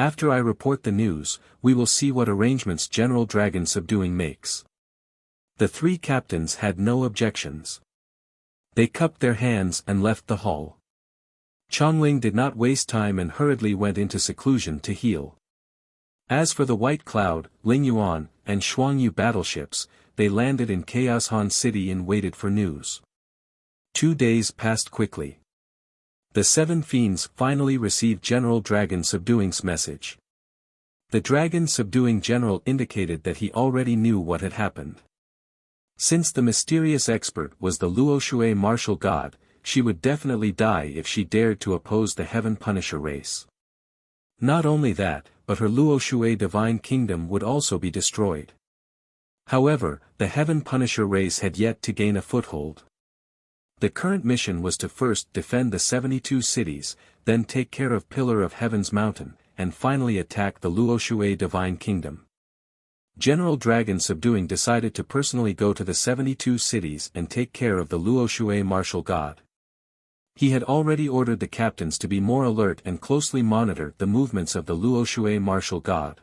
After I report the news, we will see what arrangements General Dragon Subduing makes. The three captains had no objections. They cupped their hands and left the hall. Chongling did not waste time and hurriedly went into seclusion to heal. As for the White Cloud, Lingyuan, and Shuangyu battleships, they landed in Chaos Han City and waited for news. 2 days passed quickly. The seven fiends finally received General Dragon Subduing's message. The Dragon Subduing General indicated that he already knew what had happened. Since the mysterious expert was the Luoshui martial god, she would definitely die if she dared to oppose the Heaven Punisher race. Not only that, but her Luoshui divine kingdom would also be destroyed. However, the Heaven Punisher race had yet to gain a foothold. The current mission was to first defend the 72 cities, then take care of Pillar of Heaven's mountain, and finally attack the Luoshui divine kingdom. General Dragon Subduing decided to personally go to the 72 cities and take care of the Luoshui martial god. He had already ordered the captains to be more alert and closely monitor the movements of the Luoshui martial god.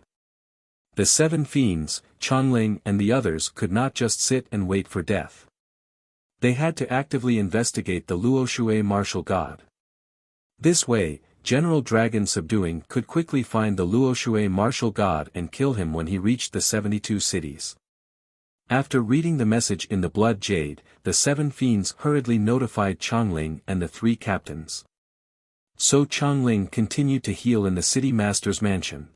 The seven fiends, Chongling and the others could not just sit and wait for death. They had to actively investigate the Luoshui martial god. This way, General Dragon Subduing could quickly find the Luoshui martial god and kill him when he reached the 72 cities. After reading the message in the blood jade, the seven fiends hurriedly notified Chongling and the three captains. So Chongling continued to heal in the city master's mansion.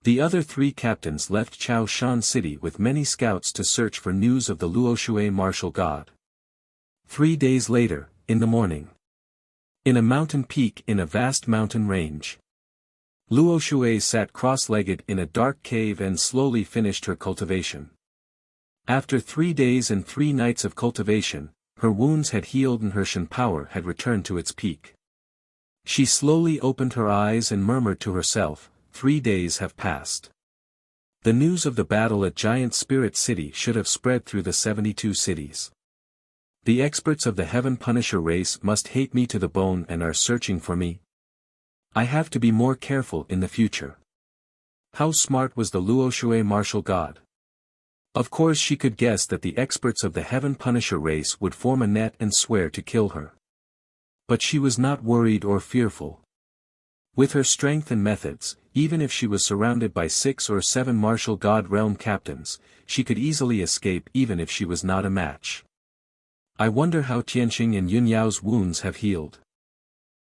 The other three captains left Chaoshan City with many scouts to search for news of the Luoshui martial god. 3 days later, in the morning. In a mountain peak in a vast mountain range. Luoshui sat cross-legged in a dark cave and slowly finished her cultivation. After 3 days and 3 nights of cultivation, her wounds had healed and her Shen power had returned to its peak. She slowly opened her eyes and murmured to herself, 3 days have passed. The news of the battle at Giant Spirit City should have spread through the 72 cities. The experts of the Heaven Punisher race must hate me to the bone and are searching for me. I have to be more careful in the future. How smart was the Luoshui martial god? Of course she could guess that the experts of the Heaven Punisher race would form a net and swear to kill her. But she was not worried or fearful. With her strength and methods, even if she was surrounded by 6 or 7 martial god realm captains, she could easily escape even if she was not a match. I wonder how Tianxing and Yunyao's wounds have healed.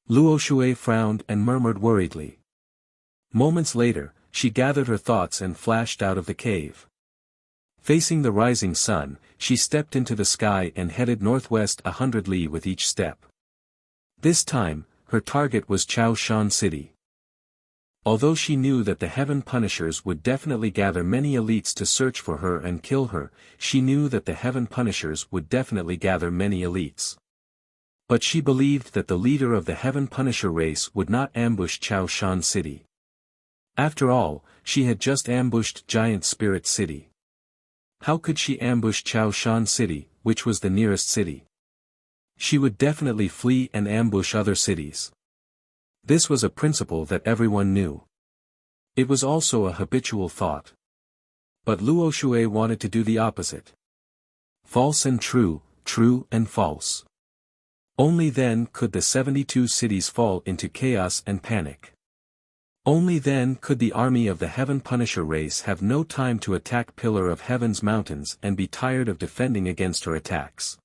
Luoshui frowned and murmured worriedly. Moments later, she gathered her thoughts and flashed out of the cave. Facing the rising sun, she stepped into the sky and headed northwest 100 li with each step. This time, her target was Chaoshan City. Although she knew that the Heaven Punishers would definitely gather many elites to search for her and kill her, she knew that the Heaven Punishers would definitely gather many elites. But she believed that the leader of the Heaven Punisher race would not ambush Chaoshan City. After all, she had just ambushed Giant Spirit City. How could she ambush Chaoshan City, which was the nearest city? She would definitely flee and ambush other cities. This was a principle that everyone knew. It was also a habitual thought. But Luoshui wanted to do the opposite. False and true, true and false. Only then could the 72 cities fall into chaos and panic. Only then could the army of the Heaven Punisher race have no time to attack Pillar of Heaven's mountains and be tired of defending against her attacks.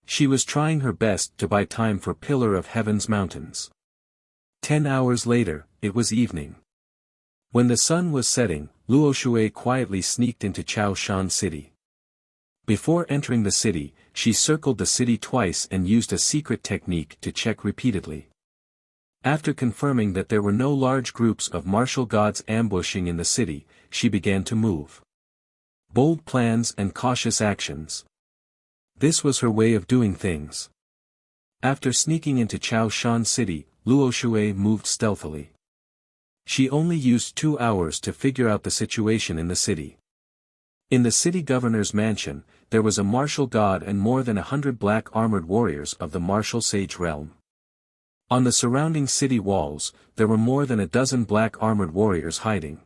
She was trying her best to buy time for Pillar of Heaven's mountains. 10 hours later, it was evening. When the sun was setting, Luoshui quietly sneaked into Chaoshan City. Before entering the city, she circled the city twice and used a secret technique to check repeatedly. After confirming that there were no large groups of martial gods ambushing in the city, she began to move. Bold plans and cautious actions. This was her way of doing things. After sneaking into Chaoshan City, Luoshui moved stealthily. She only used 2 hours to figure out the situation in the city. In the city governor's mansion, there was a martial god and more than 100 black armored warriors of the martial sage realm. On the surrounding city walls, there were more than a dozen black armored warriors hiding.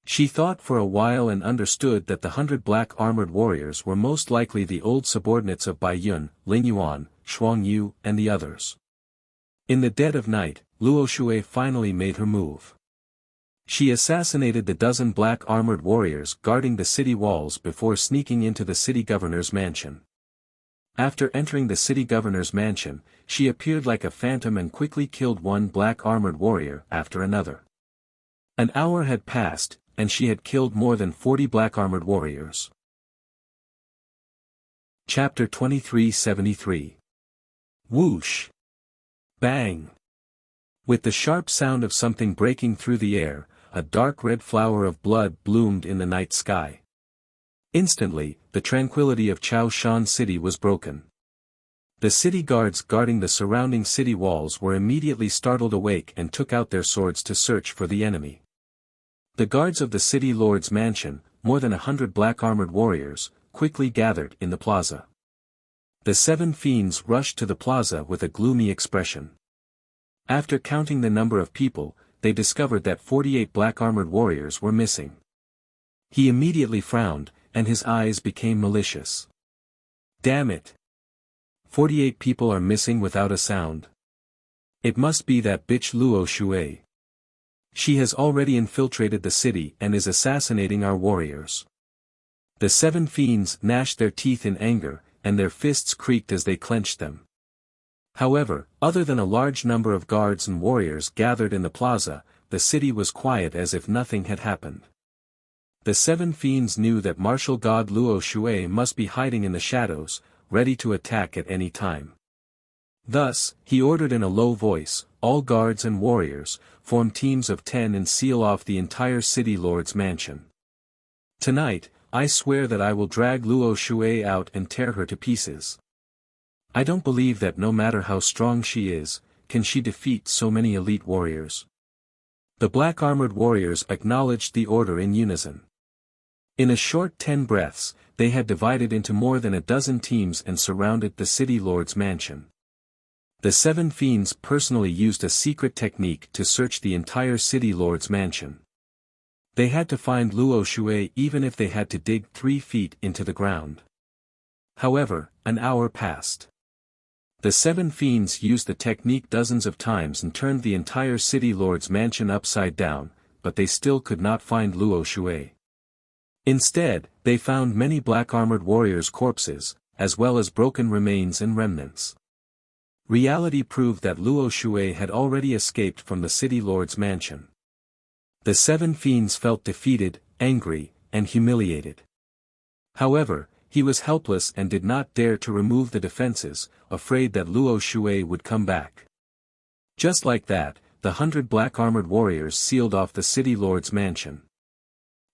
She thought for a while and understood that the 100 black armored warriors were most likely the old subordinates of Bai Yun, Ling Yuan, Shuang Yu, and the others. In the dead of night, Luo Shui finally made her move. She assassinated the dozen black armored warriors guarding the city walls before sneaking into the city governor's mansion. After entering the city governor's mansion, she appeared like a phantom and quickly killed one black armored warrior after another. An hour had passed, and she had killed more than 40 black armored warriors. Chapter 2373. Whoosh! Bang! With the sharp sound of something breaking through the air, a dark red flower of blood bloomed in the night sky. Instantly, the tranquility of Chaoshan City was broken. The city guards guarding the surrounding city walls were immediately startled awake and took out their swords to search for the enemy. The guards of the city lord's mansion, more than 100 black armored warriors, quickly gathered in the plaza. The 7 fiends rushed to the plaza with a gloomy expression. After counting the number of people, they discovered that 48 black armored warriors were missing. He immediately frowned, and his eyes became malicious. Damn it! 48 people are missing without a sound. It must be that bitch Luo Shui. She has already infiltrated the city and is assassinating our warriors. The 7 fiends gnashed their teeth in anger, and their fists creaked as they clenched them. However, other than a large number of guards and warriors gathered in the plaza, the city was quiet as if nothing had happened. The 7 fiends knew that martial god Luo Shui must be hiding in the shadows, ready to attack at any time. Thus, he ordered in a low voice, all guards and warriors, form teams of 10 and seal off the entire city lord's mansion. Tonight, I swear that I will drag Luo Shui out and tear her to pieces. I don't believe that no matter how strong she is, can she defeat so many elite warriors. The black armored warriors acknowledged the order in unison. In a short 10 breaths, they had divided into more than a dozen teams and surrounded the city lord's mansion. The 7 fiends personally used a secret technique to search the entire city lord's mansion. They had to find Luo Shui even if they had to dig 3 feet into the ground. However, an hour passed. The 7 fiends used the technique dozens of times and turned the entire city lord's mansion upside down, but they still could not find Luo Shui. Instead, they found many black armored warriors' corpses, as well as broken remains and remnants. Reality proved that Luo Shui had already escaped from the city lord's mansion. The 7 fiends felt defeated, angry, and humiliated. However, he was helpless and did not dare to remove the defenses, afraid that Luo Shui would come back. Just like that, the 100 black armored warriors sealed off the city lord's mansion.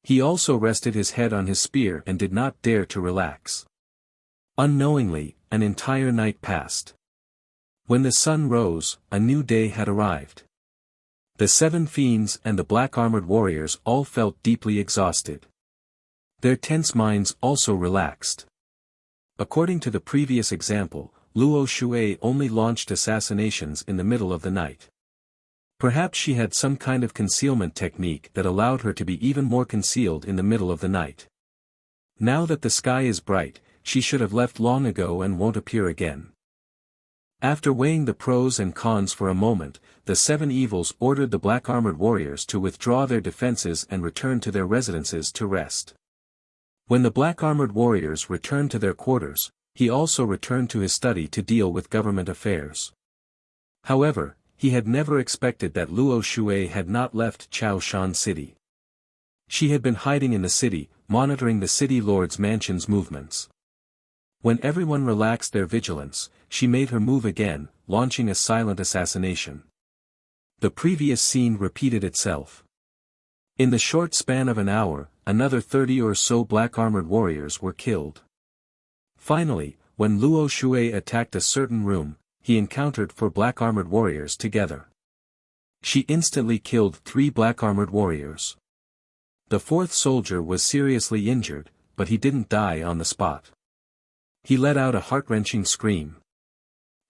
He also rested his head on his spear and did not dare to relax. Unknowingly, an entire night passed. When the sun rose, a new day had arrived. The 7 fiends and the black armored warriors all felt deeply exhausted. Their tense minds also relaxed. According to the previous example, Luo Shui only launched assassinations in the middle of the night. Perhaps she had some kind of concealment technique that allowed her to be even more concealed in the middle of the night. Now that the sky is bright, she should have left long ago and won't appear again. After weighing the pros and cons for a moment, the 7 evils ordered the black armored warriors to withdraw their defenses and return to their residences to rest. When the black armored warriors returned to their quarters, he also returned to his study to deal with government affairs. However, he had never expected that Luo Shui had not left Chaoshan City. She had been hiding in the city, monitoring the city lord's mansion's movements. When everyone relaxed their vigilance, she made her move again, launching a silent assassination. The previous scene repeated itself. In the short span of an hour, another 30 or so black armored warriors were killed. Finally, when Luo Shui attacked a certain room, he encountered 4 black armored warriors together. She instantly killed 3 black armored warriors. The 4th soldier was seriously injured, but he didn't die on the spot. He let out a heart-wrenching scream.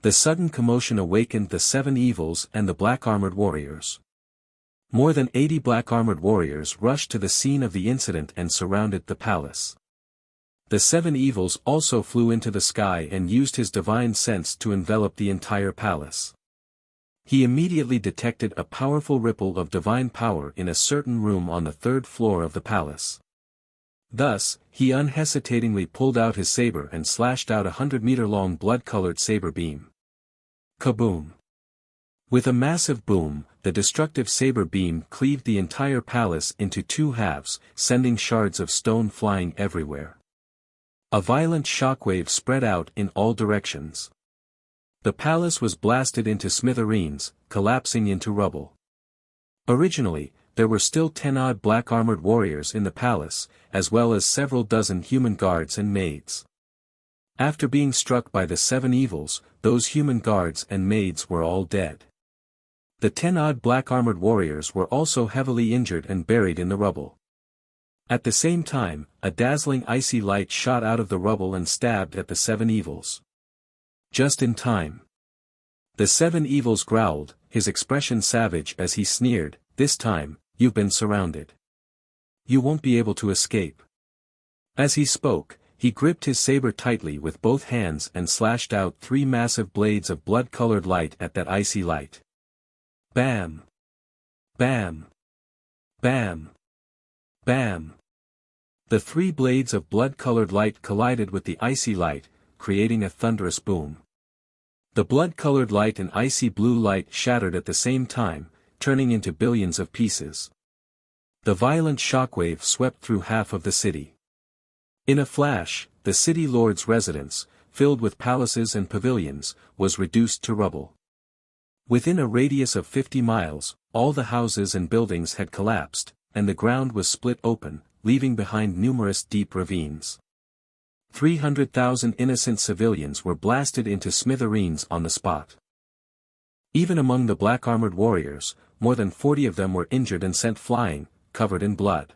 The sudden commotion awakened the 7 evils and the black-armored warriors. More than 80 black-armored warriors rushed to the scene of the incident and surrounded the palace. The 7 evils also flew into the sky and used his divine sense to envelop the entire palace. He immediately detected a powerful ripple of divine power in a certain room on the 3rd floor of the palace. Thus, he unhesitatingly pulled out his saber and slashed out 100-meter-long blood-colored saber beam. Kaboom! With a massive boom, the destructive saber beam cleaved the entire palace into 2 halves, sending shards of stone flying everywhere. A violent shockwave spread out in all directions. The palace was blasted into smithereens, collapsing into rubble. Originally, there were still 10-odd black-armored warriors in the palace, as well as several dozen human guards and maids. After being struck by the 7 evils, those human guards and maids were all dead. The 10-odd black-armored warriors were also heavily injured and buried in the rubble. At the same time, a dazzling icy light shot out of the rubble and stabbed at the 7 evils. Just in time. The 7 evils growled, his expression savage as he sneered, "This time, you've been surrounded. You won't be able to escape." As he spoke, he gripped his saber tightly with both hands and slashed out 3 massive blades of blood-colored light at that icy light. Bam! Bam! Bam! Bam! The 3 blades of blood-colored light collided with the icy light, creating a thunderous boom. The blood-colored light and icy blue light shattered at the same time, turning into billions of pieces. The violent shockwave swept through half of the city. In a flash, the city lord's residence, filled with palaces and pavilions, was reduced to rubble. Within a radius of 50 miles, all the houses and buildings had collapsed, and the ground was split open, leaving behind numerous deep ravines. 300,000 innocent civilians were blasted into smithereens on the spot. Even among the black-armored warriors, more than 40 of them were injured and sent flying, covered in blood.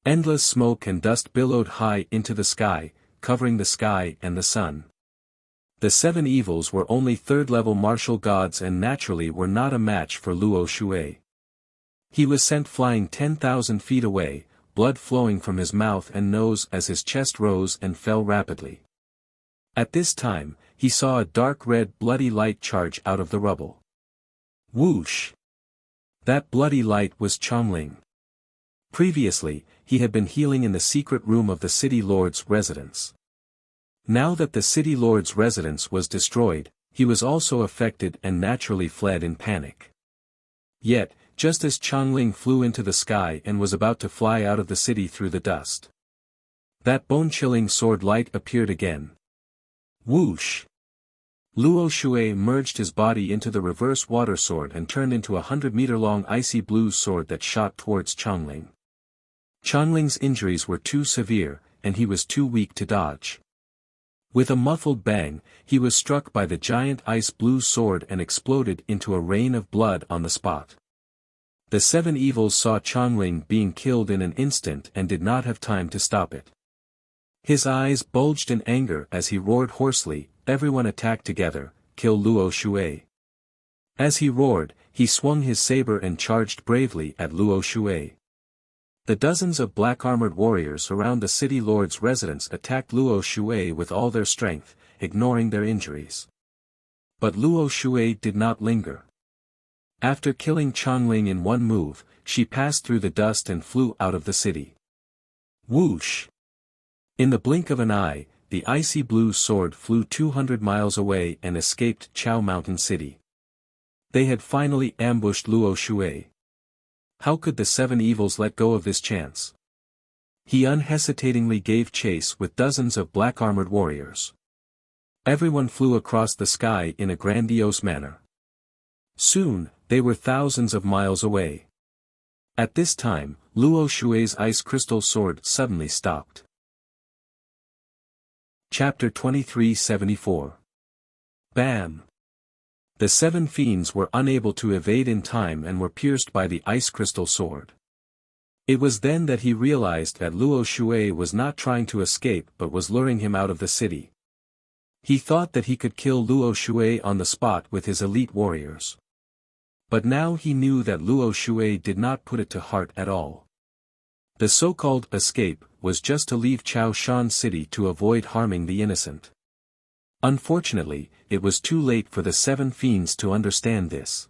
Endless smoke and dust billowed high into the sky, covering the sky and the sun. The 7 evils were only 3rd-level martial gods and naturally were not a match for Luo Shui. He was sent flying 10,000 feet away, blood flowing from his mouth and nose as his chest rose and fell rapidly. At this time, he saw a dark red bloody light charge out of the rubble. Whoosh! That bloody light was Chongling. Previously, he had been healing in the secret room of the city lord's residence. Now that the city lord's residence was destroyed, he was also affected and naturally fled in panic. Yet, just as Chongling flew into the sky and was about to fly out of the city through the dust, that bone-chilling sword light appeared again. Whoosh! Luo Shui merged his body into the reverse water sword and turned into a 100-meter-long icy blue sword that shot towards Chongling. Chongling's injuries were too severe, and he was too weak to dodge. With a muffled bang, he was struck by the giant ice blue sword and exploded into a rain of blood on the spot. The 7 evils saw Chongling being killed in an instant and did not have time to stop it. His eyes bulged in anger as he roared hoarsely, "Everyone attack together, kill Luo Shui." As he roared, he swung his saber and charged bravely at Luo Shui. The dozens of black-armored warriors around the city lord's residence attacked Luo Shui with all their strength, ignoring their injuries. But Luo Shui did not linger. After killing Chongling in one move, she passed through the dust and flew out of the city. Whoosh! In the blink of an eye, the icy blue sword flew 200 miles away and escaped Chao Mountain City. They had finally ambushed Luo Shui. How could the 7 evils let go of this chance? He unhesitatingly gave chase with dozens of black-armored warriors. Everyone flew across the sky in a grandiose manner. Soon, they were thousands of miles away. At this time, Luo Shui's ice crystal sword suddenly stopped. Chapter 2374. Bam! The 7 fiends were unable to evade in time and were pierced by the ice crystal sword. It was then that he realized that Luo Shui was not trying to escape but was luring him out of the city. He thought that he could kill Luo Shui on the spot with his elite warriors. But now he knew that Luo Shui did not put it to heart at all. The so-called escape was just to leave Chao Shan City to avoid harming the innocent. Unfortunately, it was too late for the seven fiends to understand this.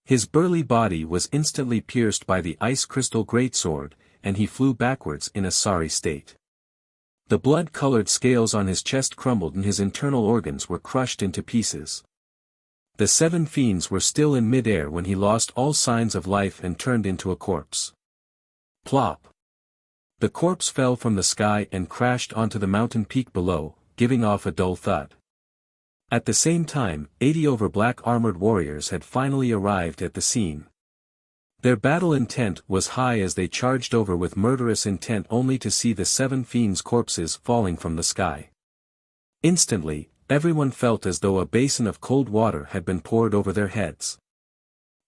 His burly body was instantly pierced by the ice crystal greatsword, and he flew backwards in a sorry state. The blood-colored scales on his chest crumbled and his internal organs were crushed into pieces. The seven fiends were still in mid-air when he lost all signs of life and turned into a corpse. Plop! The corpse fell from the sky and crashed onto the mountain peak below, giving off a dull thud. At the same time, 80 over black armored warriors had finally arrived at the scene. Their battle intent was high as they charged over with murderous intent only to see the seven fiends' corpses falling from the sky. Instantly, everyone felt as though a basin of cold water had been poured over their heads.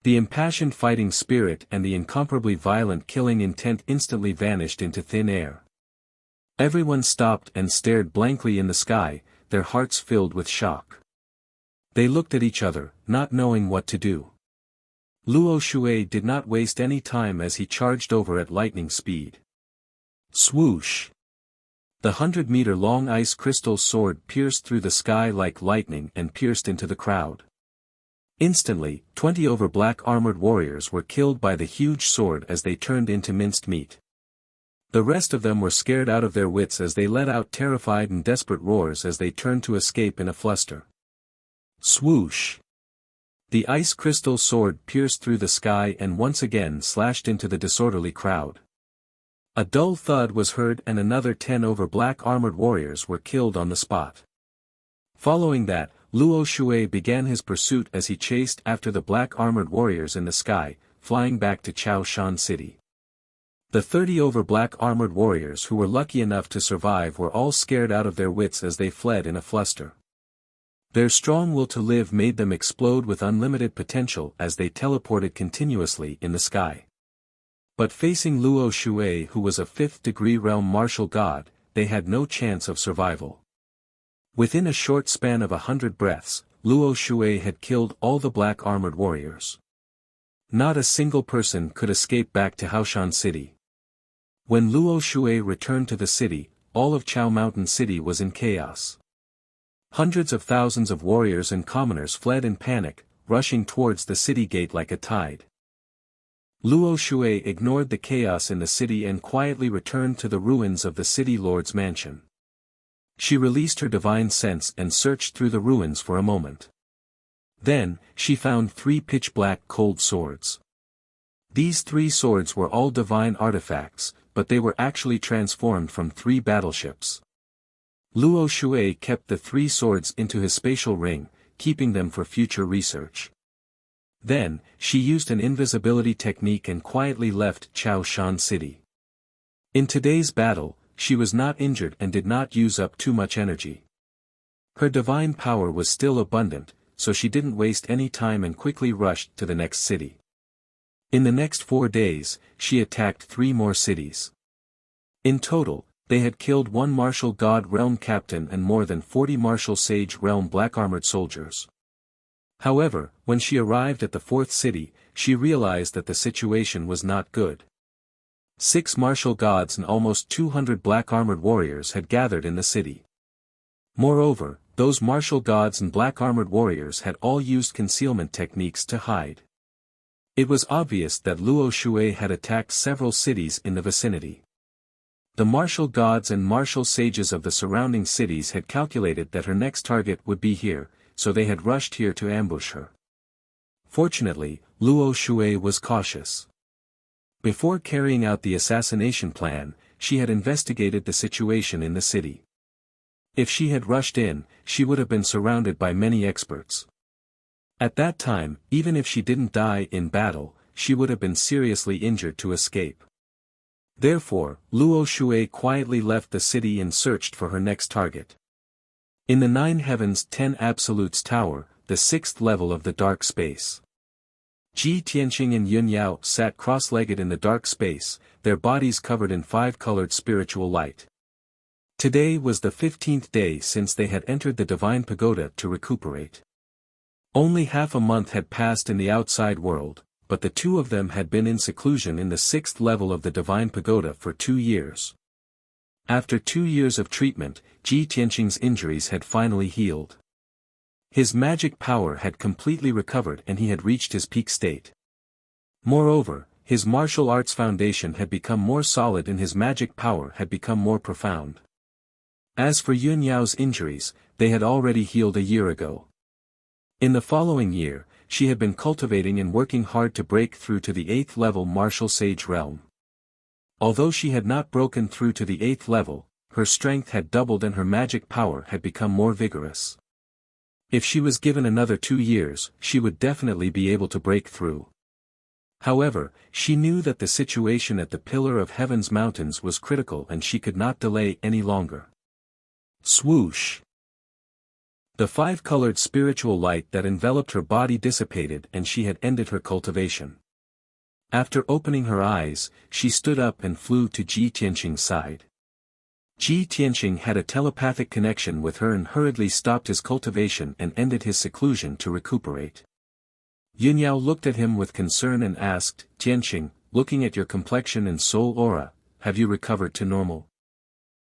The impassioned fighting spirit and the incomparably violent killing intent instantly vanished into thin air. Everyone stopped and stared blankly in the sky, their hearts filled with shock. They looked at each other, not knowing what to do. Luo Shui did not waste any time as he charged over at lightning speed. Swoosh! The 100-meter-long ice crystal sword pierced through the sky like lightning and pierced into the crowd. Instantly, 20 over black armored warriors were killed by the huge sword as they turned into minced meat. The rest of them were scared out of their wits as they let out terrified and desperate roars as they turned to escape in a fluster. Swoosh! The ice crystal sword pierced through the sky and once again slashed into the disorderly crowd. A dull thud was heard and another 10 over black armored warriors were killed on the spot. Following that, Luo Shui began his pursuit as he chased after the black armored warriors in the sky, flying back to Chao Shan City. The 30 over black armored warriors who were lucky enough to survive were all scared out of their wits as they fled in a fluster. Their strong will to live made them explode with unlimited potential as they teleported continuously in the sky. But facing Luo Shui, who was a 5th-degree realm martial god, they had no chance of survival. Within a short span of 100 breaths, Luo Shui had killed all the black armored warriors. Not a single person could escape back to Haoshan City. When Luo Shui returned to the city, all of Chao Mountain City was in chaos. Hundreds of thousands of warriors and commoners fled in panic, rushing towards the city gate like a tide. Luo Shui ignored the chaos in the city and quietly returned to the ruins of the city lord's mansion. She released her divine sense and searched through the ruins for a moment. Then, she found 3 pitch-black cold swords. These 3 swords were all divine artifacts, but they were actually transformed from 3 battleships. Luo Shui kept the 3 swords into his spatial ring, keeping them for future research. Then, she used an invisibility technique and quietly left Chao Shan City. In today's battle, she was not injured and did not use up too much energy. Her divine power was still abundant, so she didn't waste any time and quickly rushed to the next city. In the next 4 days, she attacked 3 more cities. In total, they had killed 1 martial god realm captain and more than 40 martial sage realm black armored soldiers. However, when she arrived at the 4th city, she realized that the situation was not good. 6 martial gods and almost 200 black armored warriors had gathered in the city. Moreover, those martial gods and black armored warriors had all used concealment techniques to hide. It was obvious that Luo Shui had attacked several cities in the vicinity. The martial gods and martial sages of the surrounding cities had calculated that her next target would be here, so they had rushed here to ambush her. Fortunately, Luo Shui was cautious. Before carrying out the assassination plan, she had investigated the situation in the city. If she had rushed in, she would have been surrounded by many experts. At that time, even if she didn't die in battle, she would have been seriously injured to escape. Therefore, Luo Shui quietly left the city and searched for her next target. In the 9 Heavens 10 Absolutes Tower, the 6th level of the dark space. Ji Tianqing and Yun Yao sat cross-legged in the dark space, their bodies covered in 5-colored spiritual light. Today was the 15th day since they had entered the divine pagoda to recuperate. Only half a month had passed in the outside world, but the two of them had been in seclusion in the 6th level of the divine pagoda for 2 years. After 2 years of treatment, Ji Tianqing's injuries had finally healed. His magic power had completely recovered and he had reached his peak state. Moreover, his martial arts foundation had become more solid and his magic power had become more profound. As for Yun Yao's injuries, they had already healed a year ago. In the following year, she had been cultivating and working hard to break through to the 8th level martial sage realm. Although she had not broken through to the 8th level, her strength had doubled and her magic power had become more vigorous. If she was given another 2 years, she would definitely be able to break through. However, she knew that the situation at the Pillar of Heaven's mountains was critical and she could not delay any longer. Swoosh! The 5-colored spiritual light that enveloped her body dissipated and she had ended her cultivation. After opening her eyes, she stood up and flew to Ji Tianqing's side. Ji Tianqing had a telepathic connection with her and hurriedly stopped his cultivation and ended his seclusion to recuperate. Yun Yao looked at him with concern and asked, "Tianqing, looking at your complexion and soul aura, have you recovered to normal?"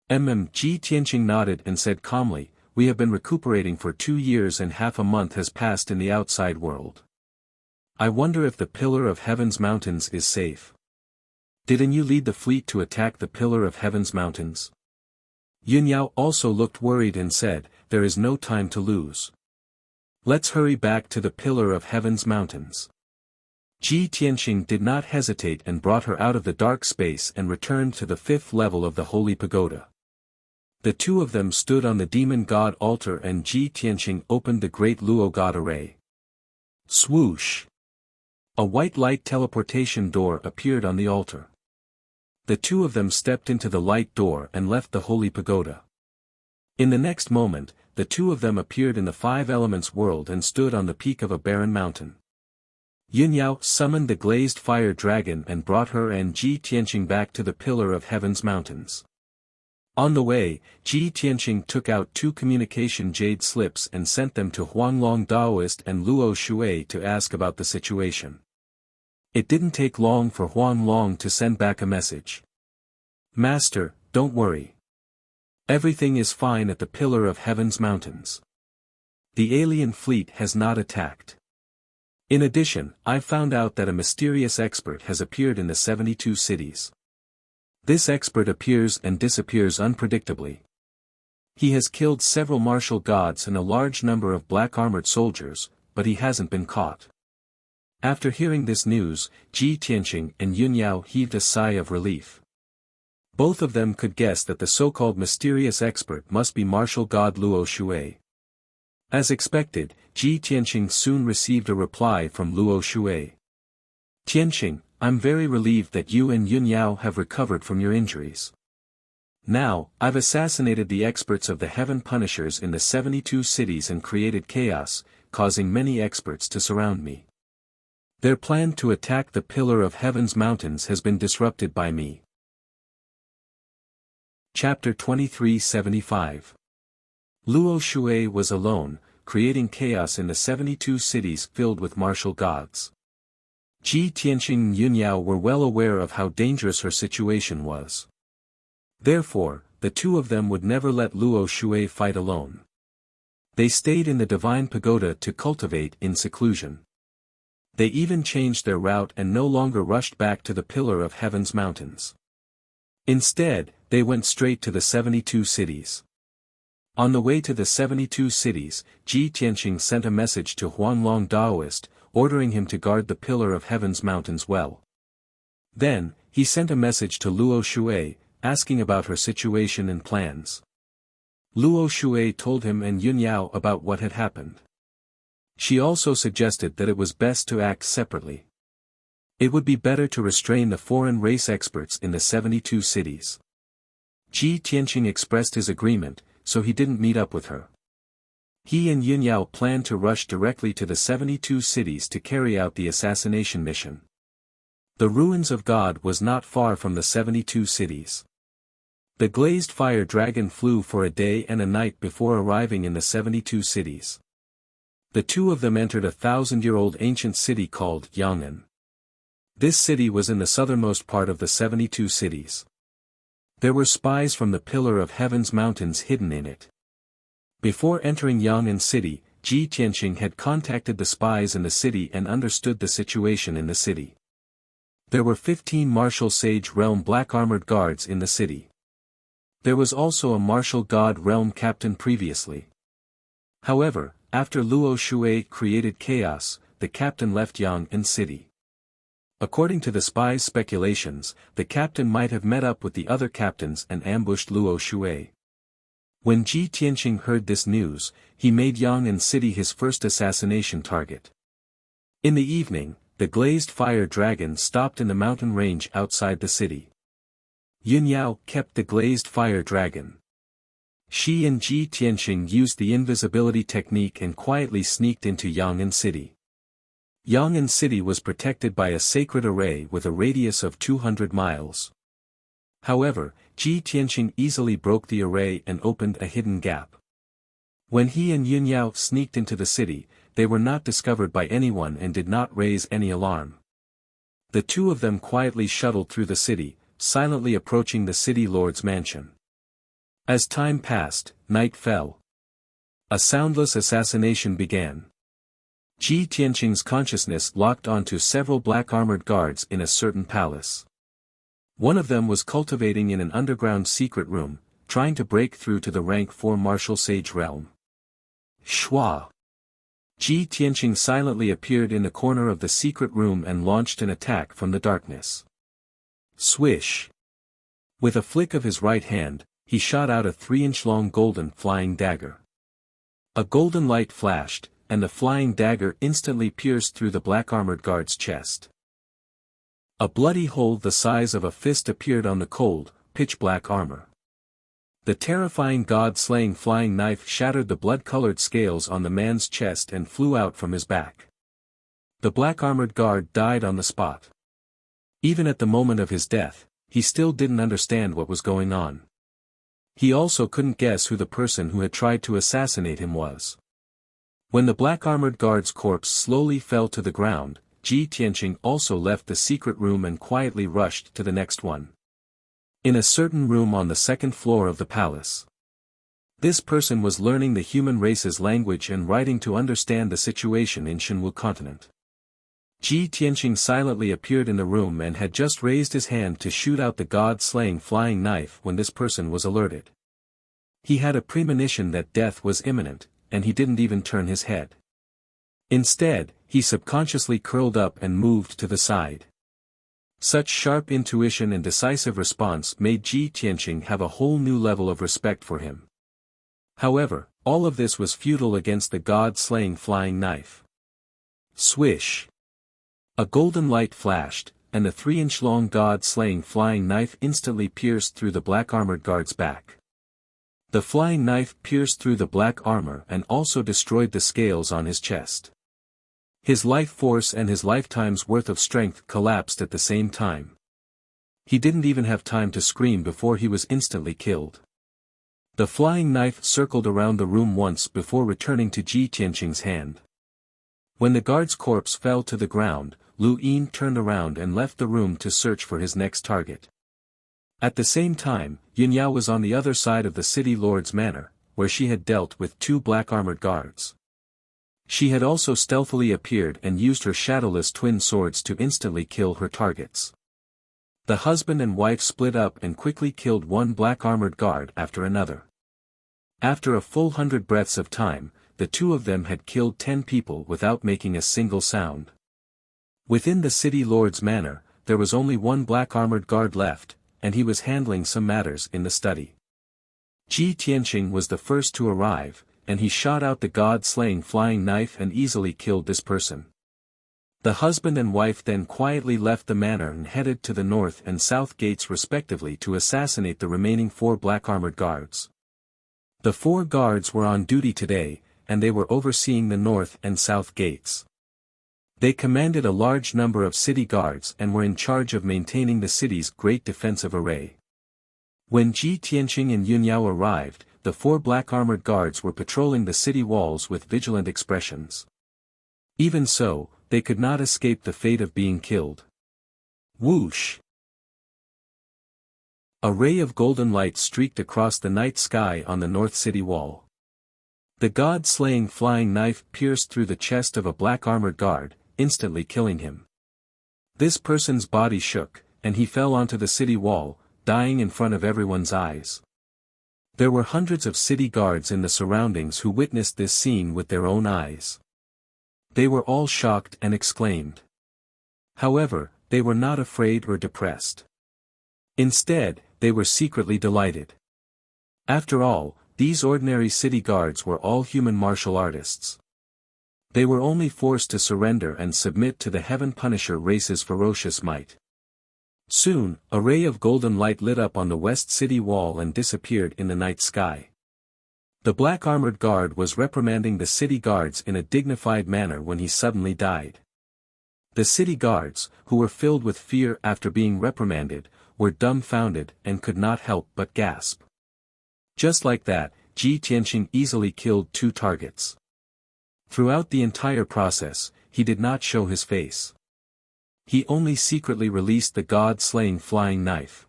Ji Tianqing nodded and said calmly, "We have been recuperating for 2 years and half a month has passed in the outside world. I wonder if the Pillar of Heaven's mountains is safe. Didn't you lead the fleet to attack the Pillar of Heaven's mountains?" Yun Yao also looked worried and said, "There is no time to lose. Let's hurry back to the Pillar of Heaven's mountains." Ji Tianqing did not hesitate and brought her out of the dark space and returned to the 5th level of the Holy Pagoda. The two of them stood on the demon god altar and Ji Tianqing opened the great Luo god array. Swoosh! A white light teleportation door appeared on the altar. The two of them stepped into the light door and left the Holy Pagoda. In the next moment, the two of them appeared in the 5 elements world and stood on the peak of a barren mountain. Yun Yao summoned the glazed fire dragon and brought her and Ji Tianqing back to the Pillar of Heaven's mountains. On the way, Ji Tianqing took out 2 communication jade slips and sent them to Huanglong Daoist and Luo Shui to ask about the situation. It didn't take long for Huanglong to send back a message. "Master, don't worry. Everything is fine at the Pillar of Heaven's mountains. The alien fleet has not attacked. In addition, I've found out that a mysterious expert has appeared in the 72 cities. This expert appears and disappears unpredictably. He has killed several martial gods and a large number of black-armored soldiers, but he hasn't been caught." After hearing this news, Ji Tianqing and Yun Yao heaved a sigh of relief. Both of them could guess that the so-called mysterious expert must be martial god Luo Shui. As expected, Ji Tianqing soon received a reply from Luo Shui. "Tianqing, I'm very relieved that you and Yun Yao have recovered from your injuries. Now, I've assassinated the experts of the Heaven Punishers in the 72 cities and created chaos, causing many experts to surround me. Their plan to attack the Pillar of Heaven's mountains has been disrupted by me." Chapter 2375. Luo Shui was alone, creating chaos in the 72 cities filled with martial gods. Ji Tianqing and Yun Yao were well aware of how dangerous her situation was. Therefore, the two of them would never let Luo Shui fight alone. They stayed in the divine pagoda to cultivate in seclusion. They even changed their route and no longer rushed back to the Pillar of Heaven's mountains. Instead, they went straight to the 72 cities. On the way to the 72 cities, Ji Tianqing sent a message to Huanglong Daoist, ordering him to guard the Pillar of Heaven's mountains well. Then, he sent a message to Luo Shui, asking about her situation and plans. Luo Shui told him and Yun Yao about what had happened. She also suggested that it was best to act separately. It would be better to restrain the foreign race experts in the 72 cities. Ji Tianqing expressed his agreement, so he didn't meet up with her. He and Yun Yao planned to rush directly to the 72 cities to carry out the assassination mission. The ruins of God was not far from the 72 cities. The glazed fire dragon flew for a day and a night before arriving in the 72 cities. The two of them entered a 1,000-year-old ancient city called Yang'an. This city was in the southernmost part of the 72 cities. There were spies from the Pillar of Heaven's mountains hidden in it. Before entering Yang'an city, Ji Tianqing had contacted the spies in the city and understood the situation in the city. There were 15 martial sage realm black armored guards in the city. There was also a martial god realm captain previously. However, after Luo Shui created chaos, the captain left Yang'an city. According to the spies' speculations, the captain might have met up with the other captains and ambushed Luo Shui. When Ji Tianqing heard this news, he made Yang'an city his first assassination target. In the evening, the glazed fire dragon stopped in the mountain range outside the city. Yun Yao kept the glazed fire dragon. She and Ji Tianqing used the invisibility technique and quietly sneaked into Yang'an city. Yang'an city was protected by a sacred array with a radius of 200 miles. However, Ji Tianqing easily broke the array and opened a hidden gap. When he and Yun Yao sneaked into the city, they were not discovered by anyone and did not raise any alarm. The two of them quietly shuttled through the city, silently approaching the city lord's mansion. As time passed, night fell. A soundless assassination began. Ji Tianqing's consciousness locked onto several black-armored guards in a certain palace. One of them was cultivating in an underground secret room, trying to break through to the rank 4 martial sage realm. Shua! Ji Tianqing silently appeared in the corner of the secret room and launched an attack from the darkness. Swish! With a flick of his right hand, he shot out a 3-inch-long golden flying dagger. A golden light flashed, and the flying dagger instantly pierced through the black-armored guard's chest. A bloody hole the size of a fist appeared on the cold, pitch-black armor. The terrifying god-slaying flying knife shattered the blood-colored scales on the man's chest and flew out from his back. The black-armored guard died on the spot. Even at the moment of his death, he still didn't understand what was going on. He also couldn't guess who the person who had tried to assassinate him was. When the black-armored guard's corpse slowly fell to the ground, Ji Tianqing also left the secret room and quietly rushed to the next one. In a certain room on the second floor of the palace. This person was learning the human race's language and writing to understand the situation in Shenwu continent. Ji Tianqing silently appeared in the room and had just raised his hand to shoot out the god-slaying flying knife when this person was alerted. He had a premonition that death was imminent, and he didn't even turn his head. Instead, he subconsciously curled up and moved to the side. Such sharp intuition and decisive response made Ji Tianqing have a whole new level of respect for him. However, all of this was futile against the god-slaying flying knife. Swish! A golden light flashed, and the 3-inch-long god-slaying flying knife instantly pierced through the black-armored guard's back. The flying knife pierced through the black armor and also destroyed the scales on his chest. His life force and his lifetime's worth of strength collapsed at the same time. He didn't even have time to scream before he was instantly killed. The flying knife circled around the room once before returning to Ji Tianqing's hand. When the guard's corpse fell to the ground, Lu Yin turned around and left the room to search for his next target. At the same time, Yun Yao was on the other side of the city lord's manor, where she had dealt with 2 black-armored guards. She had also stealthily appeared and used her shadowless twin swords to instantly kill her targets. The husband and wife split up and quickly killed one black-armored guard after another. After a full 100 breaths of time, the two of them had killed 10 people without making a single sound. Within the city lord's manor, there was only one black-armored guard left, and he was handling some matters in the study. Ji Tianqing was the first to arrive, and he shot out the god-slaying flying knife and easily killed this person. The husband and wife then quietly left the manor and headed to the north and south gates respectively to assassinate the remaining 4 black-armored guards. The 4 guards were on duty today, and they were overseeing the north and south gates. They commanded a large number of city guards and were in charge of maintaining the city's great defensive array. When Ji Tianqing and Yun Yao arrived, the 4 black armored guards were patrolling the city walls with vigilant expressions. Even so, they could not escape the fate of being killed. Whoosh! A ray of golden light streaked across the night sky on the north city wall. The god-slaying flying knife pierced through the chest of a black armored guard, instantly killing him. This person's body shook, and he fell onto the city wall, dying in front of everyone's eyes. There were hundreds of city guards in the surroundings who witnessed this scene with their own eyes. They were all shocked and exclaimed. However, they were not afraid or depressed. Instead, they were secretly delighted. After all, these ordinary city guards were all human martial artists. They were only forced to surrender and submit to the Heaven Punisher race's ferocious might. Soon, a ray of golden light lit up on the west city wall and disappeared in the night sky. The black armored guard was reprimanding the city guards in a dignified manner when he suddenly died. The city guards, who were filled with fear after being reprimanded, were dumbfounded and could not help but gasp. Just like that, Ji Tianqing easily killed 2 targets. Throughout the entire process, he did not show his face. He only secretly released the god-slaying flying knife.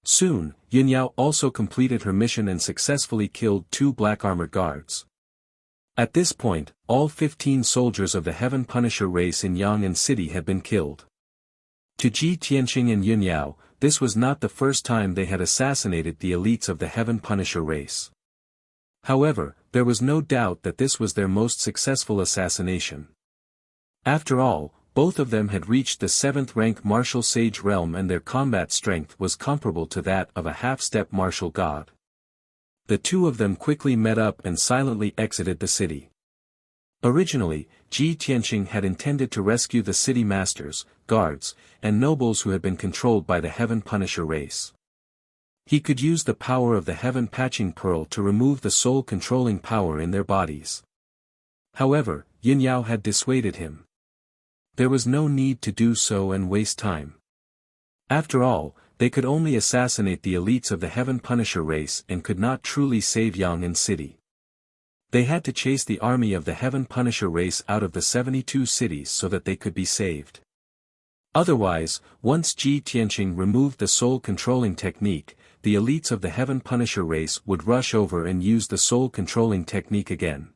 Soon, Yun Yao also completed her mission and successfully killed 2 black armored guards. At this point, all 15 soldiers of the Heaven Punisher race in Yang'an City had been killed. To Ji Tianqing and Yun Yao, this was not the first time they had assassinated the elites of the Heaven Punisher race. However, there was no doubt that this was their most successful assassination. After all, both of them had reached the 7th rank martial sage realm and their combat strength was comparable to that of a half-step martial god. The 2 of them quickly met up and silently exited the city. Originally, Ji Tianqing had intended to rescue the city masters, guards, and nobles who had been controlled by the Heaven Punisher race. He could use the power of the Heaven Patching Pearl to remove the soul-controlling power in their bodies. However, Yun Yao had dissuaded him. There was no need to do so and waste time. After all, they could only assassinate the elites of the Heaven Punisher race and could not truly save Yang'an City. They had to chase the army of the Heaven Punisher race out of the 72 cities so that they could be saved. Otherwise, once Ji Tianqing removed the soul-controlling technique, the elites of the Heaven Punisher race would rush over and use the soul-controlling technique again.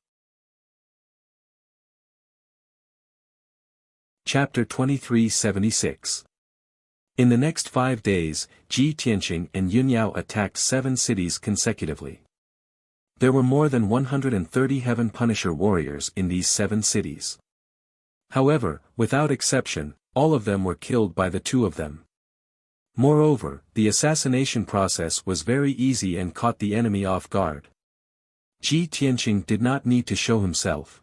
Chapter 2376. In the next 5 days, Ji Tianqing and Yun Yao attacked 7 cities consecutively. There were more than 130 Heaven Punisher warriors in these 7 cities. However, without exception, all of them were killed by the 2 of them. Moreover, the assassination process was very easy and caught the enemy off guard. Ji Tianqing did not need to show himself.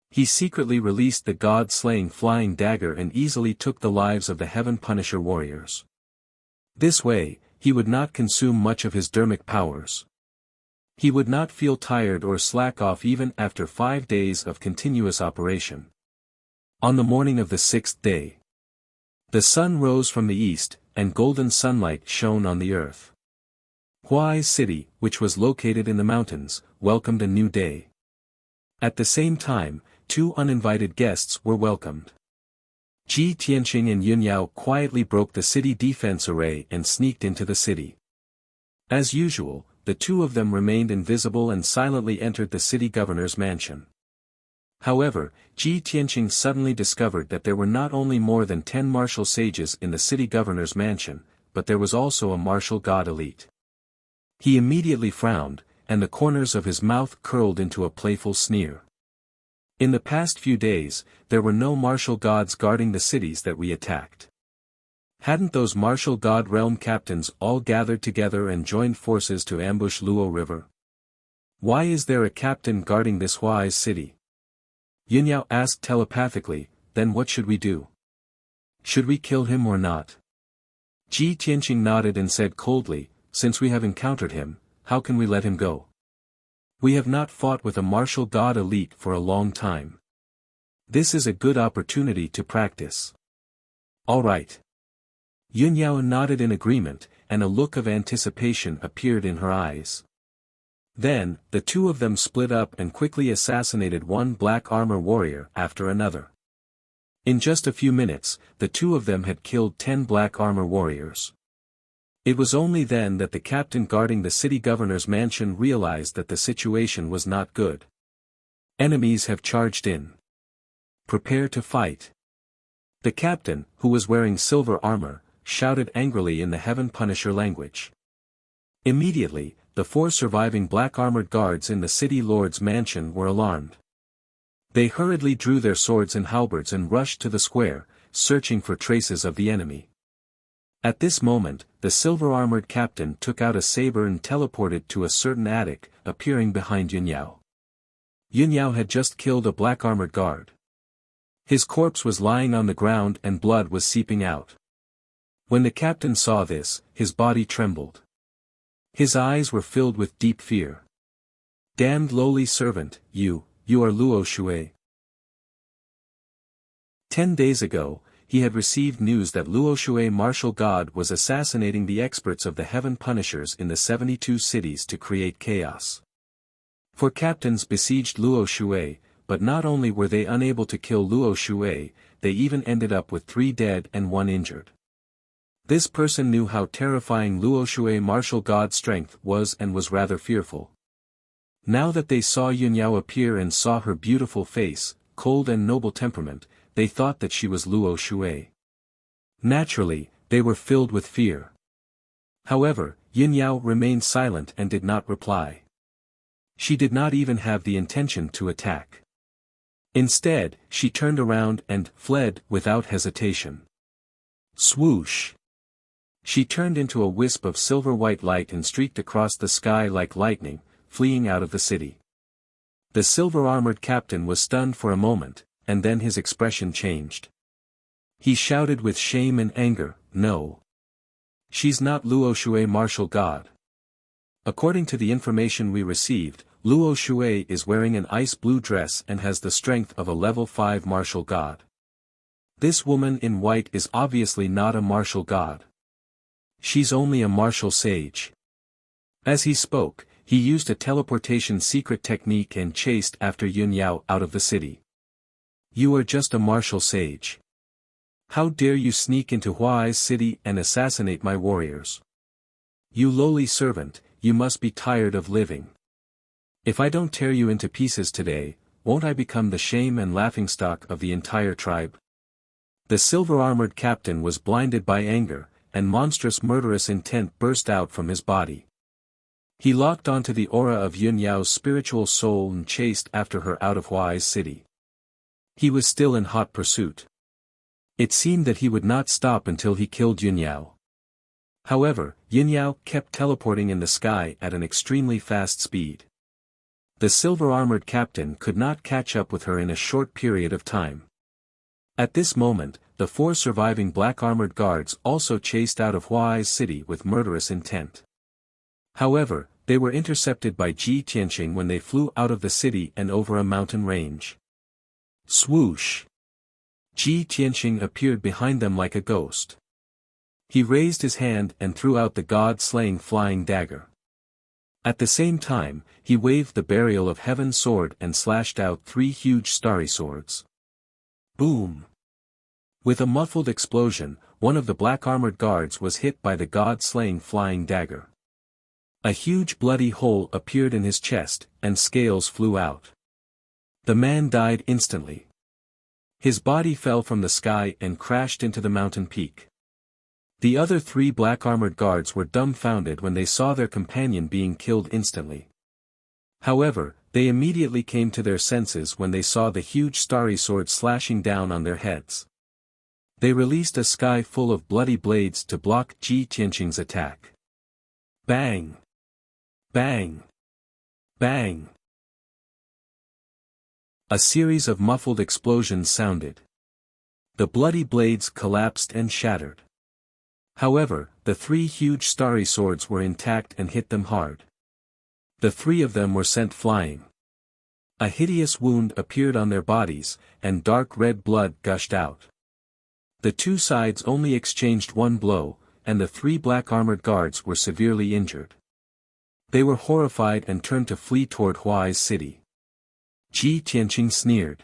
He secretly released the god-slaying flying dagger and easily took the lives of the Heaven Punisher warriors. This way, he would not consume much of his dermic powers. He would not feel tired or slack off even after 5 days of continuous operation. On the morning of the 6th day, the sun rose from the east, and golden sunlight shone on the earth. Huai's city, which was located in the mountains, welcomed a new day. At the same time, 2 uninvited guests were welcomed. Ji Tianqing and Yun Yao quietly broke the city defense array and sneaked into the city. As usual, the 2 of them remained invisible and silently entered the city governor's mansion. However, Ji Tianqing suddenly discovered that there were not only more than 10 martial sages in the city governor's mansion, but there was also a martial god elite. He immediately frowned, and the corners of his mouth curled into a playful sneer. In the past few days, there were no martial gods guarding the cities that we attacked. Hadn't those martial god realm captains all gathered together and joined forces to ambush Luo River? Why is there a captain guarding this Huai's city? Yun Yao asked telepathically, then what should we do? Should we kill him or not? Ji Tianqing nodded and said coldly, since we have encountered him, how can we let him go? We have not fought with a martial god elite for a long time. This is a good opportunity to practice. All right. Yun Yao nodded in agreement, and a look of anticipation appeared in her eyes. Then, the two of them split up and quickly assassinated one black armor warrior after another. In just a few minutes, the two of them had killed 10 black armor warriors. It was only then that the captain guarding the city governor's mansion realized that the situation was not good. Enemies have charged in. Prepare to fight. The captain, who was wearing silver armor, shouted angrily in the Heaven Punisher language. Immediately, the 4 surviving black-armored guards in the city lord's mansion were alarmed. They hurriedly drew their swords and halberds and rushed to the square, searching for traces of the enemy. At this moment, the silver-armored captain took out a saber and teleported to a certain attic, appearing behind Yun Yao. Yun Yao had just killed a black-armored guard. His corpse was lying on the ground and blood was seeping out. When the captain saw this, his body trembled. His eyes were filled with deep fear. Damned lowly servant, you are Luo Shui. 10 days ago, he had received news that Luo Shui martial god was assassinating the experts of the Heaven Punishers in the 72 cities to create chaos. 4 captains besieged Luo Shui, but not only were they unable to kill Luo Shui, they even ended up with 3 dead and 1 injured. This person knew how terrifying Luo Shui martial god strength was and was rather fearful. Now that they saw Yun Yao appear and saw her beautiful face, cold and noble temperament, they thought that she was Luo Shui. Naturally, they were filled with fear. However, Yun Yao remained silent and did not reply. She did not even have the intention to attack. Instead, she turned around and fled without hesitation. Swoosh! She turned into a wisp of silver-white light and streaked across the sky like lightning, fleeing out of the city. The silver-armored captain was stunned for a moment, and then his expression changed. He shouted with shame and anger, "No! She's not Luo Shui martial god." According to the information we received, Luo Shui is wearing an ice blue dress and has the strength of a level 5 martial god. This woman in white is obviously not a martial god. She's only a martial sage. As he spoke, he used a teleportation secret technique and chased after Yun Yao out of the city. You are just a martial sage. How dare you sneak into Huai's city and assassinate my warriors? You lowly servant, you must be tired of living. If I don't tear you into pieces today, won't I become the shame and laughingstock of the entire tribe? The silver-armored captain was blinded by anger, and monstrous murderous intent burst out from his body. He locked onto the aura of Yun Yao's spiritual soul and chased after her out of Huai's city. He was still in hot pursuit. It seemed that he would not stop until he killed Yun Yao. However, Yun Yao kept teleporting in the sky at an extremely fast speed. The silver-armored captain could not catch up with her in a short period of time. At this moment, the 4 surviving black-armored guards also chased out of Huai's city with murderous intent. However, they were intercepted by Ji Tianqing when they flew out of the city and over a mountain range. Swoosh! Ji Tianqing appeared behind them like a ghost. He raised his hand and threw out the god-slaying flying dagger. At the same time, he waved the burial of heaven sword and slashed out 3 huge starry swords. Boom! With a muffled explosion, one of the black-armored guards was hit by the god-slaying flying dagger. A huge bloody hole appeared in his chest, and scales flew out. The man died instantly. His body fell from the sky and crashed into the mountain peak. The other 3 black-armored guards were dumbfounded when they saw their companion being killed instantly. However, they immediately came to their senses when they saw the huge starry sword slashing down on their heads. They released a sky full of bloody blades to block Ji Tianqing's attack. Bang! Bang! Bang! A series of muffled explosions sounded. The bloody blades collapsed and shattered. However, the 3 huge starry swords were intact and hit them hard. The 3 of them were sent flying. A hideous wound appeared on their bodies, and dark red blood gushed out. The 2 sides only exchanged 1 blow, and the 3 black armored guards were severely injured. They were horrified and turned to flee toward Huai's city. Ji Tianqing sneered.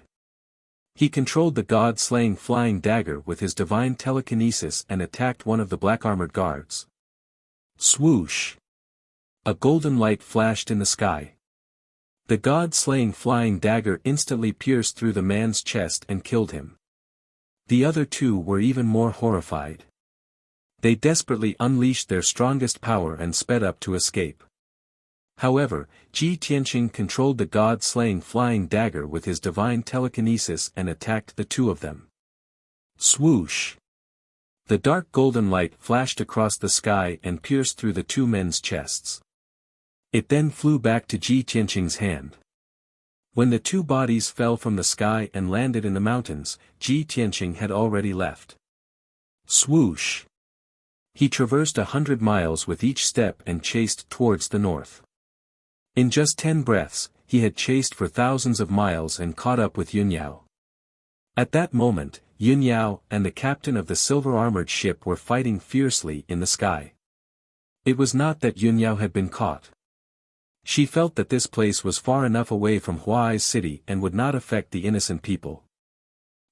He controlled the god-slaying flying dagger with his divine telekinesis and attacked one of the black armored guards. Swoosh! A golden light flashed in the sky. The god-slaying flying dagger instantly pierced through the man's chest and killed him. The other 2 were even more horrified. They desperately unleashed their strongest power and sped up to escape. However, Ji Tianqing controlled the god-slaying flying dagger with his divine telekinesis and attacked the 2 of them. Swoosh! The dark golden light flashed across the sky and pierced through the 2 men's chests. It then flew back to Ji Tianqing's hand. When the 2 bodies fell from the sky and landed in the mountains, Ji Tianqing had already left. Swoosh! He traversed 100 miles with each step and chased towards the north. In just 10 breaths, he had chased for thousands of miles and caught up with Yun Yao. At that moment, Yun Yao and the captain of the silver-armored ship were fighting fiercely in the sky. It was not that Yun Yao had been caught. She felt that this place was far enough away from Huai's city and would not affect the innocent people.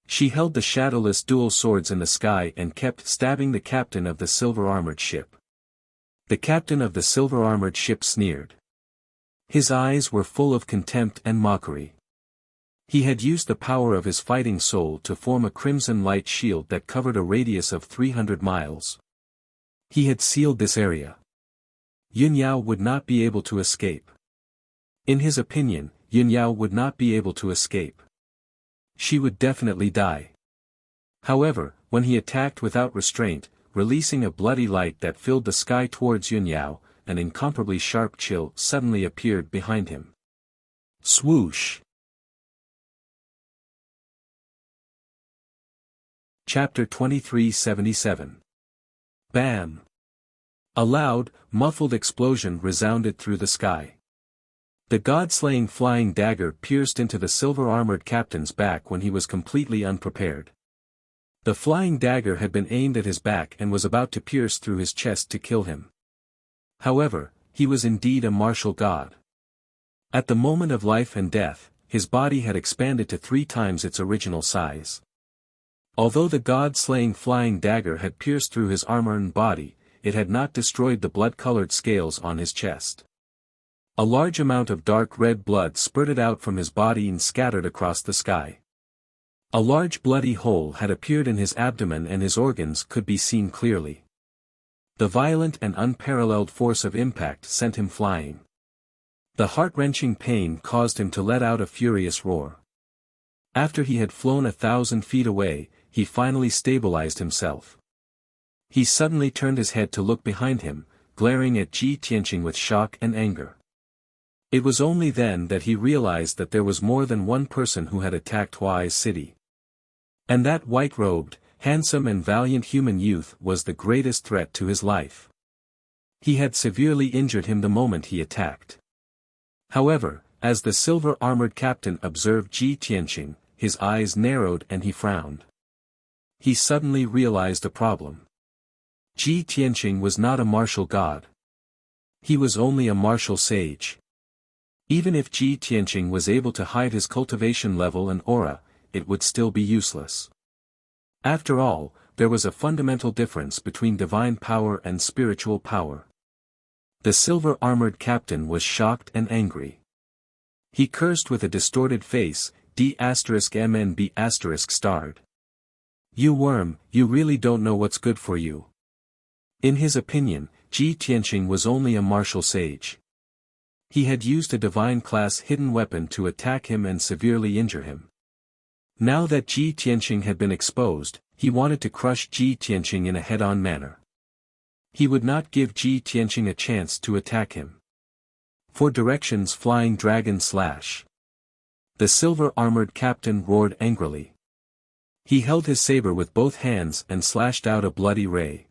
She held the shadowless dual swords in the sky and kept stabbing the captain of the silver-armored ship. The captain of the silver-armored ship sneered. His eyes were full of contempt and mockery. He had used the power of his fighting soul to form a crimson light shield that covered a radius of 300 miles. He had sealed this area. Yun Yao would not be able to escape. In his opinion, Yun Yao would not be able to escape. She would definitely die. However, when he attacked without restraint, releasing a bloody light that filled the sky towards Yun Yao, an incomparably sharp chill suddenly appeared behind him. Swoosh! Chapter 2377. Bam! A loud, muffled explosion resounded through the sky. The god-slaying flying dagger pierced into the silver-armored captain's back when he was completely unprepared. The flying dagger had been aimed at his back and was about to pierce through his chest to kill him. However, he was indeed a martial god. At the moment of life and death, his body had expanded to 3 times its original size. Although the god-slaying flying dagger had pierced through his armor and body, it had not destroyed the blood-colored scales on his chest. A large amount of dark red blood spurted out from his body and scattered across the sky. A large bloody hole had appeared in his abdomen and his organs could be seen clearly. The violent and unparalleled force of impact sent him flying. The heart-wrenching pain caused him to let out a furious roar. After he had flown 1,000 feet away, he finally stabilized himself. He suddenly turned his head to look behind him, glaring at Ji Tianqing with shock and anger. It was only then that he realized that there was more than one person who had attacked Huai's city. And that white-robed, handsome and valiant human youth was the greatest threat to his life. He had severely injured him the moment he attacked. However, as the silver-armored captain observed Ji Tianqing, his eyes narrowed and he frowned. He suddenly realized a problem. Ji Tianqing was not a martial god. He was only a martial sage. Even if Ji Tianqing was able to hide his cultivation level and aura, it would still be useless. After all, there was a fundamental difference between divine power and spiritual power. The silver-armored captain was shocked and angry. He cursed with a distorted face, D*MNB***. You worm, you really don't know what's good for you. In his opinion, Ji Tianqing was only a martial sage. He had used a divine-class hidden weapon to attack him and severely injure him. Now that Ji Tianqing had been exposed, he wanted to crush Ji Tianqing in a head-on manner. He would not give Ji Tianqing a chance to attack him. For directions Flying Dragon Slash. The silver-armored captain roared angrily. He held his saber with both hands and slashed out a bloody ray.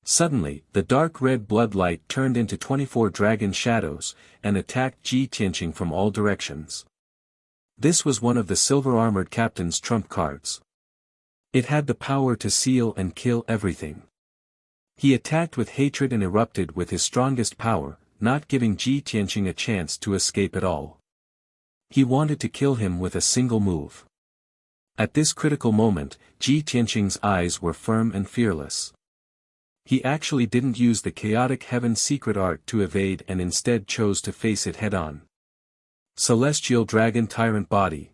Suddenly, the dark red blood light turned into 24 dragon shadows, and attacked Ji Tianqing from all directions. This was one of the silver-armored captain's trump cards. It had the power to seal and kill everything. He attacked with hatred and erupted with his strongest power, not giving Ji Tianqing a chance to escape at all. He wanted to kill him with a single move. At this critical moment, Ji Tianqing's eyes were firm and fearless. He actually didn't use the chaotic heaven's secret art to evade and instead chose to face it head-on. Celestial Dragon Tyrant Body.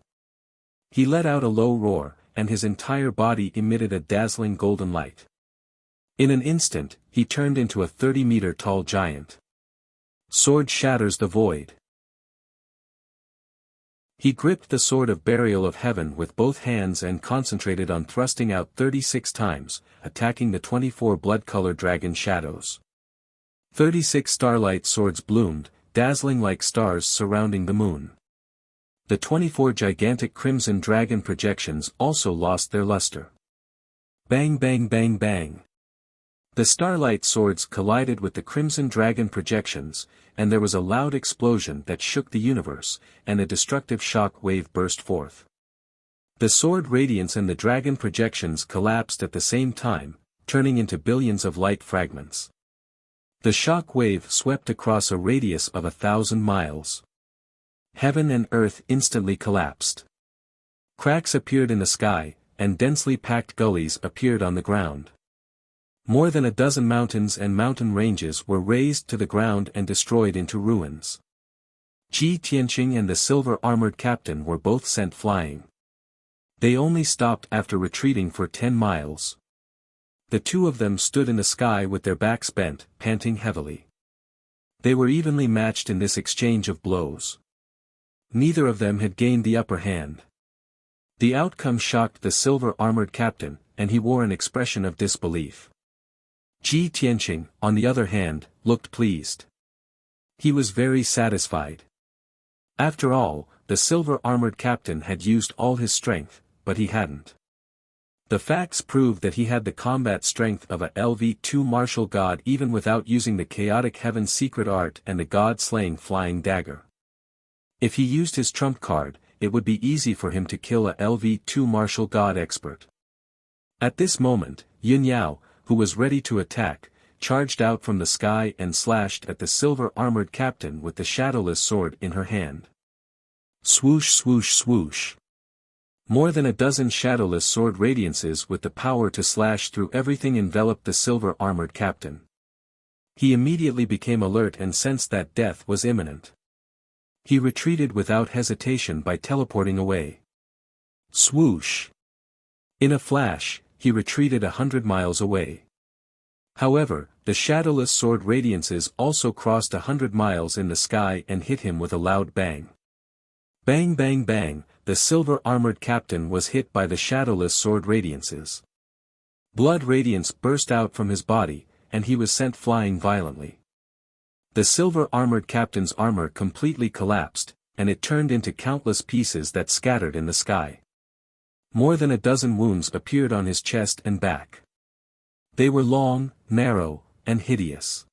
He let out a low roar, and his entire body emitted a dazzling golden light. In an instant, he turned into a 30-meter tall giant. Sword shatters the void. He gripped the sword of burial of heaven with both hands and concentrated on thrusting out 36 times, attacking the 24 blood-colored dragon shadows. 36 starlight swords bloomed, dazzling like stars surrounding the moon. The 24 gigantic crimson dragon projections also lost their luster. Bang bang bang bang. The starlight swords collided with the crimson dragon projections, and there was a loud explosion that shook the universe, and a destructive shock wave burst forth. The sword radiance and the dragon projections collapsed at the same time, turning into billions of light fragments. The shock wave swept across a radius of 1,000 miles. Heaven and earth instantly collapsed. Cracks appeared in the sky, and densely packed gullies appeared on the ground. More than a dozen mountains and mountain ranges were razed to the ground and destroyed into ruins. Ji Tianqing and the silver-armored captain were both sent flying. They only stopped after retreating for 10 miles. The two of them stood in the sky with their backs bent, panting heavily. They were evenly matched in this exchange of blows. Neither of them had gained the upper hand. The outcome shocked the silver-armored captain, and he wore an expression of disbelief. Ji Tianqing, on the other hand, looked pleased. He was very satisfied. After all, the silver-armored captain had used all his strength, but he hadn't. The facts proved that he had the combat strength of a LV2 martial god even without using the chaotic heaven's secret art and the god-slaying flying dagger. If he used his trump card, it would be easy for him to kill a LV2 martial god expert. At this moment, Yun Yao, who was ready to attack, charged out from the sky and slashed at the silver-armored captain with the shadowless sword in her hand. Swoosh swoosh swoosh. More than a dozen shadowless sword radiances with the power to slash through everything enveloped the silver-armored captain. He immediately became alert and sensed that death was imminent. He retreated without hesitation by teleporting away. Swoosh. In a flash, he retreated 100 miles away. However, the shadowless sword radiances also crossed 100 miles in the sky and hit him with a loud bang. Bang bang bang, the silver-armored captain was hit by the shadowless sword radiances. Blood radiance burst out from his body, and he was sent flying violently. The silver-armored captain's armor completely collapsed, and it turned into countless pieces that scattered in the sky. More than a dozen wounds appeared on his chest and back. They were long, narrow, and hideous.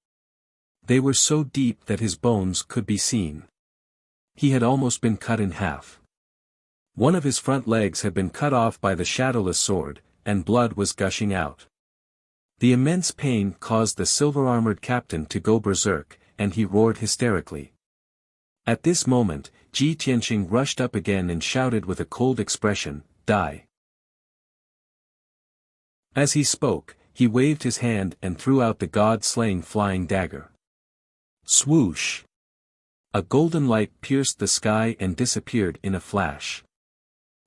They were so deep that his bones could be seen. He had almost been cut in half. One of his front legs had been cut off by the shadowless sword, and blood was gushing out. The immense pain caused the silver-armored captain to go berserk, and he roared hysterically. At this moment, Ji Tianqing rushed up again and shouted with a cold expression, "Die." As he spoke, he waved his hand and threw out the god-slaying flying dagger. Swoosh! A golden light pierced the sky and disappeared in a flash.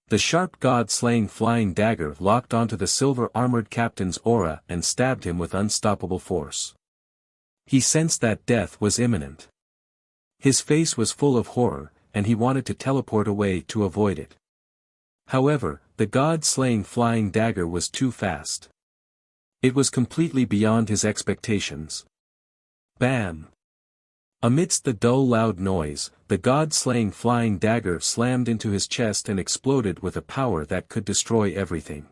The sharp god-slaying flying dagger locked onto the silver-armored captain's aura and stabbed him with unstoppable force. He sensed that death was imminent. His face was full of horror, and he wanted to teleport away to avoid it. However, the god-slaying flying dagger was too fast. It was completely beyond his expectations. Bam! Amidst the dull loud noise, the god-slaying flying dagger slammed into his chest and exploded with a power that could destroy everything.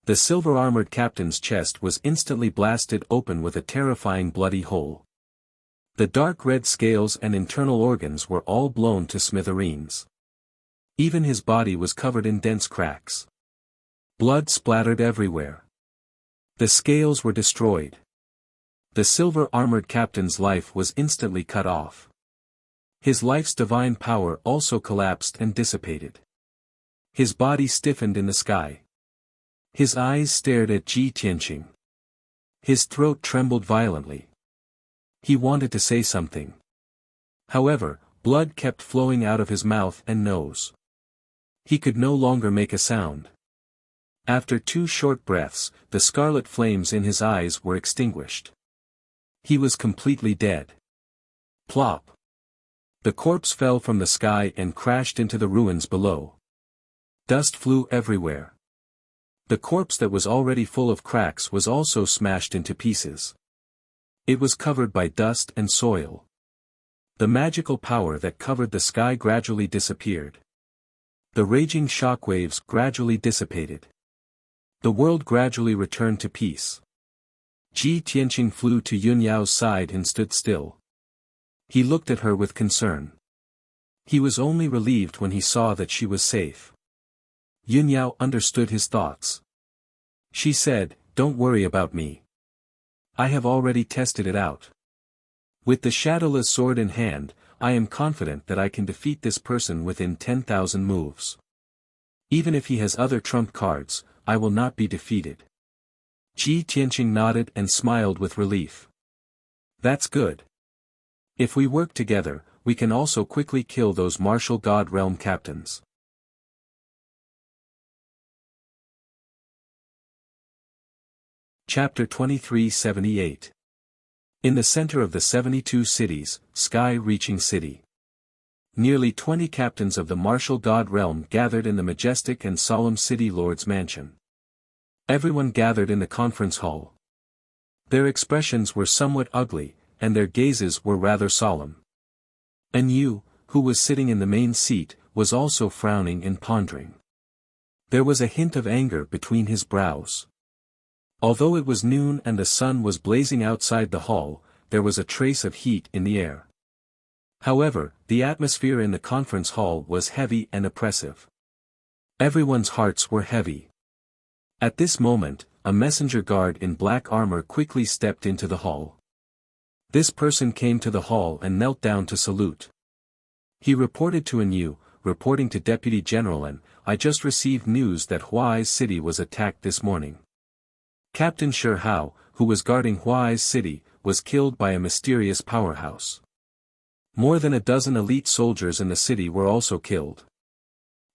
The silver-armored captain's chest was instantly blasted open with a terrifying bloody hole. The dark red scales and internal organs were all blown to smithereens. Even his body was covered in dense cracks. Blood splattered everywhere. The scales were destroyed. The silver-armored captain's life was instantly cut off. His life's divine power also collapsed and dissipated. His body stiffened in the sky. His eyes stared at Ji Tianqing. His throat trembled violently. He wanted to say something. However, blood kept flowing out of his mouth and nose. He could no longer make a sound. After 2 short breaths, the scarlet flames in his eyes were extinguished. He was completely dead. Plop. The corpse fell from the sky and crashed into the ruins below. Dust flew everywhere. The corpse that was already full of cracks was also smashed into pieces. It was covered by dust and soil. The magical power that covered the sky gradually disappeared. The raging shockwaves gradually dissipated. The world gradually returned to peace. Ji Tianqing flew to Yun Yao's side and stood still. He looked at her with concern. He was only relieved when he saw that she was safe. Yun Yao understood his thoughts. She said, "Don't worry about me. I have already tested it out. With the shadowless sword in hand, I am confident that I can defeat this person within 10,000 moves. Even if he has other trump cards, I will not be defeated." Ji Tianqing nodded and smiled with relief. "That's good. If we work together, we can also quickly kill those martial god realm captains." Chapter 2378. In the center of the 72 cities, sky-reaching city. Nearly 20 captains of the martial god realm gathered in the majestic and solemn city lord's mansion. Everyone gathered in the conference hall. Their expressions were somewhat ugly, and their gazes were rather solemn. And Yu, who was sitting in the main seat, was also frowning and pondering. There was a hint of anger between his brows. Although it was noon and the sun was blazing outside the hall, there was a trace of heat in the air. However, the atmosphere in the conference hall was heavy and oppressive. Everyone's hearts were heavy. At this moment, a messenger guard in black armor quickly stepped into the hall. This person came to the hall and knelt down to salute. He reported to Yu, reporting to Deputy General An, "I just received news that Huai's city was attacked this morning. Captain Shi Hao, who was guarding Huai's city, was killed by a mysterious powerhouse. More than a dozen elite soldiers in the city were also killed."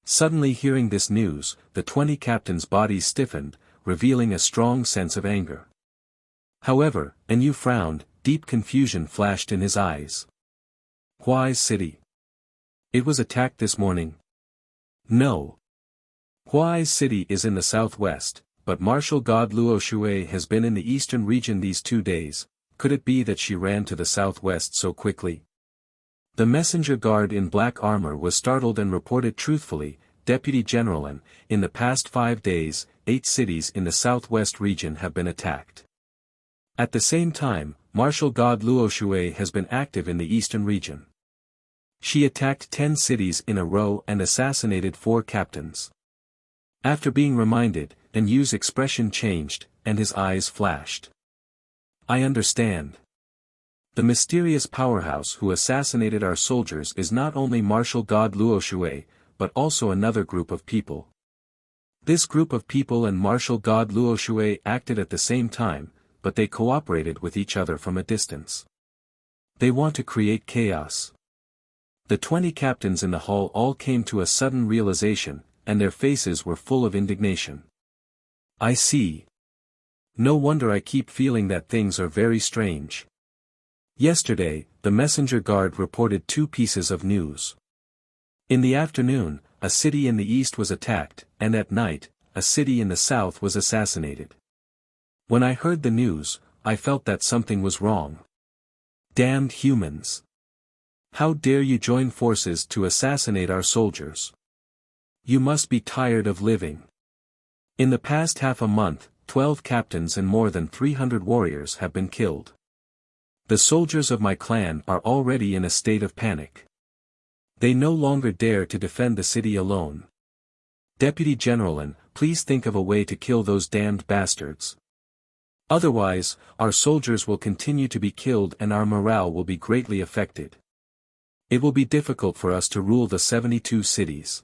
Suddenly hearing this news, the 20 captains' bodies stiffened, revealing a strong sense of anger. However, Yu frowned, deep confusion flashed in his eyes. "Huai's city? It was attacked this morning?" "No. Huai's city is in the southwest, but martial god Luo Shui has been in the eastern region these 2 days. Could it be that she ran to the southwest so quickly?" The messenger guard in black armor was startled and reported truthfully, "Deputy General An, in the past 5 days, 8 cities in the southwest region have been attacked. At the same time, martial god Luo Shui has been active in the eastern region. She attacked 10 cities in a row and assassinated 4 captains." After being reminded, Yu's expression changed, and his eyes flashed. "I understand. The mysterious powerhouse who assassinated our soldiers is not only martial god Luo Shui, but also another group of people. This group of people and martial god Luo Shui acted at the same time, but they cooperated with each other from a distance. They want to create chaos." The 20 captains in the hall all came to a sudden realization, and their faces were full of indignation. "I see. No wonder I keep feeling that things are very strange." Yesterday, the messenger guard reported 2 pieces of news. In the afternoon, a city in the east was attacked, and at night, a city in the south was assassinated. When I heard the news, I felt that something was wrong. Damned humans! How dare you join forces to assassinate our soldiers? You must be tired of living. In the past half a month, 12 captains and more than 300 warriors have been killed. The soldiers of my clan are already in a state of panic. They no longer dare to defend the city alone. Deputy General An, please think of a way to kill those damned bastards. Otherwise, our soldiers will continue to be killed and our morale will be greatly affected. It will be difficult for us to rule the 72 cities.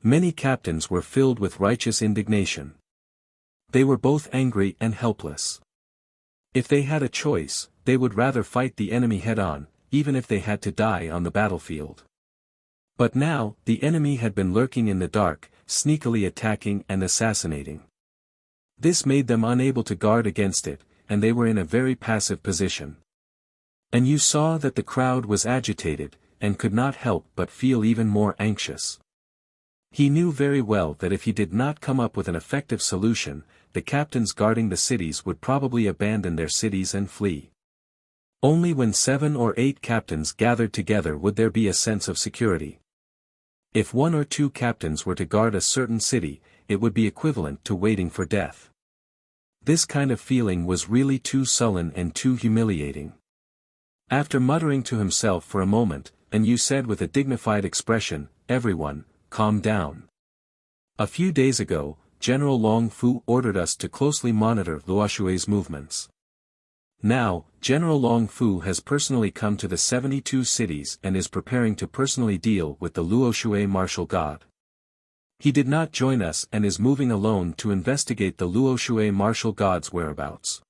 Many captains were filled with righteous indignation. They were both angry and helpless. If they had a choice, they would rather fight the enemy head-on, even if they had to die on the battlefield. But now, the enemy had been lurking in the dark, sneakily attacking and assassinating. This made them unable to guard against it, and they were in a very passive position. And you saw that the crowd was agitated, and could not help but feel even more anxious. He knew very well that if he did not come up with an effective solution, the captains guarding the cities would probably abandon their cities and flee. Only when 7 or 8 captains gathered together would there be a sense of security. If 1 or 2 captains were to guard a certain city, it would be equivalent to waiting for death. This kind of feeling was really too sullen and too humiliating. After muttering to himself for a moment, and you said with a dignified expression, "Everyone, calm down. A few days ago, General Long Fu ordered us to closely monitor Luoshui's movements. Now, General Long Fu has personally come to the 72 cities and is preparing to personally deal with the Luoshui martial god. He did not join us and is moving alone to investigate the Luoshui martial god's whereabouts.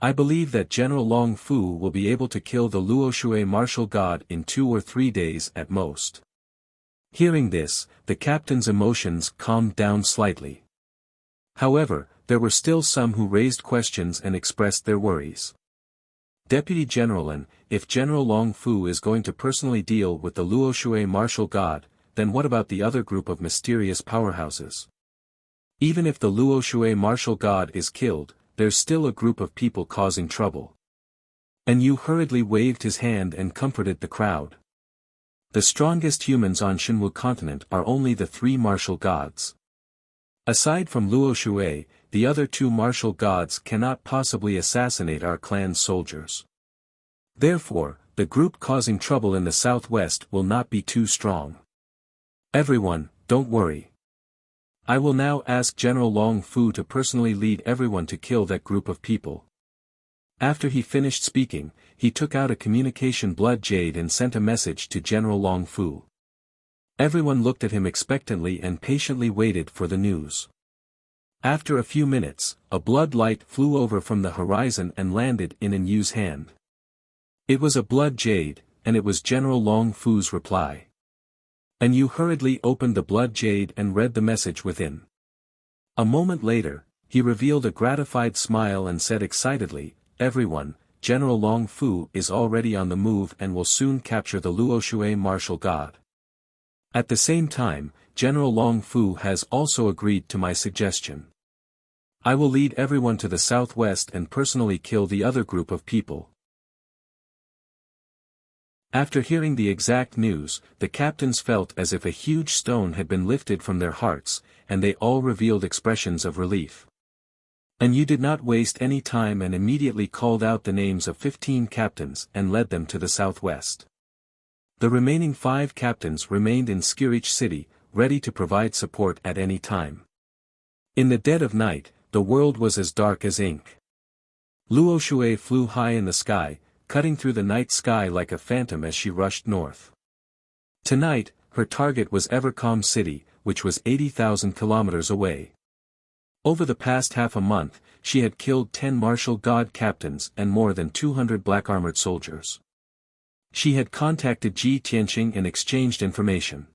I believe that General Long Fu will be able to kill the Luoshui martial god in 2 or 3 days at most." Hearing this, the captain's emotions calmed down slightly. However, there were still some who raised questions and expressed their worries. "Deputy General, if General Long Fu is going to personally deal with the Luoshui martial god, then what about the other group of mysterious powerhouses? Even if the Luoshui martial god is killed, there's still a group of people causing trouble." And Yu hurriedly waved his hand and comforted the crowd. The strongest humans on Shenwu continent are only the 3 martial gods. Aside from Luoshui, the other 2 martial gods cannot possibly assassinate our clan's soldiers. Therefore, the group causing trouble in the southwest will not be too strong. Everyone, don't worry. I will now ask General Long Fu to personally lead everyone to kill that group of people. After he finished speaking, he took out a communication blood jade and sent a message to General Long Fu. Everyone looked at him expectantly and patiently waited for the news. After a few minutes, a blood light flew over from the horizon and landed in Yu's hand. It was a blood jade, and it was General Long Fu's reply. And Yu hurriedly opened the blood jade and read the message within. A moment later, he revealed a gratified smile and said excitedly, "Everyone, General Long Fu is already on the move and will soon capture the Luoshui martial god. At the same time, General Long Fu has also agreed to my suggestion. I will lead everyone to the southwest and personally kill the other group of people." After hearing the exact news, the captains felt as if a huge stone had been lifted from their hearts, and they all revealed expressions of relief. And Yu did not waste any time and immediately called out the names of 15 captains and led them to the southwest. The remaining 5 captains remained in Skirich City, ready to provide support at any time. In the dead of night, the world was as dark as ink. Luoshui flew high in the sky, cutting through the night sky like a phantom as she rushed north. Tonight, her target was Evercalm City, which was 80,000 kilometers away. Over the past half a month, she had killed 10 martial god captains and more than 200 black-armored soldiers. She had contacted Ji Tianqing and exchanged information.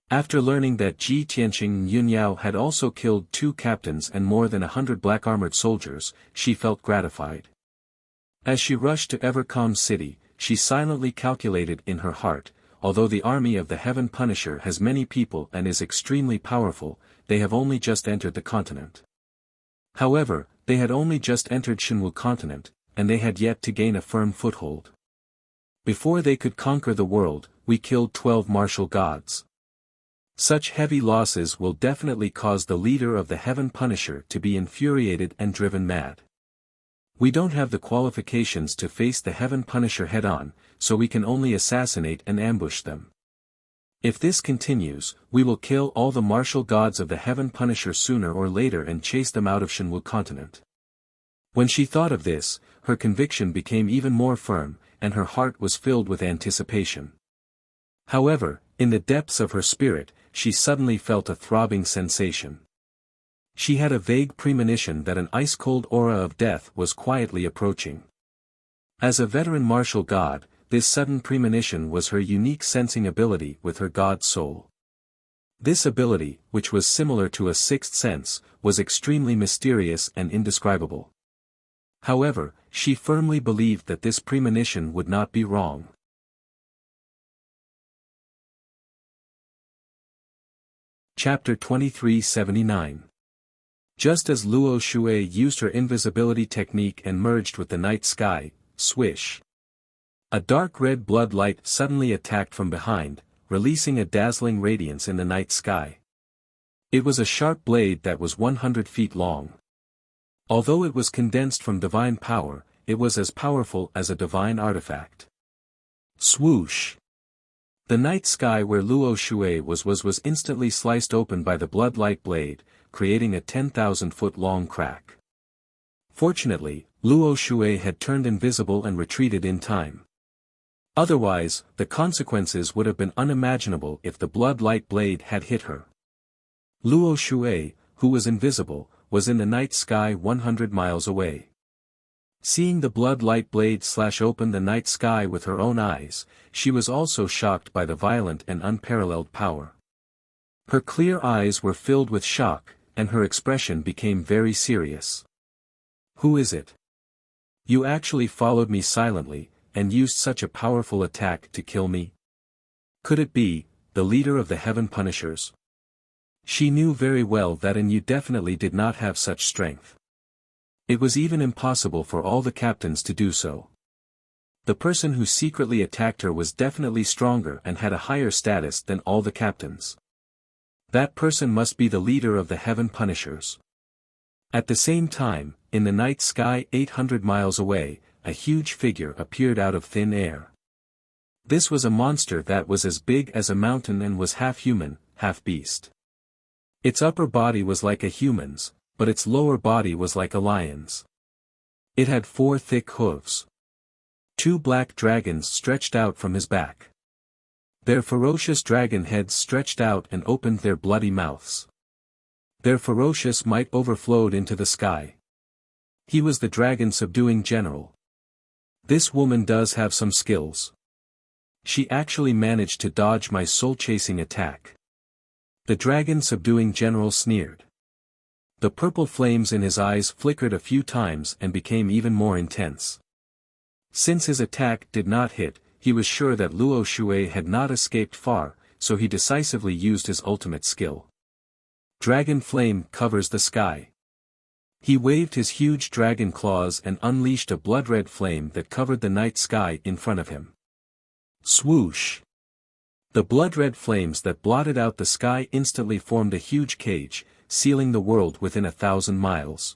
After learning that Ji Tianqing and Yunyao had also killed 2 captains and more than 100 black-armored soldiers, she felt gratified. As she rushed to Evercalm City, she silently calculated in her heart, although the army of the Heaven Punisher has many people and is extremely powerful, they have only just entered the continent. However, they had only just entered Shenwu continent, and they had yet to gain a firm foothold. Before they could conquer the world, we killed 12 martial gods. Such heavy losses will definitely cause the leader of the Heaven Punisher to be infuriated and driven mad. We don't have the qualifications to face the Heaven Punisher head-on, so we can only assassinate and ambush them. If this continues, we will kill all the martial gods of the Heaven Punisher sooner or later and chase them out of Shenwu continent. When she thought of this, her conviction became even more firm, and her heart was filled with anticipation. However, in the depths of her spirit, she suddenly felt a throbbing sensation. She had a vague premonition that an ice-cold aura of death was quietly approaching. As a veteran martial god, this sudden premonition was her unique sensing ability with her god soul. This ability, which was similar to a sixth sense, was extremely mysterious and indescribable. However, she firmly believed that this premonition would not be wrong. Chapter 2379. Just as Luo Shui used her invisibility technique and merged with the night sky, swish. A dark red blood light suddenly attacked from behind, releasing a dazzling radiance in the night sky. It was a sharp blade that was 100 feet long. Although it was condensed from divine power, it was as powerful as a divine artifact. Swoosh! The night sky where Luo Shui was instantly sliced open by the blood-light blade, creating a 10,000-foot-long crack. Fortunately, Luo Shui had turned invisible and retreated in time. Otherwise, the consequences would have been unimaginable if the blood-light blade had hit her. Luo Shui, who was invisible, was in the night sky 100 miles away. Seeing the blood-light blade slash open the night sky with her own eyes, she was also shocked by the violent and unparalleled power. Her clear eyes were filled with shock, and her expression became very serious. "Who is it? You actually followed me silently, and used such a powerful attack to kill me? Could it be, the leader of the Heaven Punishers?" She knew very well that you definitely did not have such strength. It was even impossible for all the captains to do so. The person who secretly attacked her was definitely stronger and had a higher status than all the captains. That person must be the leader of the Heaven Punishers. At the same time, in the night sky 800 miles away, a huge figure appeared out of thin air. This was a monster that was as big as a mountain and was half human, half beast. Its upper body was like a human's, but its lower body was like a lion's. It had 4 thick hooves. 2 black dragons stretched out from his back. Their ferocious dragon heads stretched out and opened their bloody mouths. Their ferocious might overflowed into the sky. He was the dragon subduing general. This woman does have some skills. She actually managed to dodge my soul-chasing attack. The dragon subduing general sneered. The purple flames in his eyes flickered a few times and became even more intense. Since his attack did not hit, he was sure that Luo Shui had not escaped far, so he decisively used his ultimate skill. Dragon flame covers the sky. He waved his huge dragon claws and unleashed a blood-red flame that covered the night sky in front of him. Swoosh! The blood-red flames that blotted out the sky instantly formed a huge cage, sealing the world within 1,000 miles.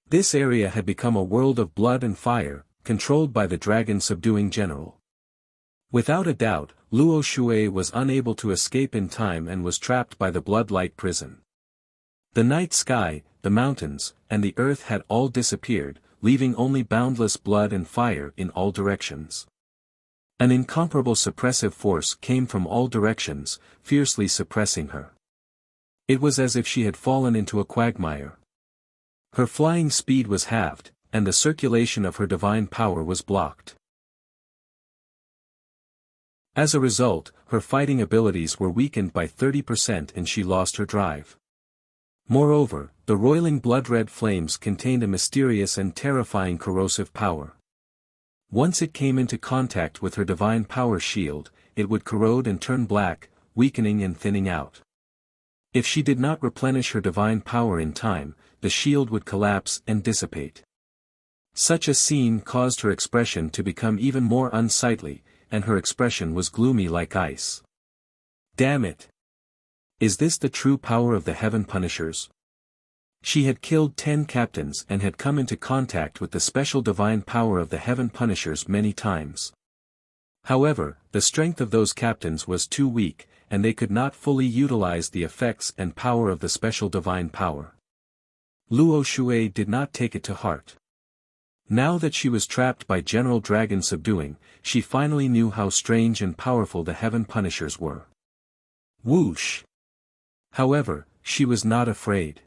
This area had become a world of blood and fire, controlled by the dragon subduing general. Without a doubt, Luo Shui was unable to escape in time and was trapped by the blood-light prison. The night sky, the mountains, and the earth had all disappeared, leaving only boundless blood and fire in all directions. An incomparable suppressive force came from all directions, fiercely suppressing her. It was as if she had fallen into a quagmire. Her flying speed was halved, and the circulation of her divine power was blocked. As a result, her fighting abilities were weakened by 30% and she lost her drive. Moreover, the roiling blood-red flames contained a mysterious and terrifying corrosive power. Once it came into contact with her divine power shield, it would corrode and turn black, weakening and thinning out. If she did not replenish her divine power in time, the shield would collapse and dissipate. Such a scene caused her expression to become even more unsightly, and her expression was gloomy like ice. Damn it! Is this the true power of the Heaven Punishers? She had killed 10 captains and had come into contact with the special divine power of the Heaven Punishers many times. However, the strength of those captains was too weak, and they could not fully utilize the effects and power of the special divine power. Luo Shui did not take it to heart. Now that she was trapped by General Dragon Subduing, she finally knew how strange and powerful the Heaven Punishers were. Whoosh! However, she was not afraid.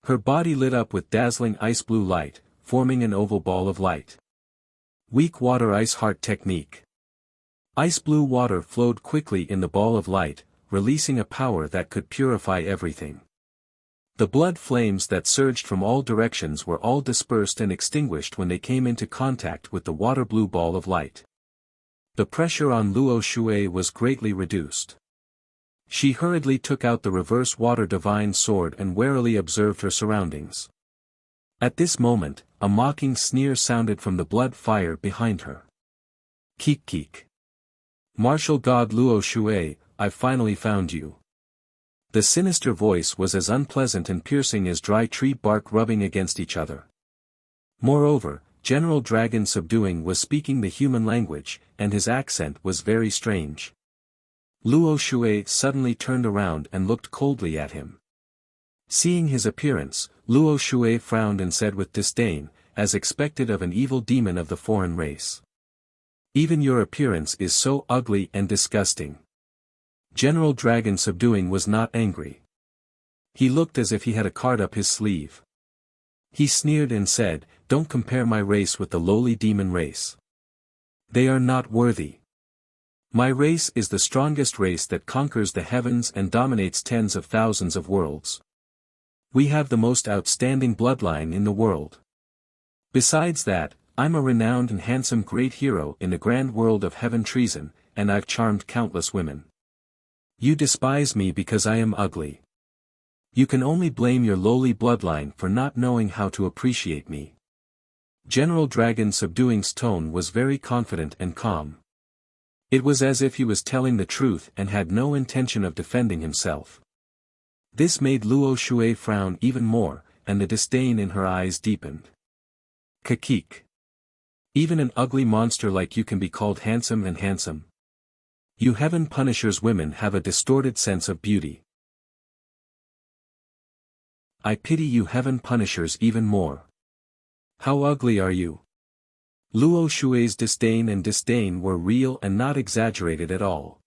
Her body lit up with dazzling ice blue light, forming an oval ball of light. Weak water ice heart technique. Ice blue water flowed quickly in the ball of light, releasing a power that could purify everything. The blood flames that surged from all directions were all dispersed and extinguished when they came into contact with the water blue ball of light. The pressure on Luo Shui was greatly reduced. She hurriedly took out the reverse water divine sword and warily observed her surroundings. At this moment, a mocking sneer sounded from the blood fire behind her. Keek keek. Martial God Luo Shui, I've finally found you. The sinister voice was as unpleasant and piercing as dry tree bark rubbing against each other. Moreover, General Dragon Subduing was speaking the human language, and his accent was very strange. Luo Shui suddenly turned around and looked coldly at him. Seeing his appearance, Luo Shui frowned and said with disdain, as expected of an evil demon of the foreign race. Even your appearance is so ugly and disgusting. General Dragon Subduing was not angry. He looked as if he had a card up his sleeve. He sneered and said, don't compare my race with the lowly demon race. They are not worthy. My race is the strongest race that conquers the heavens and dominates tens of thousands of worlds. We have the most outstanding bloodline in the world. Besides that, I'm a renowned and handsome great hero in the grand world of heaven treason, and I've charmed countless women. You despise me because I am ugly. You can only blame your lowly bloodline for not knowing how to appreciate me. General Dragon Subduing's tone was very confident and calm. It was as if he was telling the truth and had no intention of defending himself. This made Luo Shui frown even more, and the disdain in her eyes deepened. Kakik. Even an ugly monster like you can be called handsome and handsome. You Heaven Punishers women have a distorted sense of beauty. I pity you Heaven Punishers even more. How ugly are you? Luo Shui's disdain were real and not exaggerated at all.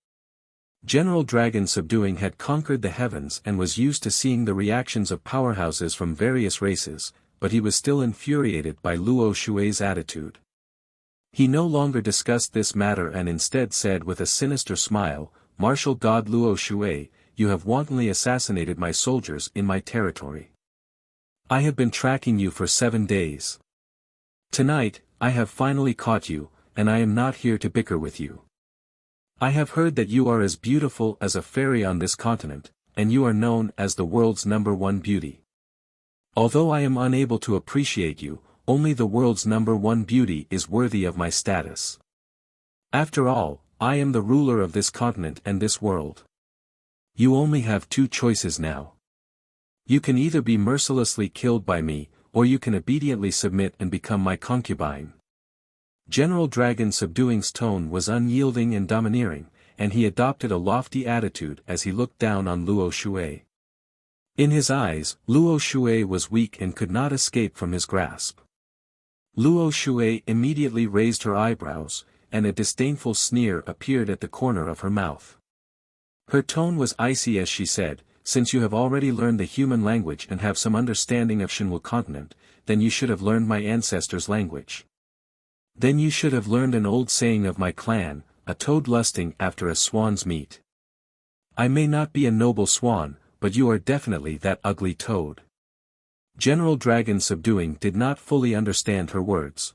General Dragon Subduing had conquered the heavens and was used to seeing the reactions of powerhouses from various races, but he was still infuriated by Luo Shui's attitude. He no longer discussed this matter and instead said with a sinister smile, Martial God Luo Shui, you have wantonly assassinated my soldiers in my territory. I have been tracking you for 7 days. Tonight, I have finally caught you, and I am not here to bicker with you. I have heard that you are as beautiful as a fairy on this continent, and you are known as the world's #1 beauty. Although I am unable to appreciate you, only the world's #1 beauty is worthy of my status. After all, I am the ruler of this continent and this world. You only have 2 choices now. You can either be mercilessly killed by me, or you can obediently submit and become my concubine. General Dragon Subduing's tone was unyielding and domineering, and he adopted a lofty attitude as he looked down on Luo Shui. In his eyes, Luo Shui was weak and could not escape from his grasp. Luo Shui immediately raised her eyebrows, and a disdainful sneer appeared at the corner of her mouth. Her tone was icy as she said, since you have already learned the human language and have some understanding of Shinwu continent, then you should have learned my ancestors' language. Then you should have learned an old saying of my clan, a toad lusting after a swan's meat. I may not be a noble swan, but you are definitely that ugly toad. General Dragon Subduing did not fully understand her words.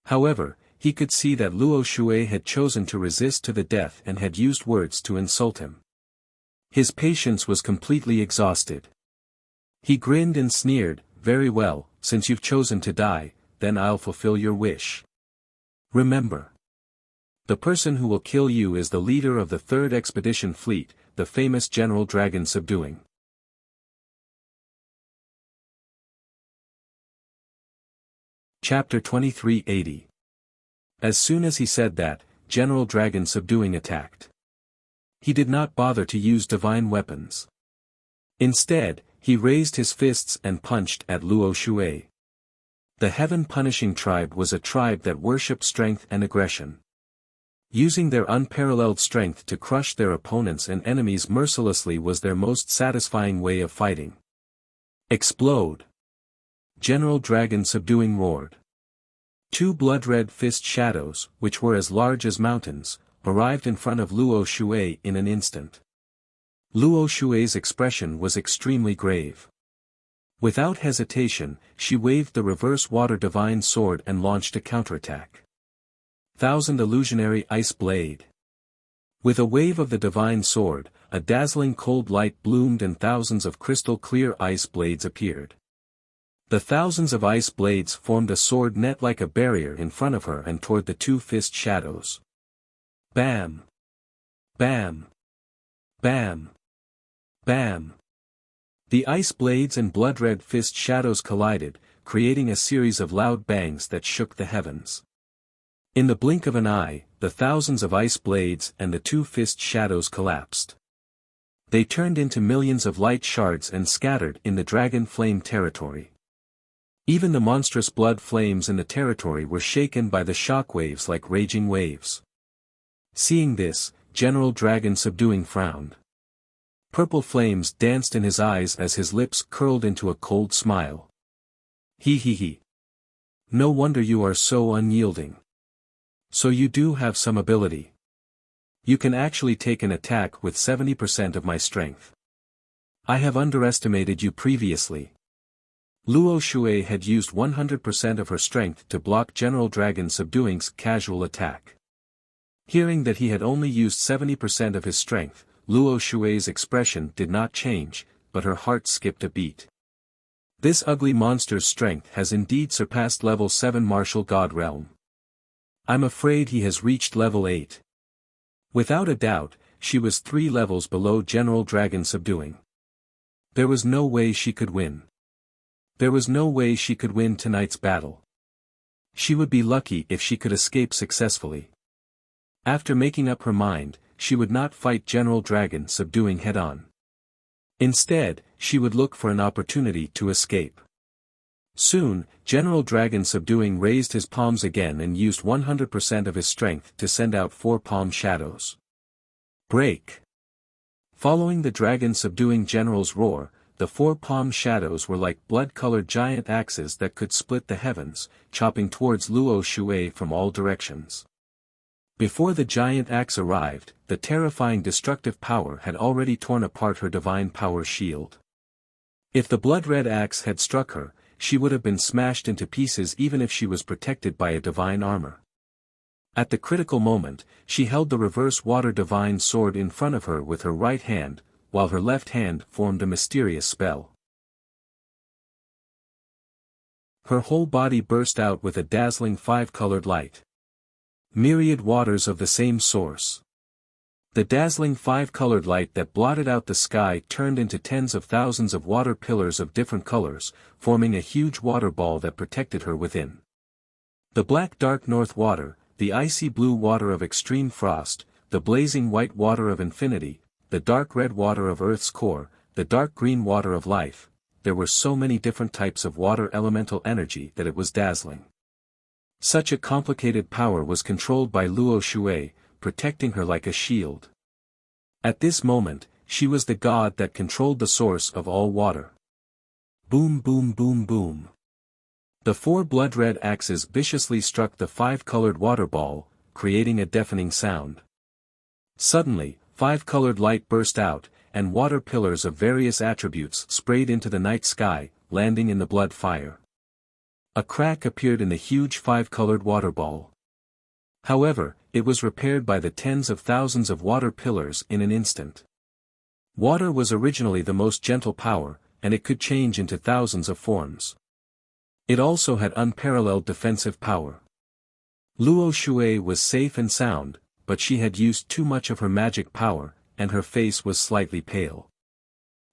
However, he could see that Luo Shui had chosen to resist to the death and had used words to insult him. His patience was completely exhausted. He grinned and sneered, very well, since you've chosen to die, then I'll fulfill your wish. Remember. The person who will kill you is the leader of the 3rd Expedition Fleet, the famous General Dragon Subduing. Chapter 2380. As soon as he said that, General Dragon Subduing attacked. He did not bother to use divine weapons. Instead, he raised his fists and punched at Luo Shui. The heaven-punishing tribe was a tribe that worshipped strength and aggression. Using their unparalleled strength to crush their opponents and enemies mercilessly was their most satisfying way of fighting. Explode! General Dragon subduing roared. Two blood-red fist shadows, which were as large as mountains, arrived in front of Luo Shui in an instant. Luo Shui's expression was extremely grave. Without hesitation, she waved the reverse water divine sword and launched a counterattack. Thousand Illusionary Ice Blade. With a wave of the divine sword, a dazzling cold light bloomed and thousands of crystal-clear ice blades appeared. The thousands of ice blades formed a sword net like a barrier in front of her and toward the two fist shadows. Bam! Bam! Bam! Bam! The ice blades and blood-red fist shadows collided, creating a series of loud bangs that shook the heavens. In the blink of an eye, the thousands of ice blades and the two fist shadows collapsed. They turned into millions of light shards and scattered in the dragon flame territory. Even the monstrous blood flames in the territory were shaken by the shock waves like raging waves. Seeing this, General Dragon Subduing frowned. Purple flames danced in his eyes as his lips curled into a cold smile. He. No wonder you are so unyielding. So you do have some ability. You can actually take an attack with 70% of my strength. I have underestimated you previously. Luo Shui had used 100% of her strength to block General Dragon Subduing's casual attack. Hearing that he had only used 70% of his strength, Luo Shui's expression did not change, but her heart skipped a beat. This ugly monster's strength has indeed surpassed level 7 Martial God Realm. I'm afraid he has reached level 8. Without a doubt, she was 3 levels below General Dragon Subduing. There was no way she could win. There was no way she could win tonight's battle. She would be lucky if she could escape successfully. After making up her mind, she would not fight General Dragon Subduing head-on. Instead, she would look for an opportunity to escape. Soon, General Dragon Subduing raised his palms again and used 100% of his strength to send out 4 palm shadows. Break! Following the Dragon Subduing General's roar, the 4 palm shadows were like blood-colored giant axes that could split the heavens, chopping towards Luo Shui from all directions. Before the giant axe arrived, the terrifying destructive power had already torn apart her divine power shield. If the blood-red axe had struck her, she would have been smashed into pieces even if she was protected by a divine armor. At the critical moment, she held the reverse water divine sword in front of her with her right hand, while her left hand formed a mysterious spell. Her whole body burst out with a dazzling 5-colored light. Myriad waters of the same source. The dazzling 5-colored light that blotted out the sky turned into tens of thousands of water pillars of different colors, forming a huge water ball that protected her within. The black dark north water, the icy blue water of extreme frost, the blazing white water of infinity, the dark red water of Earth's core, the dark green water of life, there were so many different types of water elemental energy that it was dazzling. Such a complicated power was controlled by Luo Shui, protecting her like a shield. At this moment, she was the god that controlled the source of all water. Boom boom boom boom. The 4 blood-red axes viciously struck the 5-colored water ball, creating a deafening sound. Suddenly, 5-colored light burst out, and water pillars of various attributes sprayed into the night sky, landing in the blood fire. A crack appeared in the huge 5-colored water ball. However, it was repaired by the tens of thousands of water pillars in an instant. Water was originally the most gentle power, and it could change into thousands of forms. It also had unparalleled defensive power. Luo Shui was safe and sound, but she had used too much of her magic power, and her face was slightly pale.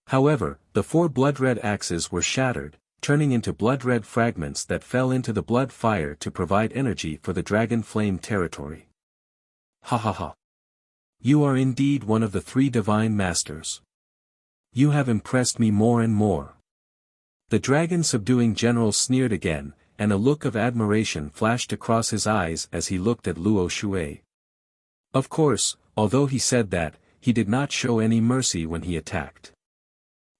However, the 4 blood-red axes were shattered, turning into blood-red fragments that fell into the blood fire to provide energy for the dragon flame territory. Ha ha ha. You are indeed one of the three divine masters. You have impressed me more and more. The dragon-subduing general sneered again, and a look of admiration flashed across his eyes as he looked at Luo Shui. Of course, although he said that, he did not show any mercy when he attacked.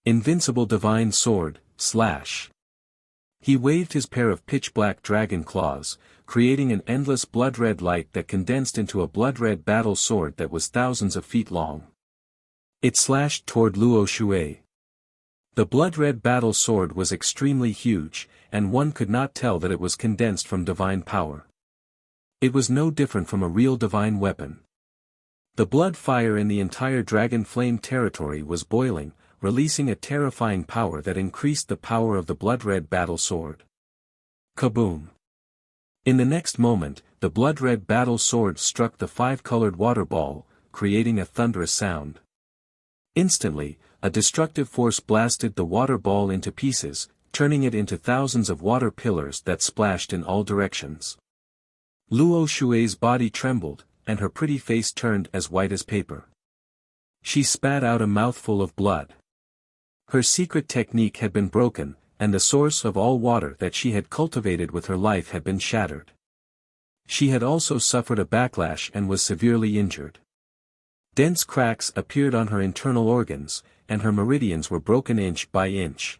Invincible divine sword, slash. He waved his pair of pitch-black dragon claws, creating an endless blood-red light that condensed into a blood-red battle sword that was thousands of feet long. It slashed toward Luo Shui. The blood-red battle sword was extremely huge, and one could not tell that it was condensed from divine power. It was no different from a real divine weapon. The blood fire in the entire dragon flame territory was boiling, releasing a terrifying power that increased the power of the blood-red battle sword. Kaboom! In the next moment, the blood-red battle sword struck the five-colored water ball, creating a thunderous sound. Instantly, a destructive force blasted the water ball into pieces, turning it into thousands of water pillars that splashed in all directions. Luo Shui's body trembled, and her pretty face turned as white as paper. She spat out a mouthful of blood. Her secret technique had been broken, and the source of all water that she had cultivated with her life had been shattered. She had also suffered a backlash and was severely injured. Dense cracks appeared on her internal organs, and her meridians were broken inch by inch.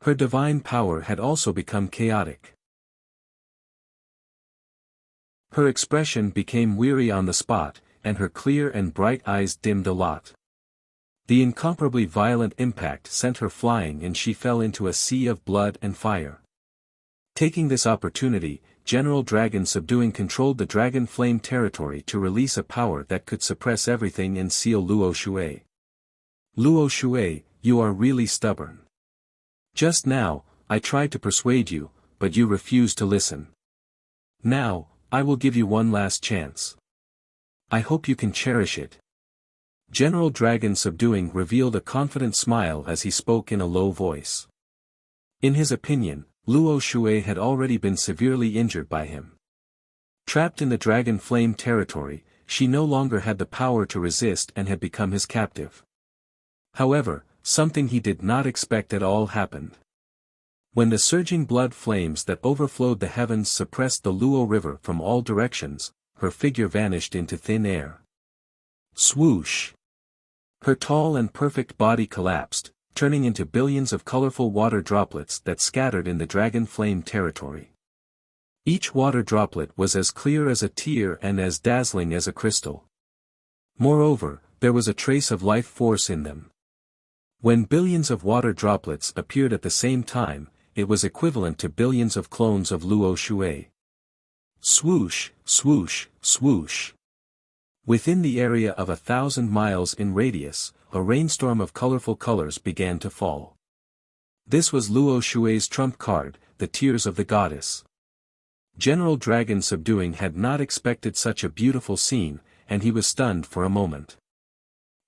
Her divine power had also become chaotic. Her expression became weary on the spot, and her clear and bright eyes dimmed a lot. The incomparably violent impact sent her flying and she fell into a sea of blood and fire. Taking this opportunity, General Dragon Subduing controlled the Dragon Flame territory to release a power that could suppress everything and seal Luo Shui. Luo Shui, you are really stubborn. Just now, I tried to persuade you, but you refused to listen. Now, I will give you one last chance. I hope you can cherish it. General Dragon Subduing revealed a confident smile as he spoke in a low voice. In his opinion, Luo Shui had already been severely injured by him. Trapped in the Dragon Flame territory, she no longer had the power to resist and had become his captive. However, something he did not expect at all happened. When the surging blood flames that overflowed the heavens suppressed the Luo River from all directions, her figure vanished into thin air. Swoosh! Her tall and perfect body collapsed, turning into billions of colorful water droplets that scattered in the Dragon Flame territory. Each water droplet was as clear as a tear and as dazzling as a crystal. Moreover, there was a trace of life force in them. When billions of water droplets appeared at the same time, it was equivalent to billions of clones of Luo Shui. Swoosh, swoosh, swoosh. Within the area of 1,000 miles in radius, a rainstorm of colorful colors began to fall. This was Luo Shui's trump card, the tears of the goddess. General Dragon Subduing had not expected such a beautiful scene, and he was stunned for a moment.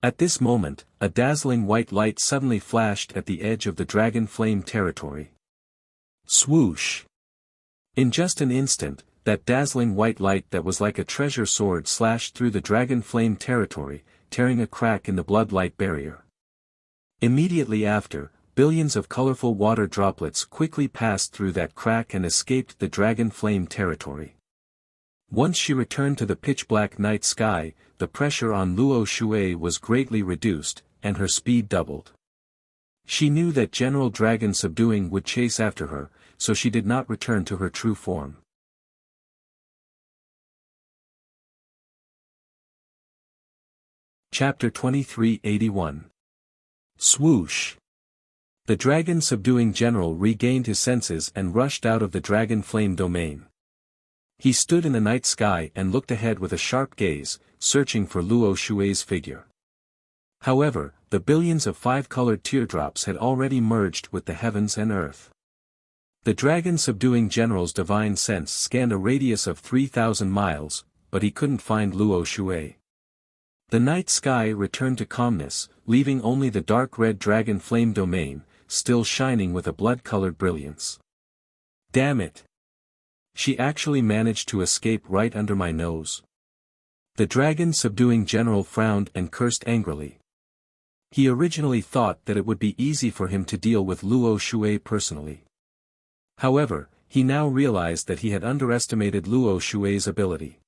At this moment, a dazzling white light suddenly flashed at the edge of the Dragon Flame territory. Swoosh! In just an instant, that dazzling white light that was like a treasure sword slashed through the Dragon Flame territory, tearing a crack in the blood-light barrier. Immediately after, billions of colorful water droplets quickly passed through that crack and escaped the Dragon Flame territory. Once she returned to the pitch-black night sky, the pressure on Luo Shui was greatly reduced, and her speed doubled. She knew that General Dragon Subduing would chase after her, so she did not return to her true form. Chapter 2381. Swoosh! The Dragon Subduing General regained his senses and rushed out of the Dragon Flame domain. He stood in the night sky and looked ahead with a sharp gaze, searching for Luo Shui's figure. However, the billions of five-colored teardrops had already merged with the heavens and earth. The Dragon Subduing General's divine sense scanned a radius of 3,000 miles, but he couldn't find Luo Shui. The night sky returned to calmness, leaving only the dark red Dragon Flame domain, still shining with a blood-colored brilliance. Damn it! She actually managed to escape right under my nose. The dragon subduing general frowned and cursed angrily. He originally thought that it would be easy for him to deal with Luo Shui personally. However, he now realized that he had underestimated Luo Shui's ability.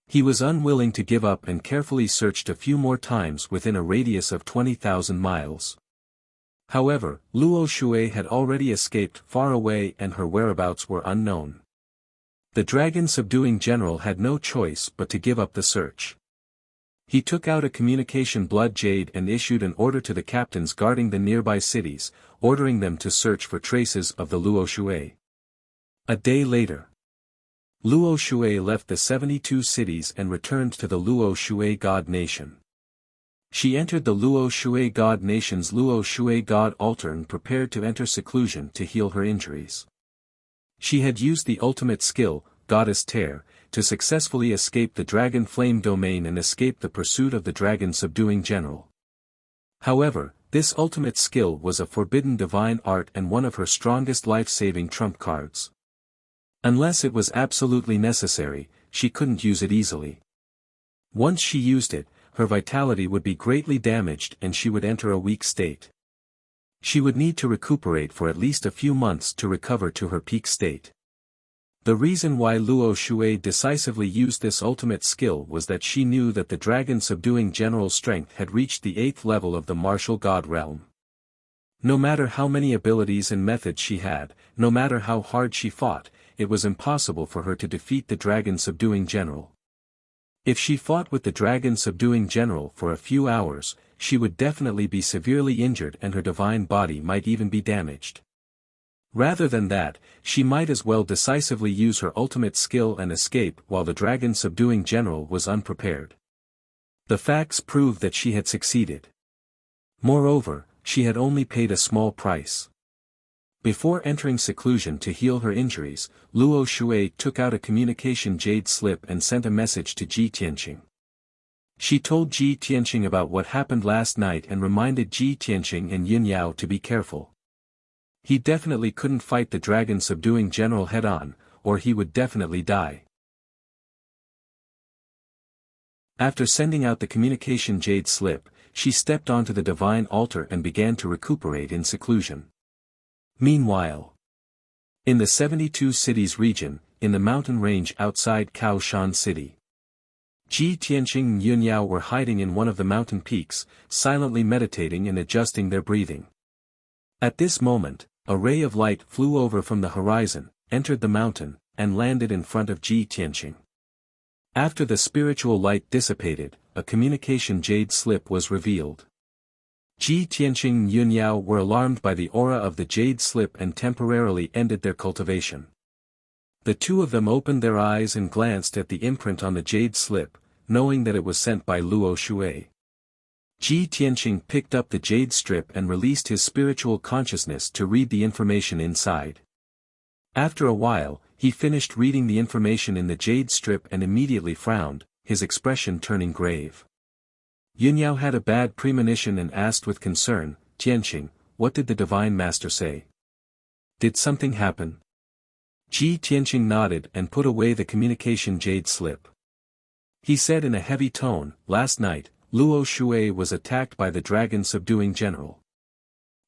He was unwilling to give up and carefully searched a few more times within a radius of 20,000 miles. However, Luo Shui had already escaped far away and her whereabouts were unknown. The dragon subduing general had no choice but to give up the search. He took out a communication blood jade and issued an order to the captains guarding the nearby cities, ordering them to search for traces of the Luo Shui. A day later, Luo Shui left the 72 cities and returned to the Luo Shui God Nation. She entered the Luo Shui God Nation's Luo Shui God altar and prepared to enter seclusion to heal her injuries. She had used the ultimate skill, Goddess Tear, to successfully escape the Dragon Flame domain and escape the pursuit of the Dragon Subduing General. However, this ultimate skill was a forbidden divine art and one of her strongest life-saving trump cards. Unless it was absolutely necessary, she couldn't use it easily. Once she used it, her vitality would be greatly damaged and she would enter a weak state. She would need to recuperate for at least a few months to recover to her peak state. The reason why Luo Shui decisively used this ultimate skill was that she knew that the dragon subduing general's strength had reached the 8th level of the martial god realm. No matter how many abilities and methods she had, no matter how hard she fought, it was impossible for her to defeat the dragon subduing general. If she fought with the dragon subduing general for a few hours, she would definitely be severely injured and her divine body might even be damaged. Rather than that, she might as well decisively use her ultimate skill and escape while the dragon subduing general was unprepared. The facts proved that she had succeeded. Moreover, she had only paid a small price. Before entering seclusion to heal her injuries, Luo Shui took out a communication jade slip and sent a message to Ji Tianqing. She told Ji Tianqing about what happened last night and reminded Ji Tianqing and Yin Yao to be careful. He definitely couldn't fight the dragon subduing general head-on, or he would definitely die. After sending out the communication jade slip, she stepped onto the divine altar and began to recuperate in seclusion. Meanwhile, in the 72 cities region, in the mountain range outside Kaoshan City, Ji Tianqing and Yun Yao were hiding in one of the mountain peaks, silently meditating and adjusting their breathing. At this moment, a ray of light flew over from the horizon, entered the mountain, and landed in front of Ji Tianqing. After the spiritual light dissipated, a communication jade slip was revealed. Ji Tianqing and Yun Yao were alarmed by the aura of the jade slip and temporarily ended their cultivation. The two of them opened their eyes and glanced at the imprint on the jade slip, knowing that it was sent by Luo Shui. Ji Tianqing picked up the jade strip and released his spiritual consciousness to read the information inside. After a while, he finished reading the information in the jade strip and immediately frowned, his expression turning grave. Yun Yao had a bad premonition and asked with concern, "Tianqing, what did the Divine Master say? Did something happen?" Ji Tianqing nodded and put away the communication jade slip. He said in a heavy tone, "Last night, Luo Shui was attacked by the dragon subduing general.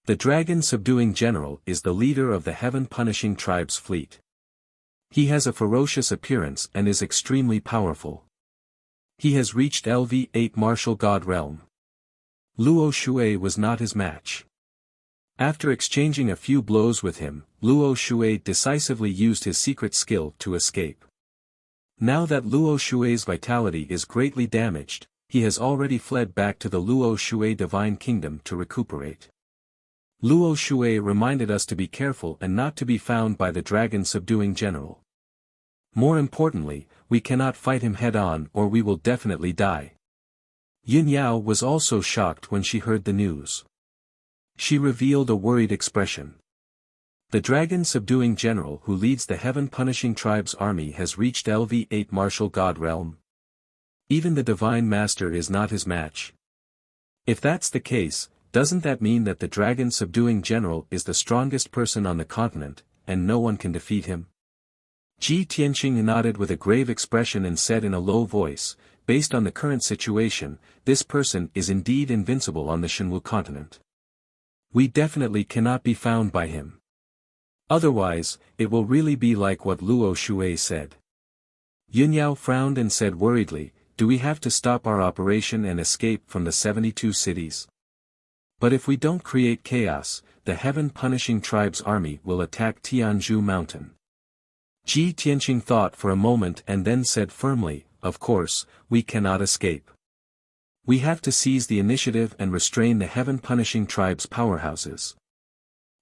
The dragon subduing general is the leader of the heaven-punishing tribe's fleet. He has a ferocious appearance and is extremely powerful. He has reached LV8 martial god realm. Luo Shui was not his match." After exchanging a few blows with him, Luo Shui decisively used his secret skill to escape. Now that Luo Shui's vitality is greatly damaged, he has already fled back to the Luo Shui Divine Kingdom to recuperate. Luo Shui reminded us to be careful and not to be found by the dragon subduing general. More importantly, we cannot fight him head-on or we will definitely die. Yin Yao was also shocked when she heard the news. She revealed a worried expression. The dragon subduing general who leads the heaven-punishing tribe's army has reached LV8 martial god realm. Even the Divine Master is not his match. If that's the case, doesn't that mean that the dragon subduing general is the strongest person on the continent, and no one can defeat him? Ji Tianqing nodded with a grave expression and said in a low voice, based on the current situation, this person is indeed invincible on the Shenwu continent. We definitely cannot be found by him. Otherwise, it will really be like what Luo Shui said. Yunyao frowned and said worriedly, do we have to stop our operation and escape from the 72 cities? But if we don't create chaos, the heaven-punishing tribe's army will attack Tianzhu Mountain. Ji Tianqing thought for a moment and then said firmly, of course, we cannot escape. We have to seize the initiative and restrain the heaven-punishing tribe's powerhouses.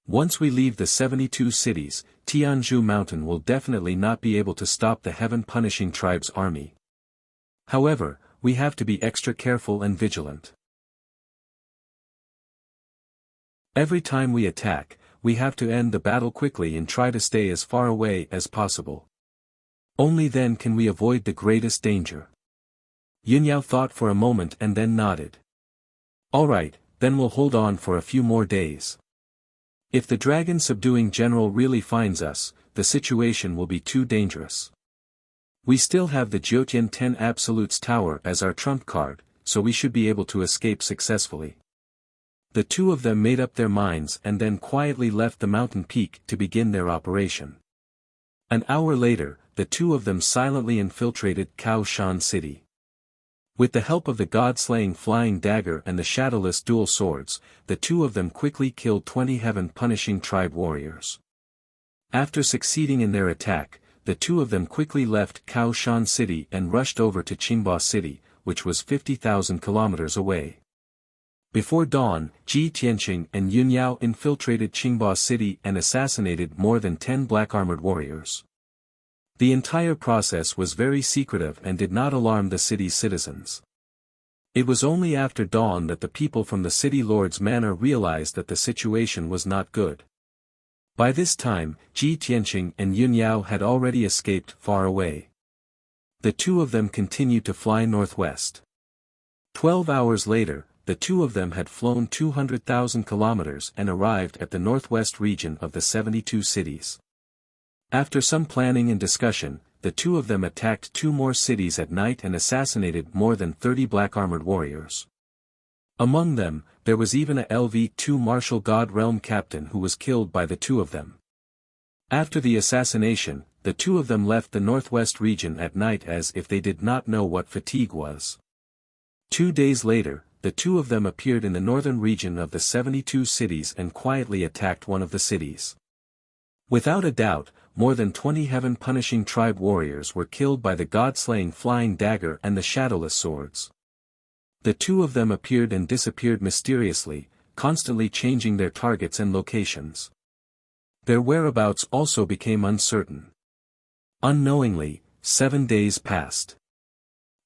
Once we leave the 72 cities, Tianzhu Mountain will definitely not be able to stop the heaven-punishing tribe's army. However, we have to be extra careful and vigilant. Every time we attack, we have to end the battle quickly and try to stay as far away as possible. Only then can we avoid the greatest danger. Yunyao thought for a moment and then nodded. Alright, then we'll hold on for a few more days. If the dragon subduing general really finds us, the situation will be too dangerous. We still have the Jiutian 10 Absolutes Tower as our trump card, so we should be able to escape successfully. The two of them made up their minds and then quietly left the mountain peak to begin their operation. An hour later, the two of them silently infiltrated Kaoshan City. With the help of the god-slaying flying dagger and the shadowless dual swords, the two of them quickly killed 20 heaven-punishing tribe warriors. After succeeding in their attack, the two of them quickly left Kaoshan City and rushed over to Qingba City, which was 50,000 kilometers away. Before dawn, Ji Tianqing and Yunyao infiltrated Qingba City and assassinated more than 10 black-armored warriors. The entire process was very secretive and did not alarm the city's citizens. It was only after dawn that the people from the city lord's manor realized that the situation was not good. By this time, Ji Tianqing and Yunyao had already escaped far away. The two of them continued to fly northwest. 12 hours later, the two of them had flown 200,000 kilometers and arrived at the northwest region of the 72 cities. After some planning and discussion, the two of them attacked 2 more cities at night and assassinated more than 30 black-armored warriors. Among them, there was even a LV-2 martial god realm captain who was killed by the two of them. After the assassination, the two of them left the northwest region at night as if they did not know what fatigue was. 2 days later, the two of them appeared in the northern region of the 72 cities and quietly attacked one of the cities. Without a doubt, more than 20 heaven-punishing tribe warriors were killed by the god-slaying flying dagger and the shadowless swords. The two of them appeared and disappeared mysteriously, constantly changing their targets and locations. Their whereabouts also became uncertain. Unknowingly, 7 days passed.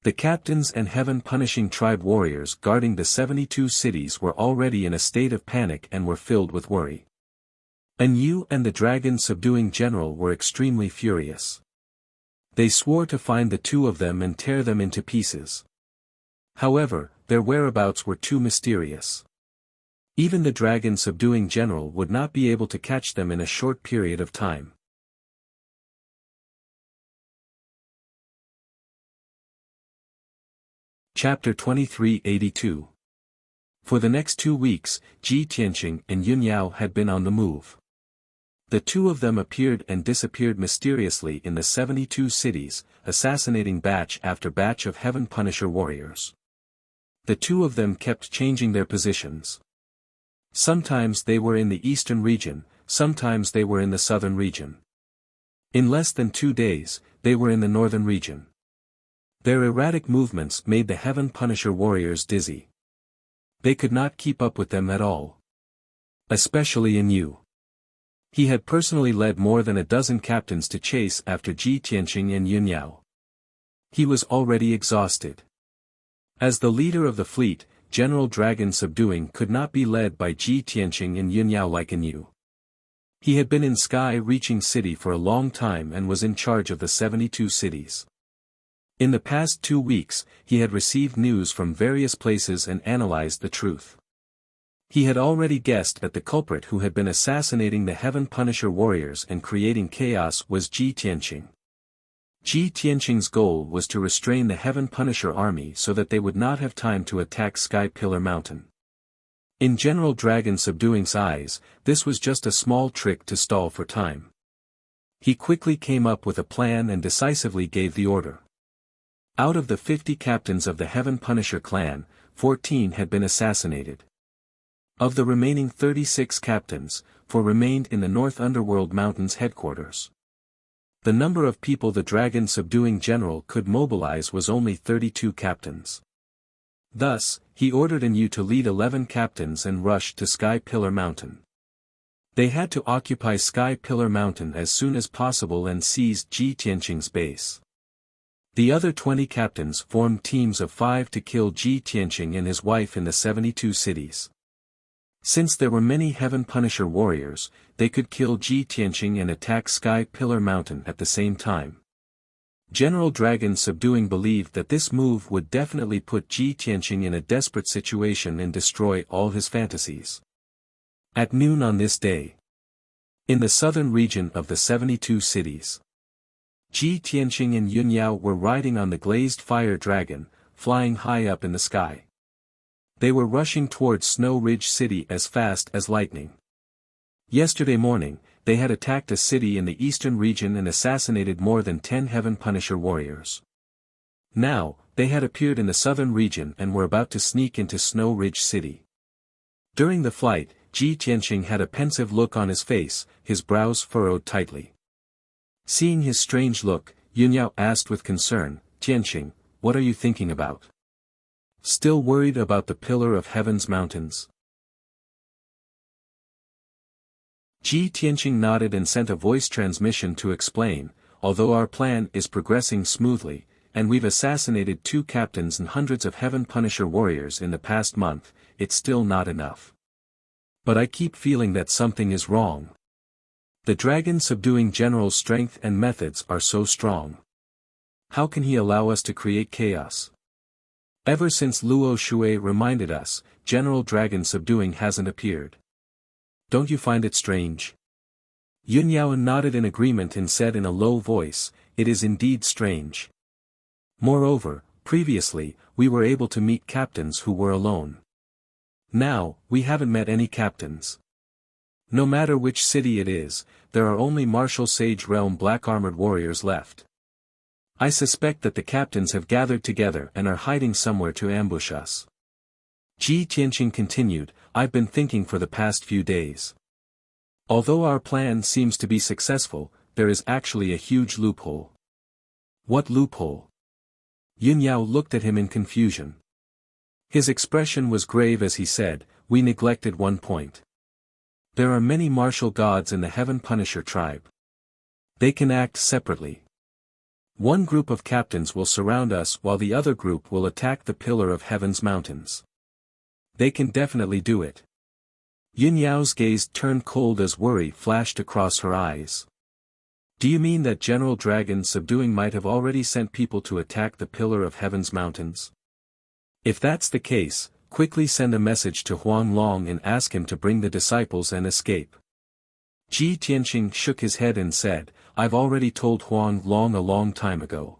The captains and heaven-punishing tribe warriors guarding the 72 cities were already in a state of panic and were filled with worry. Yu and the dragon-subduing general were extremely furious. They swore to find the two of them and tear them into pieces. However, their whereabouts were too mysterious. Even the dragon-subduing general would not be able to catch them in a short period of time. Chapter 2382. For the next 2 weeks, Ji Tianqing and Yunyao had been on the move. The two of them appeared and disappeared mysteriously in the 72 cities, assassinating batch after batch of Heaven Punisher warriors. The two of them kept changing their positions. Sometimes they were in the eastern region, sometimes they were in the southern region. In less than 2 days, they were in the northern region. Their erratic movements made the Heaven Punisher warriors dizzy. They could not keep up with them at all. Especially Yu. He had personally led more than a dozen captains to chase after Ji Tianqing and Yunyao. He was already exhausted. As the leader of the fleet, General Dragon Subduing could not be led by Ji Tianqing and Yunyao like Yu. He had been in Sky-reaching city for a long time and was in charge of the 72 cities. In the past 2 weeks, he had received news from various places and analyzed the truth. He had already guessed that the culprit who had been assassinating the Heaven Punisher warriors and creating chaos was Ji Tianqing. Ji Tianqing's goal was to restrain the Heaven Punisher army so that they would not have time to attack Sky Pillar Mountain. In General Dragon Subduing's eyes, this was just a small trick to stall for time. He quickly came up with a plan and decisively gave the order. Out of the 50 captains of the Heaven Punisher clan, 14 had been assassinated. Of the remaining 36 captains, 4 remained in the North Underworld Mountains headquarters. The number of people the Dragon Subduing general could mobilize was only 32 captains. Thus, he ordered Yu to lead 11 captains and rushed to Sky Pillar Mountain. They had to occupy Sky Pillar Mountain as soon as possible and seize Ji Tianqing's base. The other 20 captains formed teams of 5 to kill Ji Tianqing and his wife in the 72 cities. Since there were many Heaven Punisher warriors, they could kill Ji Tianqing and attack Sky Pillar Mountain at the same time. General Dragon Subduing believed that this move would definitely put Ji Tianqing in a desperate situation and destroy all his fantasies. At noon on this day, in the southern region of the 72 cities, Ji Tianqing and Yunyao were riding on the glazed fire dragon, flying high up in the sky. They were rushing towards Snow Ridge City as fast as lightning. Yesterday morning, they had attacked a city in the eastern region and assassinated more than 10 Heaven Punisher warriors. Now, they had appeared in the southern region and were about to sneak into Snow Ridge City. During the flight, Ji Tianqing had a pensive look on his face, his brows furrowed tightly. Seeing his strange look, Yunyao asked with concern, "Tianqing, what are you thinking about? Still worried about the Pillar of Heaven's mountains?" Ji Tianqing nodded and sent a voice transmission to explain, "Although our plan is progressing smoothly, and we've assassinated 2 captains and hundreds of Heaven Punisher warriors in the past month, it's still not enough. But I keep feeling that something is wrong. The Dragon Subduing general's strength and methods are so strong. How can he allow us to create chaos? Ever since Luo Shui reminded us, General Dragon Subduing hasn't appeared. Don't you find it strange?" Yunyao nodded in agreement and said in a low voice, "It is indeed strange. Moreover, previously, we were able to meet captains who were alone. Now, we haven't met any captains. No matter which city it is, there are only martial Sage Realm black-armored warriors left. I suspect that the captains have gathered together and are hiding somewhere to ambush us." Ji Tianqing continued, "I've been thinking for the past few days. Although our plan seems to be successful, there is actually a huge loophole." "What loophole?" Yunyao looked at him in confusion. His expression was grave as he said, "We neglected one point. There are many martial gods in the Heaven Punisher tribe. They can act separately. One group of captains will surround us while the other group will attack the Pillar of Heaven's mountains. They can definitely do it." Yunyao's gaze turned cold as worry flashed across her eyes. "Do you mean that General Dragon Subduing might have already sent people to attack the Pillar of Heaven's mountains? If that's the case, quickly send a message to Huang Long and ask him to bring the disciples and escape." Ji Tianqing shook his head and said, "I've already told Huang Long a long time ago.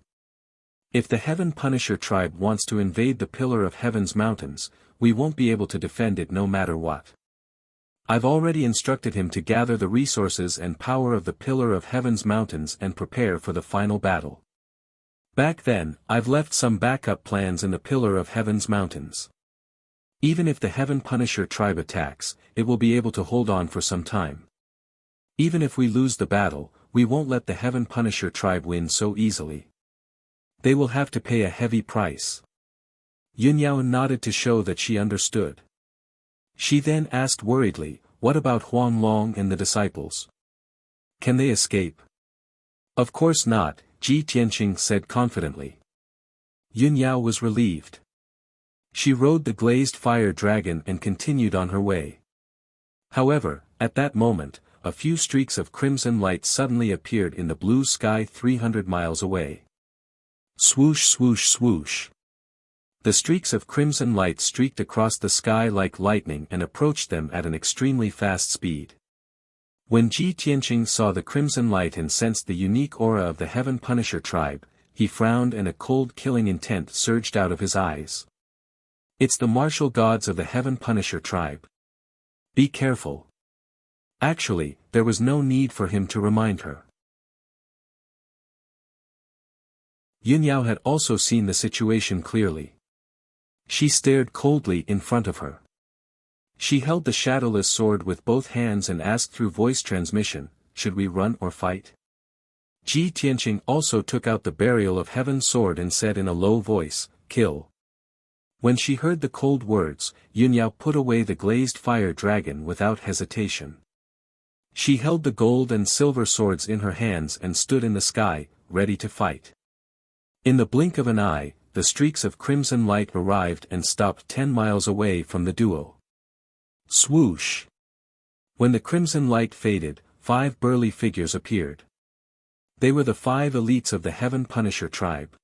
If the Heaven Punisher tribe wants to invade the Pillar of Heaven's mountains, we won't be able to defend it no matter what. I've already instructed him to gather the resources and power of the Pillar of Heaven's mountains and prepare for the final battle. Back then, I've left some backup plans in the Pillar of Heaven's mountains. Even if the Heaven Punisher tribe attacks, it will be able to hold on for some time. Even if we lose the battle, we won't let the Heaven Punisher tribe win so easily. They will have to pay a heavy price." Yunyao nodded to show that she understood. She then asked worriedly, "What about Huang Long and the disciples? Can they escape?" "Of course not," Ji Tianqing said confidently. Yunyao was relieved. She rode the glazed fire dragon and continued on her way. However, at that moment, a few streaks of crimson light suddenly appeared in the blue sky 300 miles away. Swoosh swoosh swoosh. The streaks of crimson light streaked across the sky like lightning and approached them at an extremely fast speed. When Ji Tianqing saw the crimson light and sensed the unique aura of the Heaven Punisher tribe, he frowned and a cold killing intent surged out of his eyes. It's the martial gods of the Heaven Punisher tribe. Be careful. Actually, there was no need for him to remind her. Yunyao had also seen the situation clearly. She stared coldly in front of her. She held the shadowless sword with both hands and asked through voice transmission, "Should we run or fight?" Ji Tianqing also took out the Burial of Heaven sword and said in a low voice, "Kill." When she heard the cold words, Yunyao put away the glazed fire dragon without hesitation. She held the gold and silver swords in her hands and stood in the sky, ready to fight. In the blink of an eye, the streaks of crimson light arrived and stopped 10 miles away from the duo. Swoosh! When the crimson light faded, 5 burly figures appeared. They were the 5 elites of the Heaven Punisher tribe.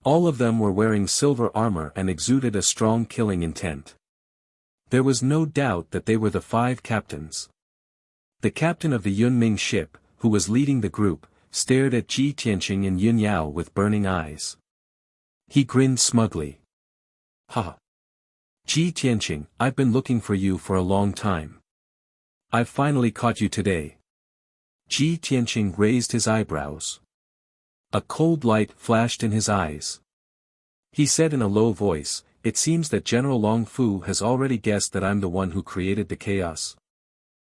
All of them were wearing silver armor and exuded a strong killing intent. There was no doubt that they were the 5 captains. The captain of the Yunming ship, who was leading the group, stared at Ji Tianqing and Yunyao with burning eyes. He grinned smugly. "Ha! Ji Tianqing, I've been looking for you for a long time. I've finally caught you today." Ji Tianqing raised his eyebrows. A cold light flashed in his eyes. He said in a low voice, "It seems that General Long Fu has already guessed that I'm the one who created the chaos."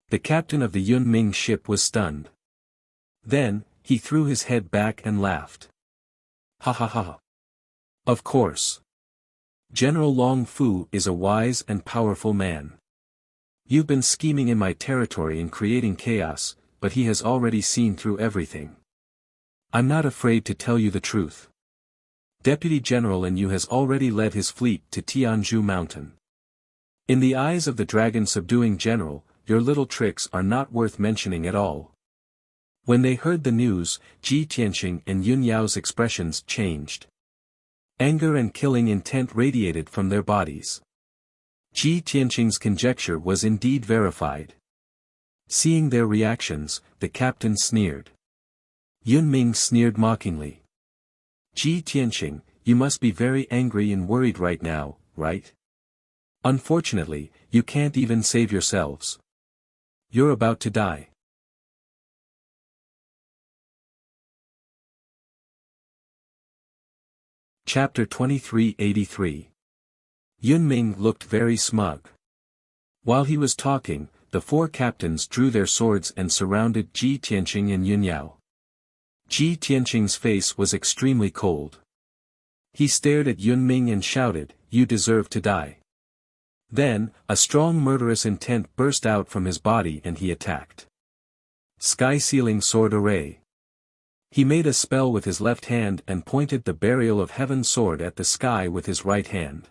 The captain of the Yunming ship was stunned. Then, he threw his head back and laughed. "Ha ha ha. Of course. General Long Fu is a wise and powerful man. You've been scheming in my territory and creating chaos, but he has already seen through everything. I'm not afraid to tell you the truth. Deputy General and you has already led his fleet to Tianzhu Mountain. In the eyes of the dragon-subduing general, your little tricks are not worth mentioning at all." When they heard the news, Ji Tianqing and Yunyao's expressions changed. Anger and killing intent radiated from their bodies. Ji Tianqing's conjecture was indeed verified. Seeing their reactions, the captain sneered. Yunming sneered mockingly. "Ji Tianqing, you must be very angry and worried right now, right? Unfortunately, you can't even save yourselves. You're about to die." Chapter 2383. Yunming looked very smug. While he was talking, the 4 captains drew their swords and surrounded Ji Tianqing and Yunyao. Ji Tianqing's face was extremely cold. He stared at Yunming and shouted, "You deserve to die." Then, a strong murderous intent burst out from his body and he attacked. Sky-sealing sword array. He made a spell with his left hand and pointed the Burial of Heaven sword at the sky with his right hand.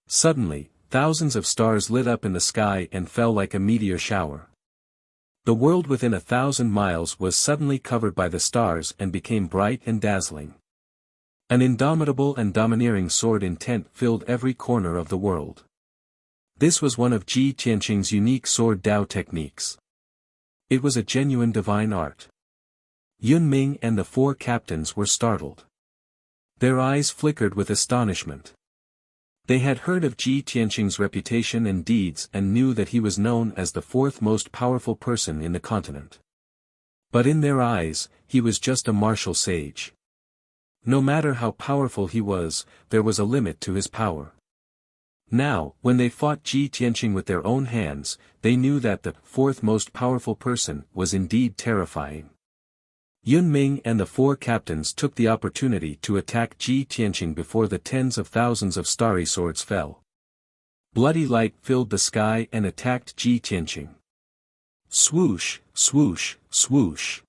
Suddenly, thousands of stars lit up in the sky and fell like a meteor shower. The world within 1,000 miles was suddenly covered by the stars and became bright and dazzling. An indomitable and domineering sword intent filled every corner of the world. This was one of Ji Tianqing's unique sword Dao techniques. It was a genuine divine art. Yunming and the 4 captains were startled. Their eyes flickered with astonishment. They had heard of Ji Tianqing's reputation and deeds and knew that he was known as the 4th most powerful person in the continent. But in their eyes, he was just a martial sage. No matter how powerful he was, there was a limit to his power. Now, when they fought Ji Tianqing with their own hands, they knew that the 4th most powerful person was indeed terrifying. Yunming and the 4 captains took the opportunity to attack Ji Tianqing before the tens of thousands of starry swords fell. Bloody light filled the sky and attacked Ji Tianqing. Swoosh, swoosh, swoosh.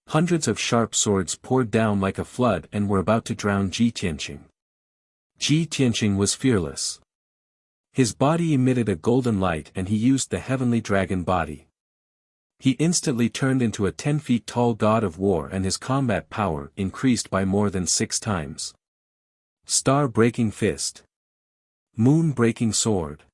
Hundreds of sharp swords poured down like a flood and were about to drown Ji Tianqing. Ji Tianqing was fearless. His body emitted a golden light and he used the heavenly dragon body. He instantly turned into a 10 feet tall god of war and his combat power increased by more than 6 times. Star-breaking fist. Moon-breaking sword.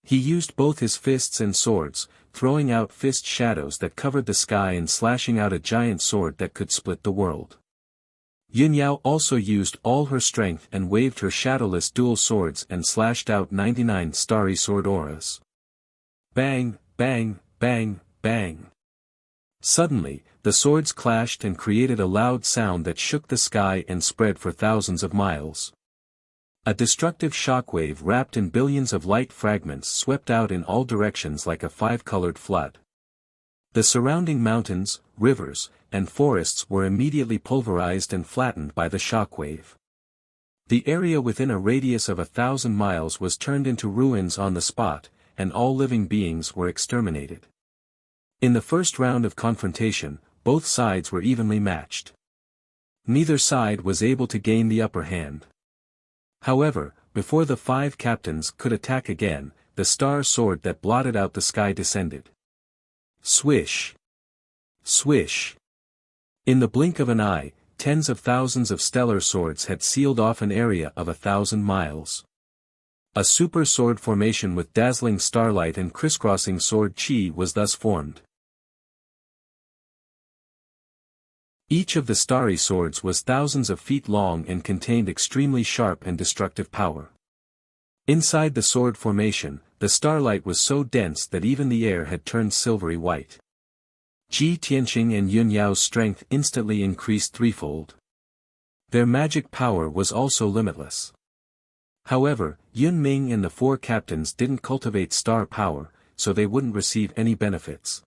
He used both his fists and swords, throwing out fist shadows that covered the sky and slashing out a giant sword that could split the world. Yunyao also used all her strength and waved her shadowless dual swords and slashed out 99 starry sword auras. Bang, bang, bang, bang. Suddenly, the swords clashed and created a loud sound that shook the sky and spread for thousands of miles. A destructive shockwave wrapped in billions of light fragments swept out in all directions like a five-colored flood. The surrounding mountains, rivers, and forests were immediately pulverized and flattened by the shockwave. The area within a radius of 1,000 miles was turned into ruins on the spot, and all living beings were exterminated. In the first round of confrontation, both sides were evenly matched. Neither side was able to gain the upper hand. However, before the 5 captains could attack again, the star sword that blotted out the sky descended. Swish! Swish! In the blink of an eye, tens of thousands of stellar swords had sealed off an area of 1,000 miles. A super sword formation with dazzling starlight and crisscrossing sword chi was thus formed. Each of the starry swords was thousands of feet long and contained extremely sharp and destructive power. Inside the sword formation, the starlight was so dense that even the air had turned silvery white. Ji Tianqing and Yun Yao's strength instantly increased threefold. Their magic power was also limitless. However, Yun Ming and the 4 captains didn't cultivate star power, so they wouldn't receive any benefits.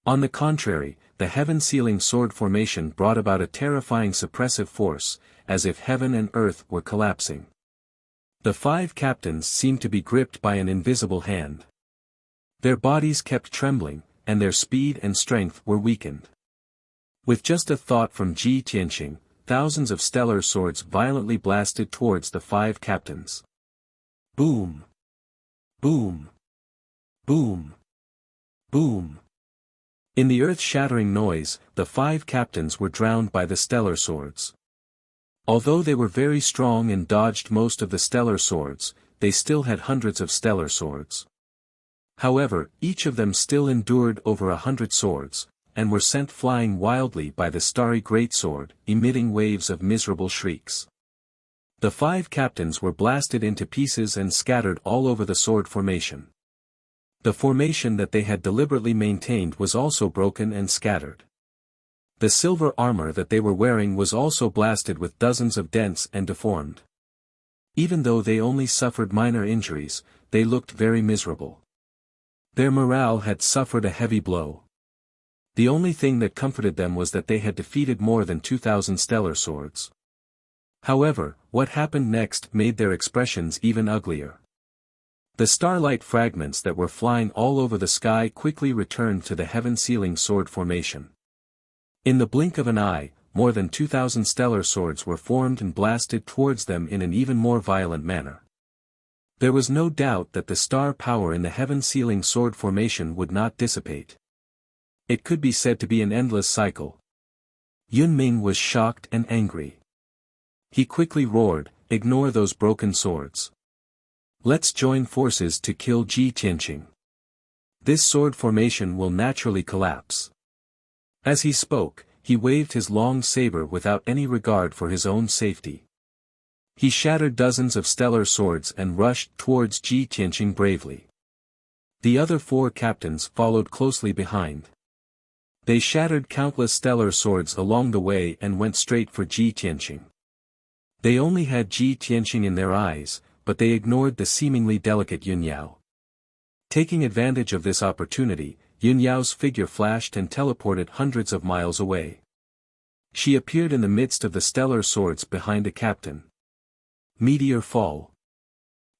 On the contrary, the heaven-sealing sword formation brought about a terrifying suppressive force, as if heaven and earth were collapsing. The 5 captains seemed to be gripped by an invisible hand. Their bodies kept trembling, and their speed and strength were weakened. With just a thought from Ji Tianqing, thousands of stellar swords violently blasted towards the 5 captains. Boom! Boom! Boom! Boom! In the earth-shattering noise, the 5 captains were drowned by the stellar swords. Although they were very strong and dodged most of the stellar swords, they still had hundreds of stellar swords. However, each of them still endured over 100 swords, and were sent flying wildly by the starry greatsword, emitting waves of miserable shrieks. The 5 captains were blasted into pieces and scattered all over the sword formation. The formation that they had deliberately maintained was also broken and scattered. The silver armor that they were wearing was also blasted with dozens of dents and deformed. Even though they only suffered minor injuries, they looked very miserable. Their morale had suffered a heavy blow. The only thing that comforted them was that they had defeated more than 2,000 stellar swords. However, what happened next made their expressions even uglier. The starlight fragments that were flying all over the sky quickly returned to the heaven-sealing sword formation. In the blink of an eye, more than 2,000 stellar swords were formed and blasted towards them in an even more violent manner. There was no doubt that the star power in the heaven-sealing sword formation would not dissipate. It could be said to be an endless cycle. Yun Ming was shocked and angry. He quickly roared, "Ignore those broken swords. Let's join forces to kill Ji Tianqing. This sword formation will naturally collapse." As he spoke, he waved his long saber without any regard for his own safety. He shattered dozens of stellar swords and rushed towards Ji Tianqing bravely. The other 4 captains followed closely behind. They shattered countless stellar swords along the way and went straight for Ji Tianqing. They only had Ji Tianqing in their eyes, but they ignored the seemingly delicate Yun Yao. Taking advantage of this opportunity, Yun Yao's figure flashed and teleported hundreds of miles away. She appeared in the midst of the stellar swords behind a captain. Meteor fall.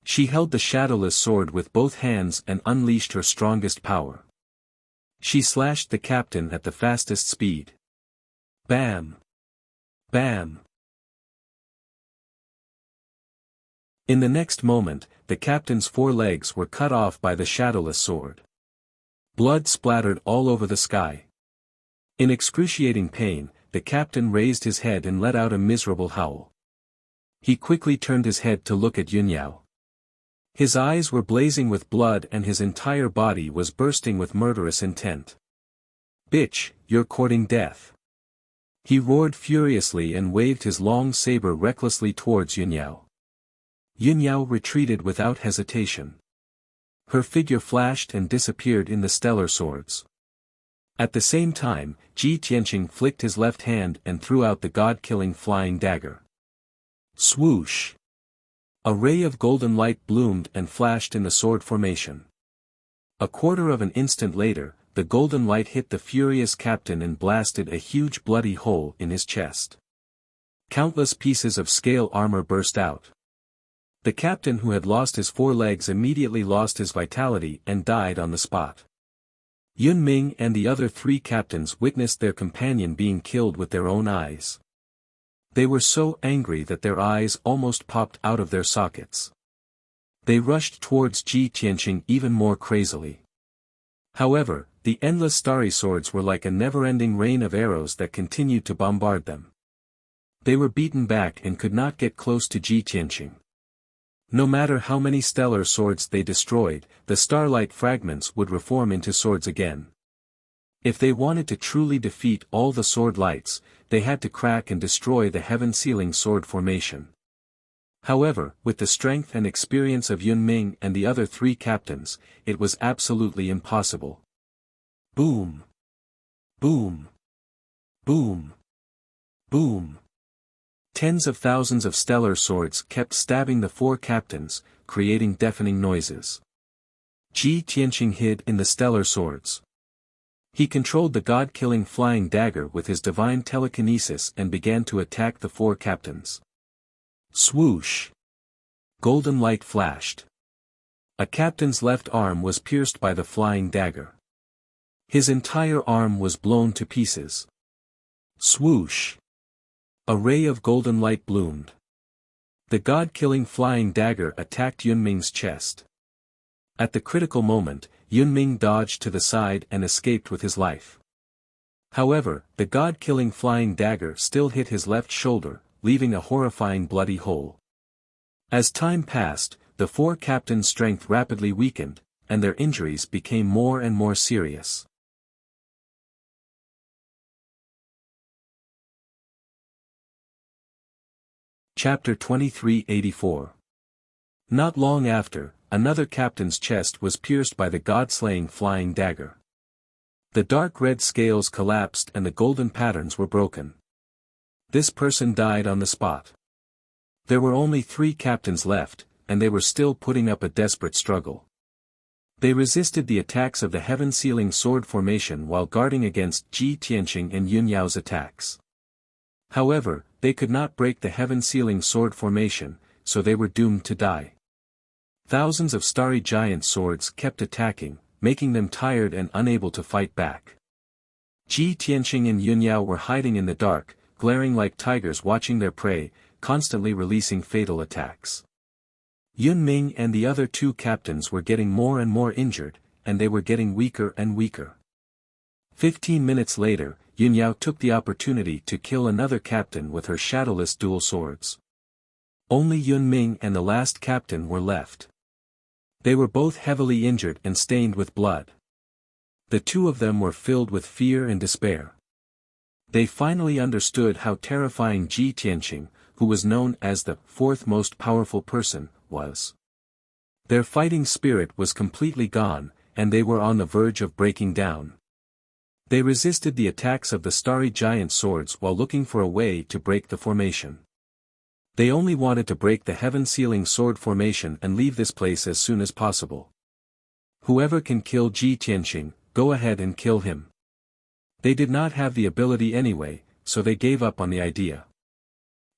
She held the shadowless sword with both hands and unleashed her strongest power. She slashed the captain at the fastest speed. Bam! Bam! In the next moment, the captain's 4 legs were cut off by the shadowless sword. Blood splattered all over the sky. In excruciating pain, the captain raised his head and let out a miserable howl. He quickly turned his head to look at Yun Yao. His eyes were blazing with blood and his entire body was bursting with murderous intent. "Bitch, you're courting death." He roared furiously and waved his long saber recklessly towards Yunyao. Yunyao retreated without hesitation. Her figure flashed and disappeared in the stellar swords. At the same time, Ji Tianqing flicked his left hand and threw out the god-killing flying dagger. Swoosh! A ray of golden light bloomed and flashed in the sword formation. A quarter of an instant later, the golden light hit the furious captain and blasted a huge bloody hole in his chest. Countless pieces of scale armor burst out. The captain who had lost his 4 legs immediately lost his vitality and died on the spot. Yun Ming and the other 3 captains witnessed their companion being killed with their own eyes. They were so angry that their eyes almost popped out of their sockets. They rushed towards Ji Tianqing even more crazily. However, the endless starry swords were like a never-ending rain of arrows that continued to bombard them. They were beaten back and could not get close to Ji Tianqing. No matter how many stellar swords they destroyed, the starlight fragments would reform into swords again. If they wanted to truly defeat all the sword lights, they had to crack and destroy the heaven-sealing sword formation. However, with the strength and experience of Yun Ming and the other 3 captains, it was absolutely impossible. Boom! Boom! Boom! Boom! Tens of thousands of stellar swords kept stabbing the 4 captains, creating deafening noises. Ji Tianqing hid in the stellar swords. He controlled the god-killing flying dagger with his divine telekinesis and began to attack the 4 captains. Swoosh! Golden light flashed. A captain's left arm was pierced by the flying dagger. His entire arm was blown to pieces. Swoosh! A ray of golden light bloomed. The god-killing flying dagger attacked Yun Ming's chest. At the critical moment, Yun Ming dodged to the side and escaped with his life. However, the god-killing flying dagger still hit his left shoulder, leaving a horrifying bloody hole. As time passed, the 4 captains' strength rapidly weakened, and their injuries became more and more serious. Chapter 2384. Not long after, another captain's chest was pierced by the god-slaying flying dagger. The dark red scales collapsed and the golden patterns were broken. This person died on the spot. There were only 3 captains left, and they were still putting up a desperate struggle. They resisted the attacks of the heaven-sealing sword formation while guarding against Ji Tianqing and Yun Yao's attacks. However, they could not break the heaven-sealing sword formation, so they were doomed to die. Thousands of starry giant swords kept attacking, making them tired and unable to fight back. Ji Tianqing and Yun Yao were hiding in the dark, glaring like tigers watching their prey, constantly releasing fatal attacks. Yun Ming and the other 2 captains were getting more and more injured, and they were getting weaker and weaker. 15 minutes later, Yun Yao took the opportunity to kill another captain with her shadowless dual swords. Only Yun Ming and the last captain were left. They were both heavily injured and stained with blood. The 2 of them were filled with fear and despair. They finally understood how terrifying Ji Tianqing, who was known as the 4th most powerful person, was. Their fighting spirit was completely gone, and they were on the verge of breaking down. They resisted the attacks of the starry giant swords while looking for a way to break the formation. They only wanted to break the heaven-sealing sword formation and leave this place as soon as possible. Whoever can kill Ji Tianqing, go ahead and kill him. They did not have the ability anyway, so they gave up on the idea.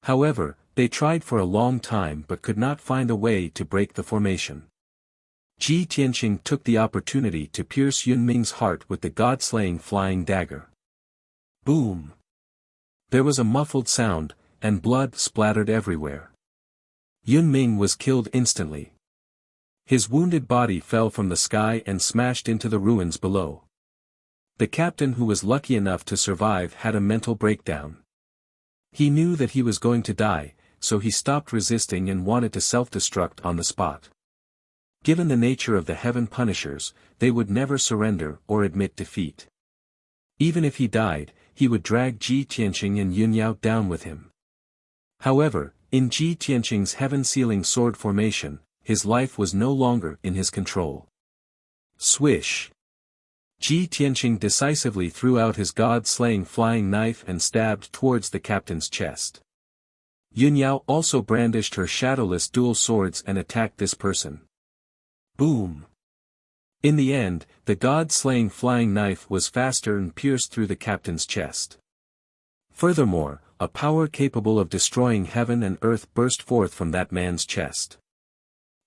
However, they tried for a long time but could not find a way to break the formation. Ji Tianqing took the opportunity to pierce Yun Ming's heart with the god-slaying flying dagger. Boom! There was a muffled sound, and blood splattered everywhere. Yun Ming was killed instantly. His wounded body fell from the sky and smashed into the ruins below. The captain who was lucky enough to survive had a mental breakdown. He knew that he was going to die, so he stopped resisting and wanted to self-destruct on the spot. Given the nature of the Heaven Punishers, they would never surrender or admit defeat. Even if he died, he would drag Ji Tianqing and Yun Yao down with him. However, in Ji Tianqing's heaven-sealing sword formation, his life was no longer in his control. Swish! Ji Tianqing decisively threw out his god-slaying flying knife and stabbed towards the captain's chest. Yun Yao also brandished her shadowless dual swords and attacked this person. Boom! In the end, the god-slaying flying knife was faster and pierced through the captain's chest. Furthermore, a power capable of destroying heaven and earth burst forth from that man's chest.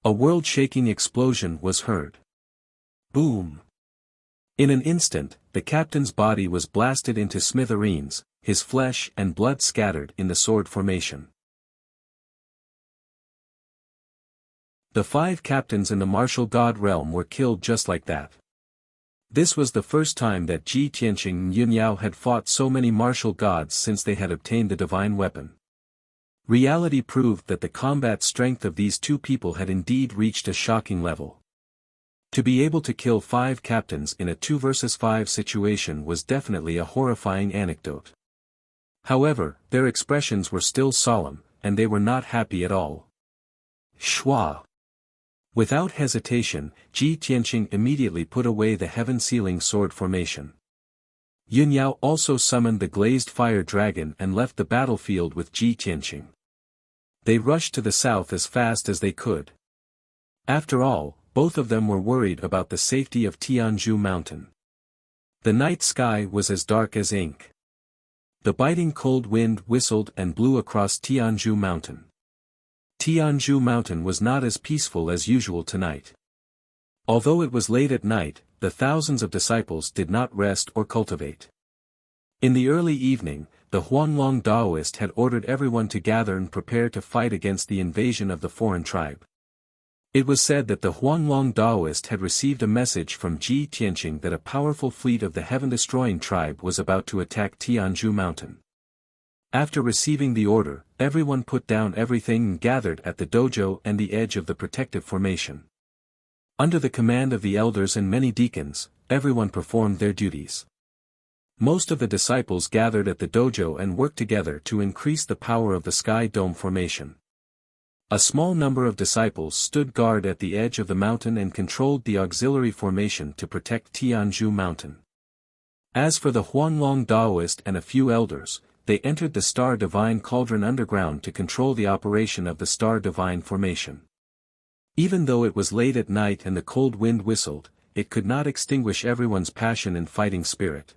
A world-shaking explosion was heard. Boom! In an instant, the captain's body was blasted into smithereens, his flesh and blood scattered in the sword formation. The 5 captains in the martial god realm were killed just like that. This was the first time that Ji Tianqing and Yun Yao had fought so many martial gods since they had obtained the divine weapon. Reality proved that the combat strength of these two people had indeed reached a shocking level. To be able to kill 5 captains in a 2 versus 5 situation was definitely a horrifying anecdote. However, their expressions were still solemn, and they were not happy at all. Shua! Without hesitation, Ji Tianqing immediately put away the heaven-sealing sword formation. Yun Yao also summoned the glazed fire dragon and left the battlefield with Ji Tianqing. They rushed to the south as fast as they could. After all, both of them were worried about the safety of Tianzhu Mountain. The night sky was as dark as ink. The biting cold wind whistled and blew across Tianzhu Mountain. Tianzhu Mountain was not as peaceful as usual tonight. Although it was late at night, the thousands of disciples did not rest or cultivate. In the early evening, the Huanglong Daoist had ordered everyone to gather and prepare to fight against the invasion of the foreign tribe. It was said that the Huanglong Daoist had received a message from Ji Tianqing that a powerful fleet of the heaven-destroying tribe was about to attack Tianzhu Mountain. After receiving the order, everyone put down everything and gathered at the dojo and the edge of the protective formation. Under the command of the elders and many deacons, everyone performed their duties. Most of the disciples gathered at the dojo and worked together to increase the power of the sky dome formation. A small number of disciples stood guard at the edge of the mountain and controlled the auxiliary formation to protect Tianzhu Mountain. As for the Huanglong Daoist and a few elders, they entered the Star Divine Cauldron underground to control the operation of the Star Divine formation. Even though it was late at night and the cold wind whistled, it could not extinguish everyone's passion and fighting spirit.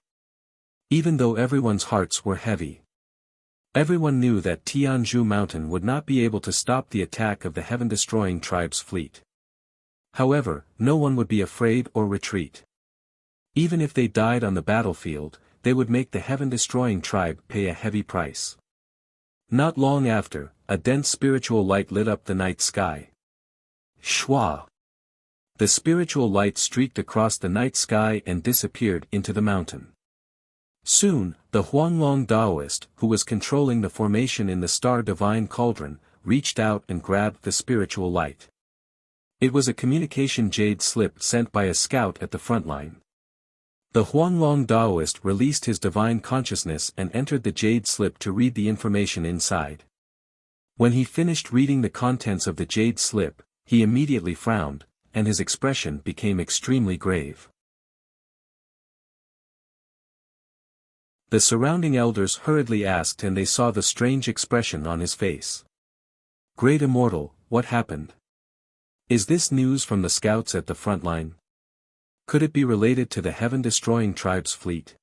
Even though everyone's hearts were heavy. Everyone knew that Tianzhu Mountain would not be able to stop the attack of the heaven-destroying tribe's fleet. However, no one would be afraid or retreat. Even if they died on the battlefield, they would make the heaven-destroying tribe pay a heavy price. Not long after, a dense spiritual light lit up the night sky. Shua! The spiritual light streaked across the night sky and disappeared into the mountain. Soon, the Huanglong Daoist, who was controlling the formation in the Star Divine Cauldron, reached out and grabbed the spiritual light. It was a communication jade slip sent by a scout at the front line. The Huanglong Daoist released his divine consciousness and entered the jade slip to read the information inside. When he finished reading the contents of the jade slip, he immediately frowned, and his expression became extremely grave. The surrounding elders hurriedly asked and they saw the strange expression on his face. Great Immortal, what happened? Is this news from the scouts at the front line? Could it be related to the heaven-destroying tribe's fleet?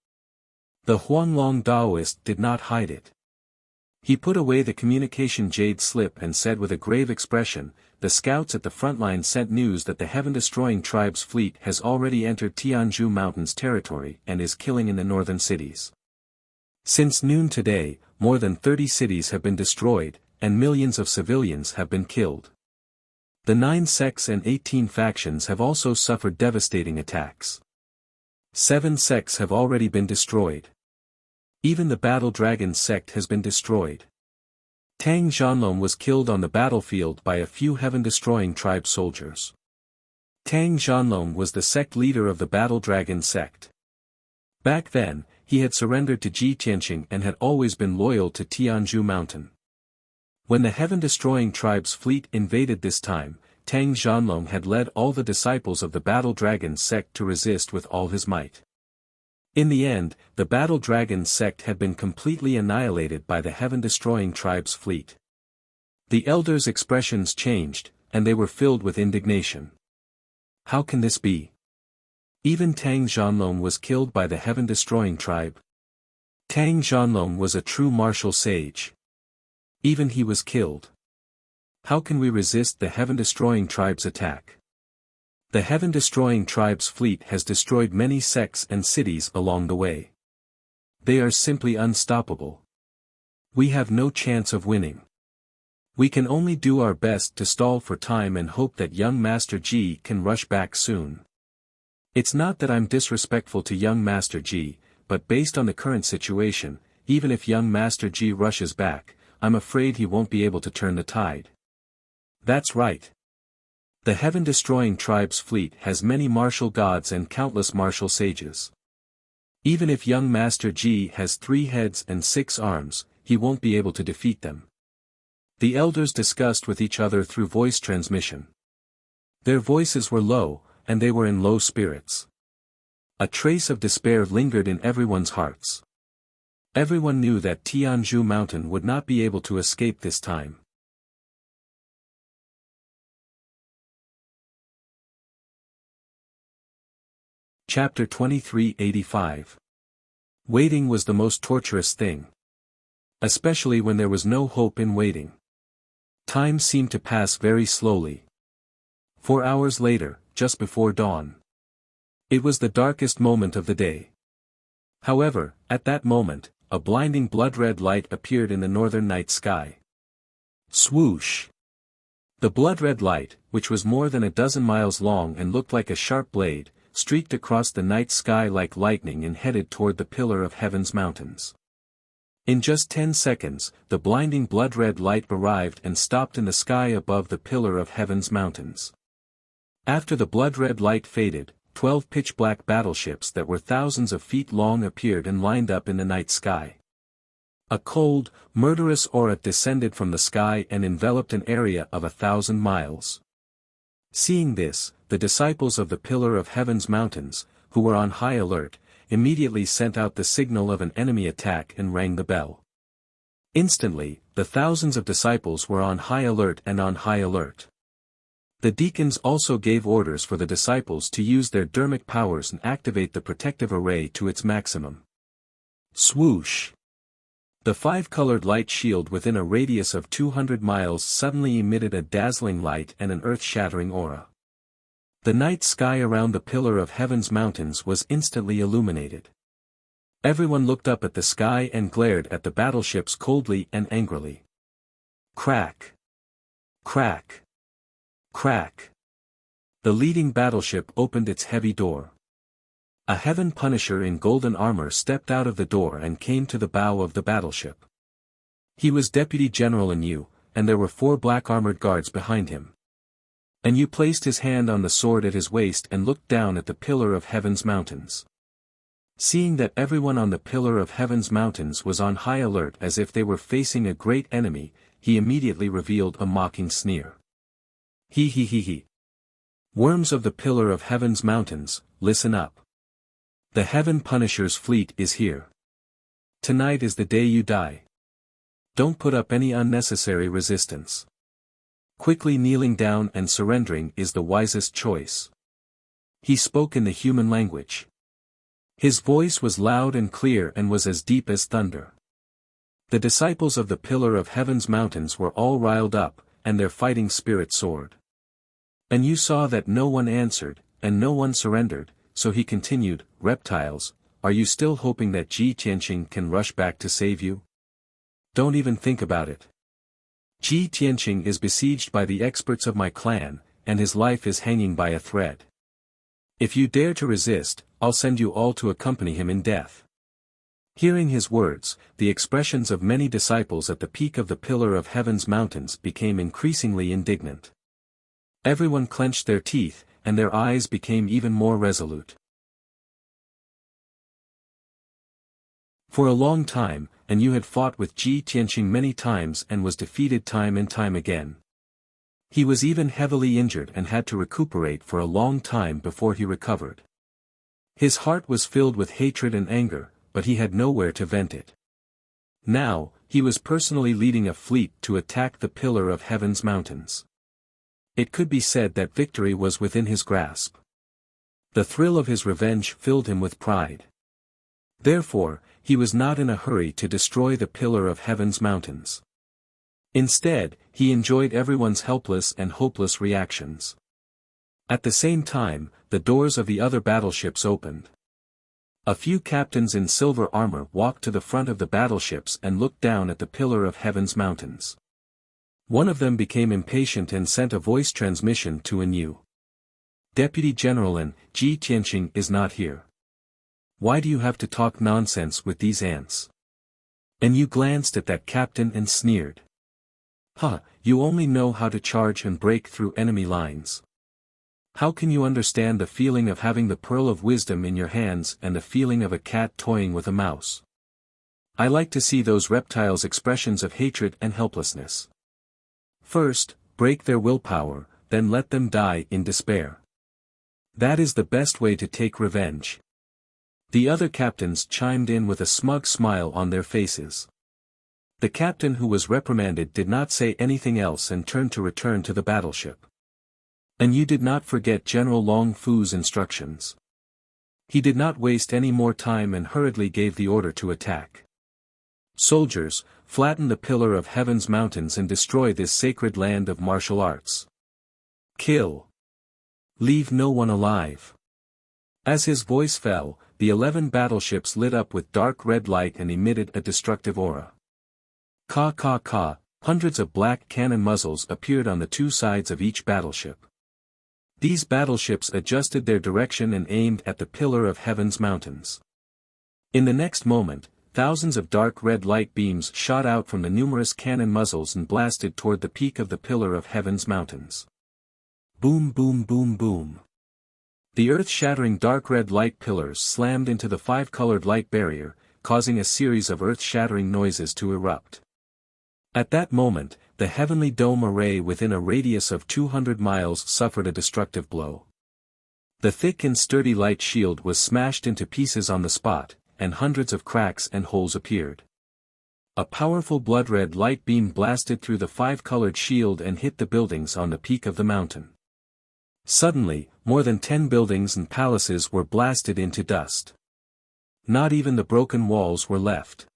The Huanglong Daoist did not hide it. He put away the communication jade slip and said with a grave expression, the scouts at the front line sent news that the heaven-destroying tribe's fleet has already entered Tianzhu Mountain's territory and is killing in the northern cities. Since noon today, more than 30 cities have been destroyed, and millions of civilians have been killed. The 9 sects and 18 factions have also suffered devastating attacks. 7 sects have already been destroyed. Even the Battle Dragon sect has been destroyed. Tang Zhanlong was killed on the battlefield by a few heaven-destroying tribe soldiers. Tang Zhanlong was the sect leader of the Battle Dragon sect. Back then, he had surrendered to Ji Tianqing and had always been loyal to Tianzhu Mountain. When the heaven-destroying tribe's fleet invaded this time, Tang Zhanlong had led all the disciples of the Battle Dragon sect to resist with all his might. In the end, the Battle Dragon sect had been completely annihilated by the heaven-destroying tribe's fleet. The elders' expressions changed, and they were filled with indignation. How can this be? Even Tang Zhanlong was killed by the heaven-destroying tribe. Tang Zhanlong was a true martial sage. Even he was killed. How can we resist the heaven-destroying tribe's attack? The heaven-destroying tribe's fleet has destroyed many sects and cities along the way. They are simply unstoppable. We have no chance of winning. We can only do our best to stall for time and hope that young Master Ji can rush back soon. It's not that I'm disrespectful to young Master Ji, but based on the current situation, even if young Master Ji rushes back, I'm afraid he won't be able to turn the tide. That's right. The heaven-destroying tribe's fleet has many martial gods and countless martial sages. Even if young Master Ji has 3 heads and 6 arms, he won't be able to defeat them. The elders discussed with each other through voice transmission. Their voices were low, and they were in low spirits. A trace of despair lingered in everyone's hearts. Everyone knew that Tianzhu Mountain would not be able to escape this time. Chapter 2385. Waiting was the most torturous thing. Especially when there was no hope in waiting. Time seemed to pass very slowly. 4 hours later, just before dawn. It was the darkest moment of the day. However, at that moment, a blinding blood-red light appeared in the northern night sky. Swoosh! The blood-red light, which was more than a dozen miles long and looked like a sharp blade, streaked across the night sky like lightning and headed toward the Pillar of Heaven's mountains. In just 10 seconds, the blinding blood-red light arrived and stopped in the sky above the Pillar of Heaven's mountains. After the blood-red light faded, 12 pitch-black battleships that were thousands of feet long appeared and lined up in the night sky. A cold, murderous aura descended from the sky and enveloped an area of 1,000 miles. Seeing this, the disciples of the Pillar of Heaven's mountains, who were on high alert, immediately sent out the signal of an enemy attack and rang the bell. Instantly, the thousands of disciples were on high alert and on high alert. The deacons also gave orders for the disciples to use their dermic powers and activate the protective array to its maximum. Swoosh! The 5-colored light shield within a radius of 200 miles suddenly emitted a dazzling light and an earth-shattering aura. The night sky around the Pillar of Heaven's mountains was instantly illuminated. Everyone looked up at the sky and glared at the battleships coldly and angrily. Crack! Crack! Crack! The leading battleship opened its heavy door. A Heaven Punisher in golden armor stepped out of the door and came to the bow of the battleship. He was Deputy General Yu, and there were 4 black armored guards behind him. Yu placed his hand on the sword at his waist and looked down at the Pillar of Heaven's mountains. Seeing that everyone on the Pillar of Heaven's mountains was on high alert as if they were facing a great enemy, he immediately revealed a mocking sneer. He he he he. Worms of the Pillar of Heaven's mountains, listen up. The Heaven Punisher's fleet is here. Tonight is the day you die. Don't put up any unnecessary resistance. Quickly kneeling down and surrendering is the wisest choice. He spoke in the human language. His voice was loud and clear and was as deep as thunder. The disciples of the Pillar of Heaven's mountains were all riled up, and their fighting spirit soared. And you saw that no one answered, and no one surrendered, so he continued, reptiles, are you still hoping that Ji Tianqing can rush back to save you? Don't even think about it. Ji Tianqing is besieged by the experts of my clan, and his life is hanging by a thread. If you dare to resist, I'll send you all to accompany him in death. Hearing his words, the expressions of many disciples at the peak of the Pillar of Heaven's mountains became increasingly indignant. Everyone clenched their teeth, and their eyes became even more resolute. For a long time, and you had fought with Ji Tianqing many times and was defeated time and time again. He was even heavily injured and had to recuperate for a long time before he recovered. His heart was filled with hatred and anger, but he had nowhere to vent it. Now, he was personally leading a fleet to attack the Pillar of Heaven's mountains. It could be said that victory was within his grasp. The thrill of his revenge filled him with pride. Therefore, he was not in a hurry to destroy the Pillar of Heaven's mountains. Instead, he enjoyed everyone's helpless and hopeless reactions. At the same time, the doors of the other battleships opened. A few captains in silver armor walked to the front of the battleships and looked down at the Pillar of Heaven's mountains. One of them became impatient and sent a voice transmission to a new Deputy General, and Ji Tianqing is not here. Why do you have to talk nonsense with these ants? And you glanced at that captain and sneered. You only know how to charge and break through enemy lines. How can you understand the feeling of having the pearl of wisdom in your hands and the feeling of a cat toying with a mouse? I like to see those reptiles' expressions of hatred and helplessness. First, break their willpower, then let them die in despair. That is the best way to take revenge. The other captains chimed in with a smug smile on their faces. The captain who was reprimanded did not say anything else and turned to return to the battleship. And you did not forget General Long Fu's instructions. He did not waste any more time and hurriedly gave the order to attack. Soldiers, flatten the Pillar of Heaven's mountains and destroy this sacred land of martial arts. Kill. Leave no one alive. As his voice fell, the 11 battleships lit up with dark red light and emitted a destructive aura. Hundreds of black cannon muzzles appeared on the two sides of each battleship. These battleships adjusted their direction and aimed at the Pillar of Heaven's mountains. In the next moment, thousands of dark red light beams shot out from the numerous cannon muzzles and blasted toward the peak of the Pillar of Heaven's mountains. Boom, boom, boom, boom. The earth-shattering dark red light pillars slammed into the five-colored light barrier, causing a series of earth-shattering noises to erupt. At that moment, the heavenly dome array within a radius of 200 miles suffered a destructive blow. The thick and sturdy light shield was smashed into pieces on the spot, and hundreds of cracks and holes appeared. A powerful blood-red light beam blasted through the five-colored shield and hit the buildings on the peak of the mountain. Suddenly, more than 10 buildings and palaces were blasted into dust. Not even the broken walls were left.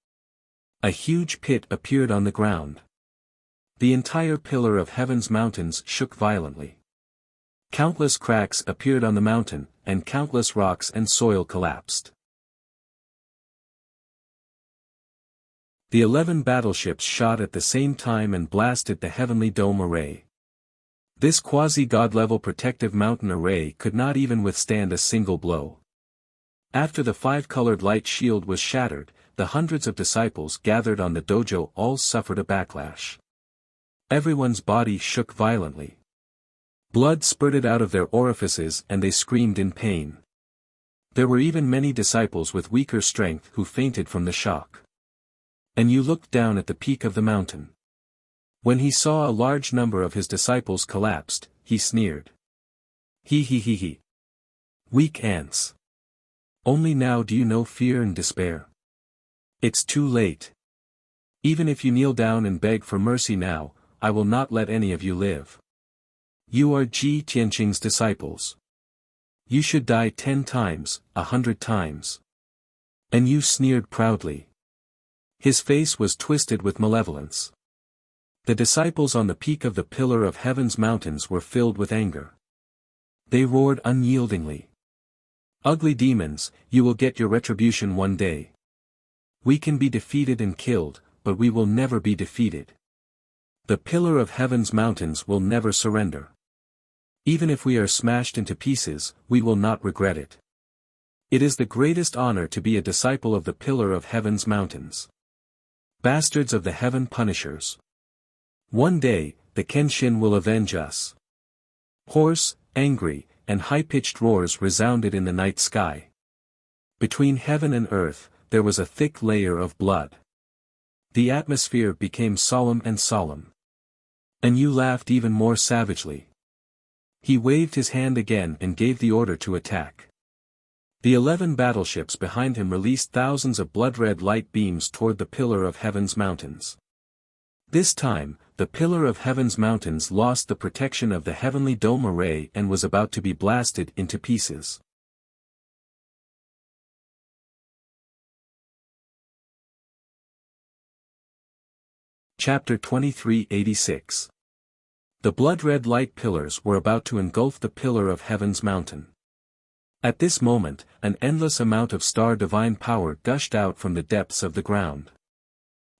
A huge pit appeared on the ground. The entire Pillar of Heaven's mountains shook violently. Countless cracks appeared on the mountain, and countless rocks and soil collapsed. The 11 battleships shot at the same time and blasted the heavenly dome array. This quasi-god-level protective mountain array could not even withstand a single blow. After the five-colored light shield was shattered, the hundreds of disciples gathered on the dojo all suffered a backlash. Everyone's body shook violently. Blood spurted out of their orifices and they screamed in pain. There were even many disciples with weaker strength who fainted from the shock. And you looked down at the peak of the mountain. When he saw a large number of his disciples collapsed, he sneered. He. Weak ants. Only now do you know fear and despair. It's too late. Even if you kneel down and beg for mercy now, I will not let any of you live. You are Ji Tianqing's disciples. You should die 10 times, 100 times. And you sneered proudly. His face was twisted with malevolence. The disciples on the peak of the Pillar of Heaven's mountains were filled with anger. They roared unyieldingly. Ugly demons, you will get your retribution one day. We can be defeated and killed, but we will never be defeated. The Pillar of Heaven's mountains will never surrender. Even if we are smashed into pieces, we will not regret it. It is the greatest honor to be a disciple of the Pillar of Heaven's mountains. Bastards of the Heaven Punishers. One day, the Kenshin will avenge us. Hoarse, angry, and high-pitched roars resounded in the night sky. Between heaven and earth, there was a thick layer of blood. The atmosphere became solemn and solemn. And Yu laughed even more savagely. He waved his hand again and gave the order to attack. The 11 battleships behind him released thousands of blood-red light beams toward the Pillar of Heaven's mountains. This time, the Pillar of Heaven's mountains lost the protection of the heavenly dome array and was about to be blasted into pieces. Chapter 2386. The blood-red light pillars were about to engulf the Pillar of Heaven's mountain. At this moment, an endless amount of star divine power gushed out from the depths of the ground.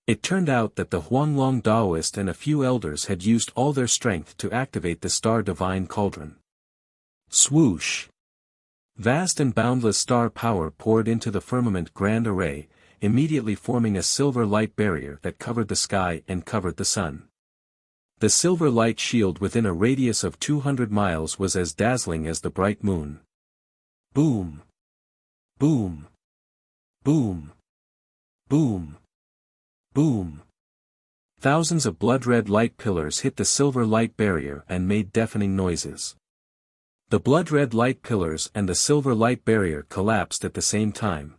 It turned out that the Huanglong Daoist and a few elders had used all their strength to activate the star divine cauldron. Swoosh! Vast and boundless star power poured into the firmament grand array, immediately forming a silver light barrier that covered the sky and covered the sun. The silver light shield within a radius of 200 miles was as dazzling as the bright moon. Boom! Boom! Boom! Boom! Boom! Thousands of blood-red light pillars hit the silver light barrier and made deafening noises. The blood-red light pillars and the silver light barrier collapsed at the same time.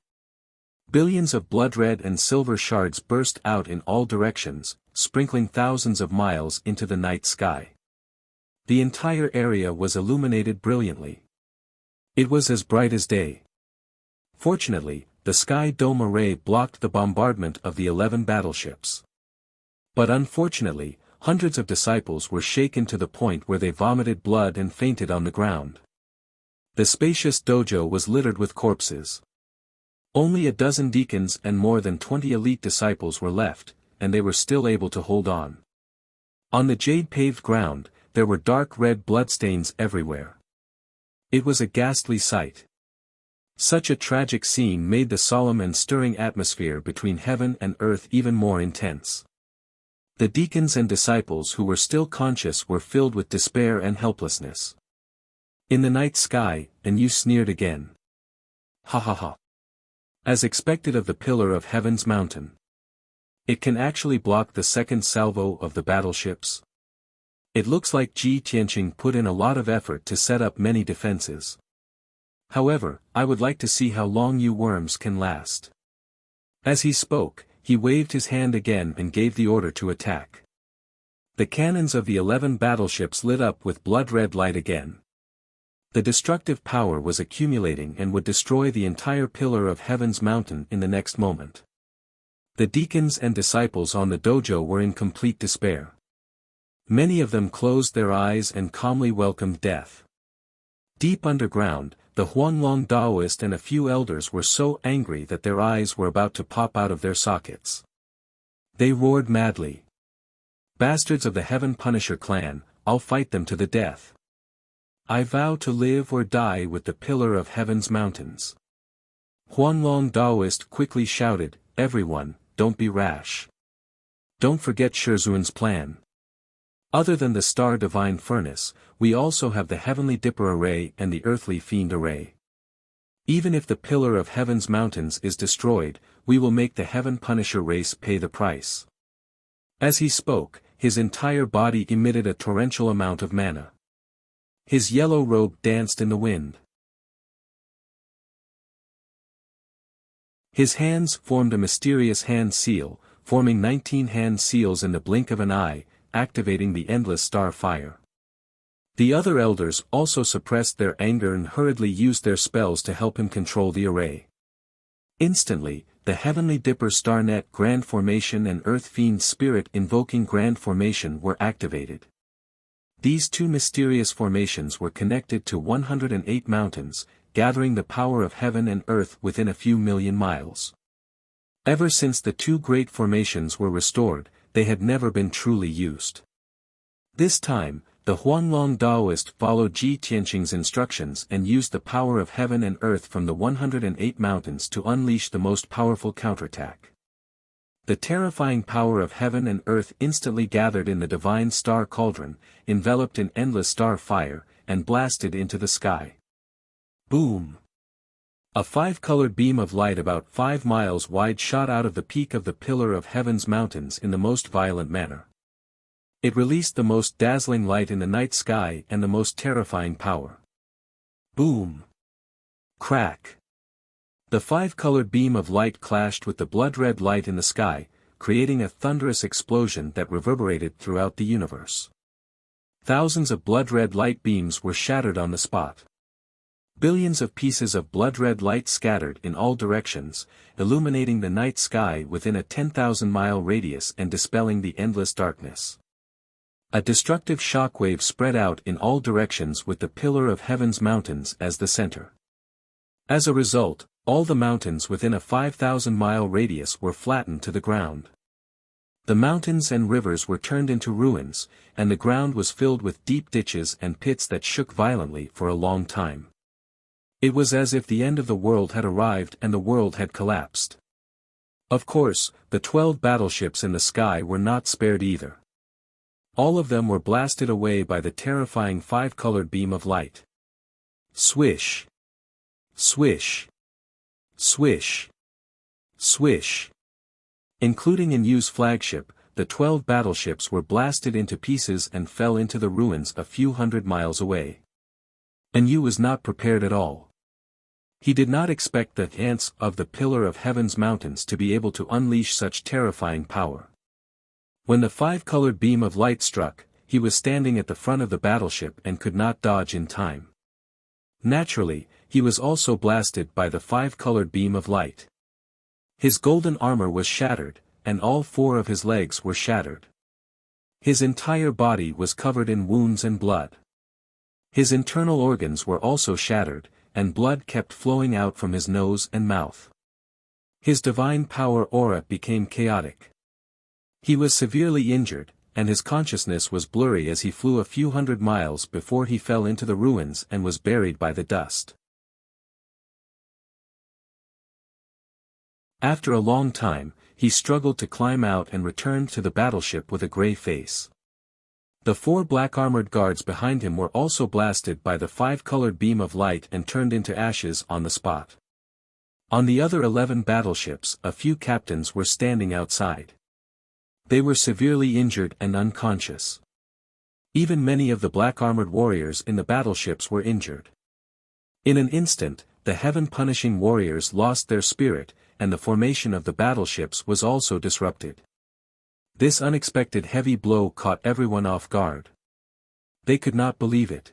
Billions of blood-red and silver shards burst out in all directions, sprinkling thousands of miles into the night sky. The entire area was illuminated brilliantly. It was as bright as day. Fortunately, the sky dome array blocked the bombardment of the 11 battleships. But unfortunately, hundreds of disciples were shaken to the point where they vomited blood and fainted on the ground. The spacious dojo was littered with corpses. Only a dozen deacons and more than 20 elite disciples were left, and they were still able to hold on. On the jade-paved ground, there were dark red bloodstains everywhere. It was a ghastly sight. Such a tragic scene made the solemn and stirring atmosphere between heaven and earth even more intense. The deacons and disciples who were still conscious were filled with despair and helplessness. In the night sky, Yu sneered again. Ha ha ha. As expected of the Pillar of Heaven's mountain. It can actually block the second salvo of the battleships. It looks like Ji Tianqing put in a lot of effort to set up many defenses. However, I would like to see how long you worms can last. As he spoke, he waved his hand again and gave the order to attack. The cannons of the 11 battleships lit up with blood-red light again. The destructive power was accumulating and would destroy the entire Pillar of Heaven's mountain in the next moment. The deacons and disciples on the dojo were in complete despair. Many of them closed their eyes and calmly welcomed death. Deep underground, the Huanglong Daoist and a few elders were so angry that their eyes were about to pop out of their sockets. They roared madly. Bastards of the Heaven Punisher clan, I'll fight them to the death. I vow to live or die with the Pillar of Heaven's mountains. Huanglong Daoist quickly shouted, everyone, don't be rash. Don't forget Shizun's plan. Other than the Star Divine Furnace, we also have the Heavenly Dipper Array and the Earthly Fiend Array. Even if the Pillar of Heaven's mountains is destroyed, we will make the Heaven Punisher race pay the price. As he spoke, his entire body emitted a torrential amount of mana. His yellow robe danced in the wind. His hands formed a mysterious hand seal, forming 19 hand seals in the blink of an eye, activating the endless star fire. The other elders also suppressed their anger and hurriedly used their spells to help him control the array. Instantly, the Heavenly Dipper Starnet Grand Formation and Earth Fiend Spirit Invoking Grand Formation were activated. These two mysterious formations were connected to 108 mountains, gathering the power of heaven and earth within a few million miles. Ever since the two great formations were restored, they had never been truly used. This time, the Huanglong Daoist followed Ji Tianqing's instructions and used the power of heaven and earth from the 108 mountains to unleash the most powerful counterattack. The terrifying power of heaven and earth instantly gathered in the divine star cauldron, enveloped in endless star fire, and blasted into the sky. Boom! A five-colored beam of light about 5 miles wide shot out of the peak of the Pillar of Heaven's mountains in the most violent manner. It released the most dazzling light in the night sky and the most terrifying power. Boom! Crack! The five-colored beam of light clashed with the blood-red light in the sky, creating a thunderous explosion that reverberated throughout the universe. Thousands of blood-red light beams were shattered on the spot. Billions of pieces of blood-red light scattered in all directions, illuminating the night sky within a 10,000-mile radius and dispelling the endless darkness. A destructive shockwave spread out in all directions with the Pillar of Heaven's mountains as the center. As a result, all the mountains within a 5,000-mile radius were flattened to the ground. The mountains and rivers were turned into ruins, and the ground was filled with deep ditches and pits that shook violently for a long time. It was as if the end of the world had arrived and the world had collapsed. Of course, the 12 battleships in the sky were not spared either. All of them were blasted away by the terrifying five-colored beam of light. Swish! Swish! Swish! Swish! Including in Yu's flagship, the 12 battleships were blasted into pieces and fell into the ruins a few hundred miles away. And Yu was not prepared at all. He did not expect the ants of the Pillar of Heaven's mountains to be able to unleash such terrifying power. When the five-colored beam of light struck, he was standing at the front of the battleship and could not dodge in time. Naturally, he was also blasted by the five-colored beam of light. His golden armor was shattered, and all 4 of his legs were shattered. His entire body was covered in wounds and blood. His internal organs were also shattered, and blood kept flowing out from his nose and mouth. His divine power aura became chaotic. He was severely injured, and his consciousness was blurry as he flew a few hundred miles before he fell into the ruins and was buried by the dust. After a long time, he struggled to climb out and returned to the battleship with a gray face. The 4 black-armored guards behind him were also blasted by the five-colored beam of light and turned into ashes on the spot. On the other 11 battleships, a few captains were standing outside. They were severely injured and unconscious. Even many of the black-armored warriors in the battleships were injured. In an instant, the heaven-punishing warriors lost their spirit, and the formation of the battleships was also disrupted. This unexpected heavy blow caught everyone off guard. They could not believe it.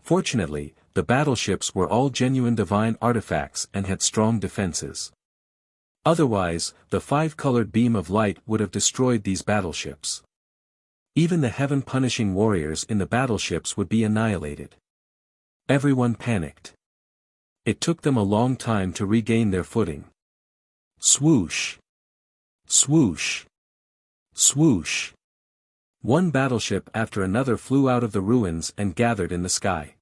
Fortunately, the battleships were all genuine divine artifacts and had strong defenses. Otherwise, the five-colored beam of light would have destroyed these battleships. Even the heaven-punishing warriors in the battleships would be annihilated. Everyone panicked. It took them a long time to regain their footing. Swoosh! Swoosh! Swoosh! One battleship after another flew out of the ruins and gathered in the sky.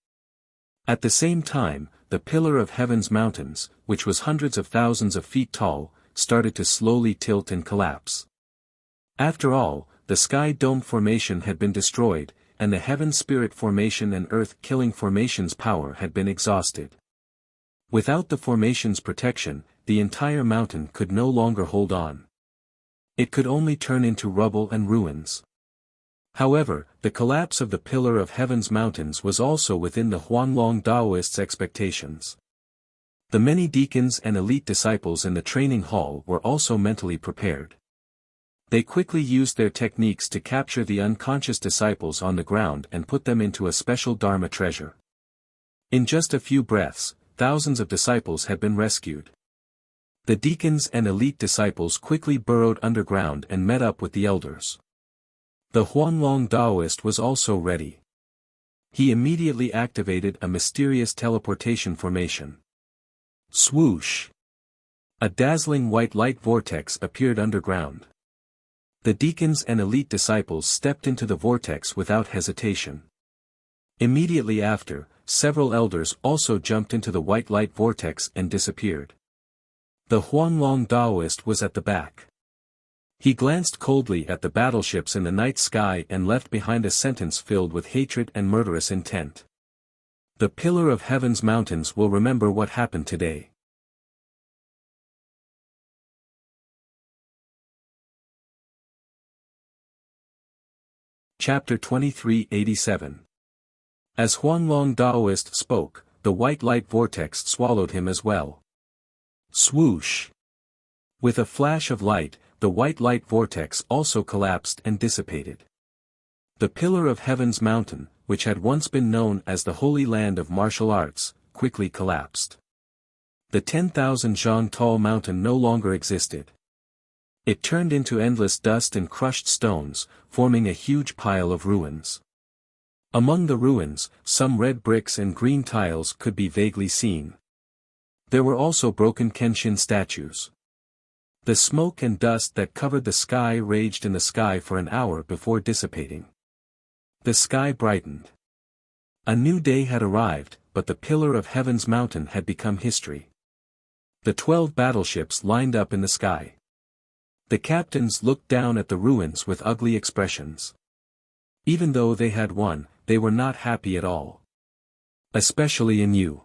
At the same time, the Pillar of Heaven's mountains, which was hundreds of thousands of feet tall, started to slowly tilt and collapse. After all, the Sky Dome Formation had been destroyed, and the Heaven Spirit Formation and Earth-killing Formation's power had been exhausted. Without the Formation's protection, the entire mountain could no longer hold on. It could only turn into rubble and ruins. However, the collapse of the Pillar of Heaven's mountains was also within the Huanglong Daoists' expectations. The many deacons and elite disciples in the training hall were also mentally prepared. They quickly used their techniques to capture the unconscious disciples on the ground and put them into a special Dharma treasure. In just a few breaths, thousands of disciples had been rescued. The deacons and elite disciples quickly burrowed underground and met up with the elders. The Huanglong Daoist was also ready. He immediately activated a mysterious teleportation formation. Swoosh! A dazzling white light vortex appeared underground. The deacons and elite disciples stepped into the vortex without hesitation. Immediately after, several elders also jumped into the white light vortex and disappeared. The Huanglong Daoist was at the back. He glanced coldly at the battleships in the night sky and left behind a sentence filled with hatred and murderous intent. The Pillar of Heaven's mountains will remember what happened today. Chapter 2387. As Huanglong Daoist spoke, the white light vortex swallowed him as well. Swoosh! With a flash of light, the white light vortex also collapsed and dissipated. The Pillar of Heaven's mountain, which had once been known as the Holy Land of Martial Arts, quickly collapsed. The 10,000 zhang tall mountain no longer existed. It turned into endless dust and crushed stones, forming a huge pile of ruins. Among the ruins, some red bricks and green tiles could be vaguely seen. There were also broken Kenshin statues. The smoke and dust that covered the sky raged in the sky for an hour before dissipating. The sky brightened. A new day had arrived, but the Pillar of Heaven's mountain had become history. The 12 battleships lined up in the sky. The captains looked down at the ruins with ugly expressions. Even though they had won, they were not happy at all. Especially in Yu.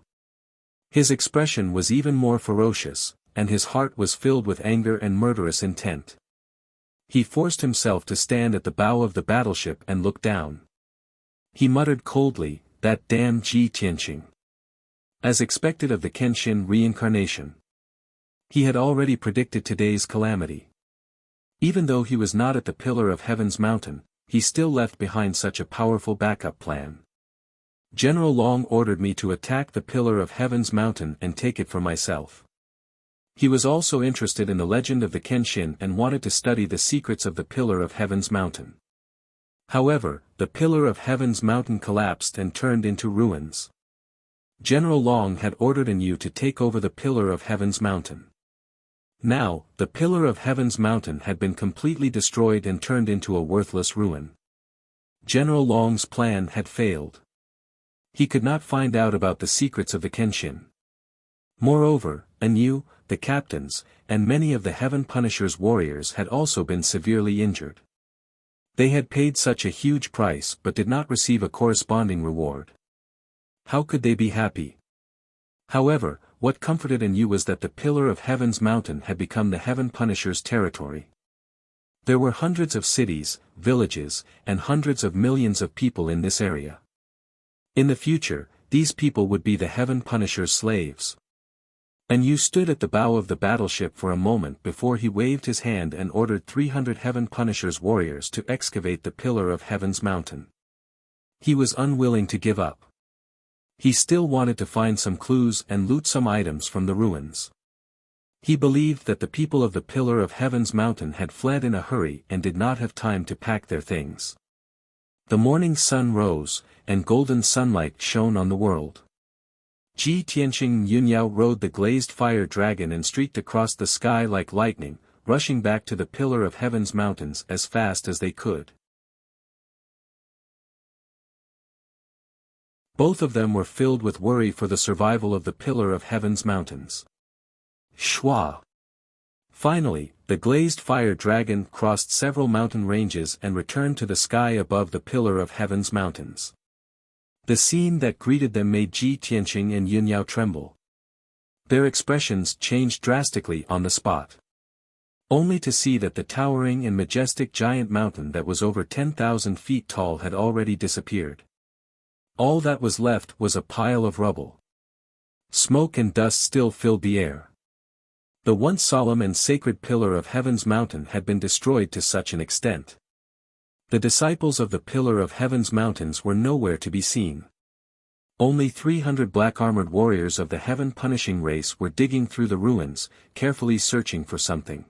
His expression was even more ferocious, and his heart was filled with anger and murderous intent. He forced himself to stand at the bow of the battleship and look down. He muttered coldly, "That damn Ji Tianqing." As expected of the Kenshin reincarnation. He had already predicted today's calamity. Even though he was not at the Pillar of Heaven's mountain, he still left behind such a powerful backup plan. General Long ordered me to attack the Pillar of Heaven's mountain and take it for myself. He was also interested in the legend of the Kenshin and wanted to study the secrets of the Pillar of Heaven's mountain. However, the Pillar of Heaven's mountain collapsed and turned into ruins. General Long had ordered Yu to take over the Pillar of Heaven's mountain. Now, the Pillar of Heaven's mountain had been completely destroyed and turned into a worthless ruin. General Long's plan had failed. He could not find out about the secrets of the Kenshin. Moreover, Yu, the captains, and many of the Heaven Punisher's warriors had also been severely injured. They had paid such a huge price but did not receive a corresponding reward. How could they be happy? However, what comforted Yu was that the Pillar of Heaven's mountain had become the Heaven Punisher's territory. There were hundreds of cities, villages, and hundreds of millions of people in this area. In the future, these people would be the Heaven Punisher's slaves. Yu stood at the bow of the battleship for a moment before he waved his hand and ordered 300 Heaven Punisher's warriors to excavate the Pillar of Heaven's mountain. He was unwilling to give up. He still wanted to find some clues and loot some items from the ruins. He believed that the people of the Pillar of Heaven's mountain had fled in a hurry and did not have time to pack their things. The morning sun rose, and golden sunlight shone on the world. Ji Tianqing and Yunyao rode the glazed fire dragon and streaked across the sky like lightning, rushing back to the Pillar of Heaven's mountains as fast as they could. Both of them were filled with worry for the survival of the Pillar of Heaven's mountains. Shwa! Finally, the glazed fire dragon crossed several mountain ranges and returned to the sky above the Pillar of Heaven's mountains. The scene that greeted them made Ji Tianqing and Yunyao tremble. Their expressions changed drastically on the spot. Only to see that the towering and majestic giant mountain that was over 10,000 feet tall had already disappeared. All that was left was a pile of rubble. Smoke and dust still filled the air. The once solemn and sacred Pillar of Heaven's mountain had been destroyed to such an extent. The disciples of the Pillar of Heaven's mountains were nowhere to be seen. Only 300 black-armored warriors of the heaven-punishing race were digging through the ruins, carefully searching for something.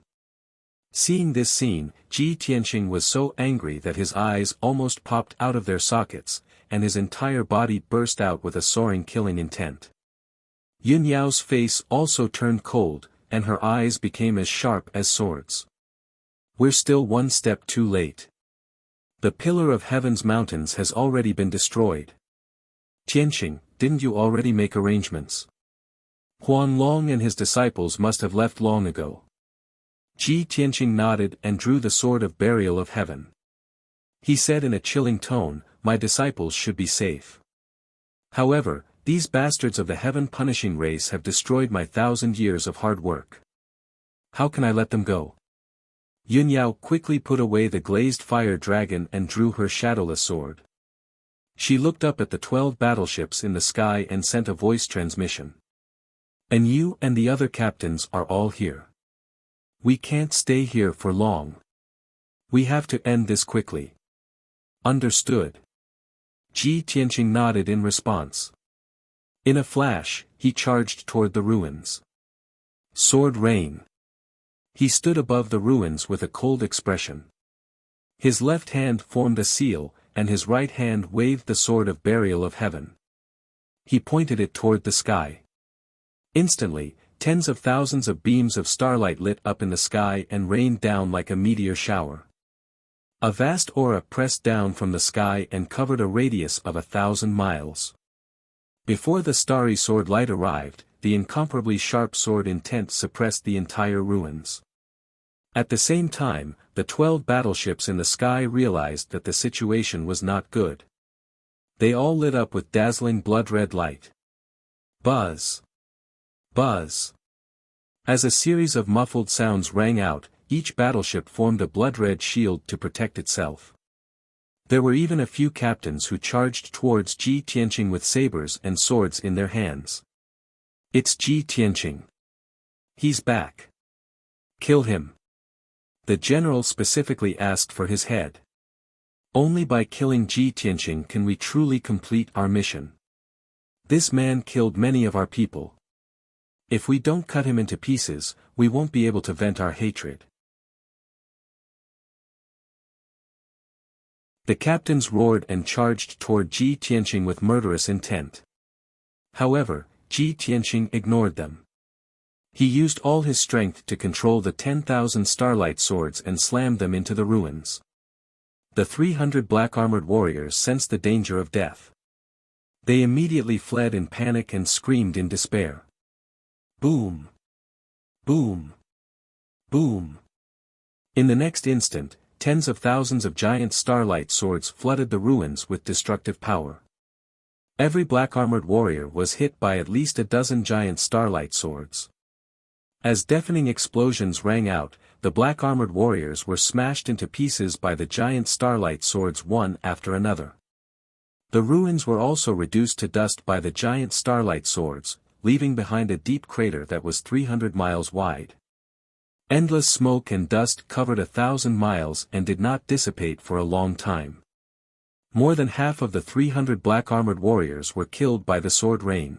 Seeing this scene, Ji Tianqing was so angry that his eyes almost popped out of their sockets, and his entire body burst out with a soaring killing intent. Yunyao's face also turned cold, and her eyes became as sharp as swords. We're still one step too late. The Pillar of Heaven's mountains has already been destroyed. Tianqing, didn't you already make arrangements? Huanglong and his disciples must have left long ago. Ji Tianqing nodded and drew the sword of burial of heaven. He said in a chilling tone, "My disciples should be safe. However, these bastards of the heaven-punishing race have destroyed my 1,000 years of hard work. How can I let them go?" Yun Yao quickly put away the glazed fire dragon and drew her shadowless sword. She looked up at the 12 battleships in the sky and sent a voice transmission. "And you and the other captains are all here. We can't stay here for long. We have to end this quickly." "Understood." Ji Tianqing nodded in response. In a flash, he charged toward the ruins. Sword rain. He stood above the ruins with a cold expression. His left hand formed a seal, and his right hand waved the sword of burial of heaven. He pointed it toward the sky. Instantly, tens of thousands of beams of starlight lit up in the sky and rained down like a meteor shower. A vast aura pressed down from the sky and covered a radius of 1,000 miles. Before the starry sword light arrived, the incomparably sharp sword intent suppressed the entire ruins. At the same time, the 12 battleships in the sky realized that the situation was not good. They all lit up with dazzling blood-red light. Buzz! Buzz! As a series of muffled sounds rang out, each battleship formed a blood-red shield to protect itself. There were even a few captains who charged towards Ji Tianqing with sabers and swords in their hands. "It's Ji Tianqing. He's back. Kill him." The general specifically asked for his head. "Only by killing Ji Tianqing can we truly complete our mission. This man killed many of our people. If we don't cut him into pieces, we won't be able to vent our hatred." The captains roared and charged toward Ji Tianqing with murderous intent. However, Ji Tianqing ignored them. He used all his strength to control the 10,000 starlight swords and slammed them into the ruins. The 300 black-armored warriors sensed the danger of death. They immediately fled in panic and screamed in despair. Boom! Boom! Boom! In the next instant, tens of thousands of giant starlight swords flooded the ruins with destructive power. Every black-armored warrior was hit by at least a dozen giant starlight swords. As deafening explosions rang out, the black-armored warriors were smashed into pieces by the giant starlight swords one after another. The ruins were also reduced to dust by the giant starlight swords, leaving behind a deep crater that was 300 miles wide. Endless smoke and dust covered 1,000 miles and did not dissipate for a long time. More than half of the 300 black-armored warriors were killed by the sword rain.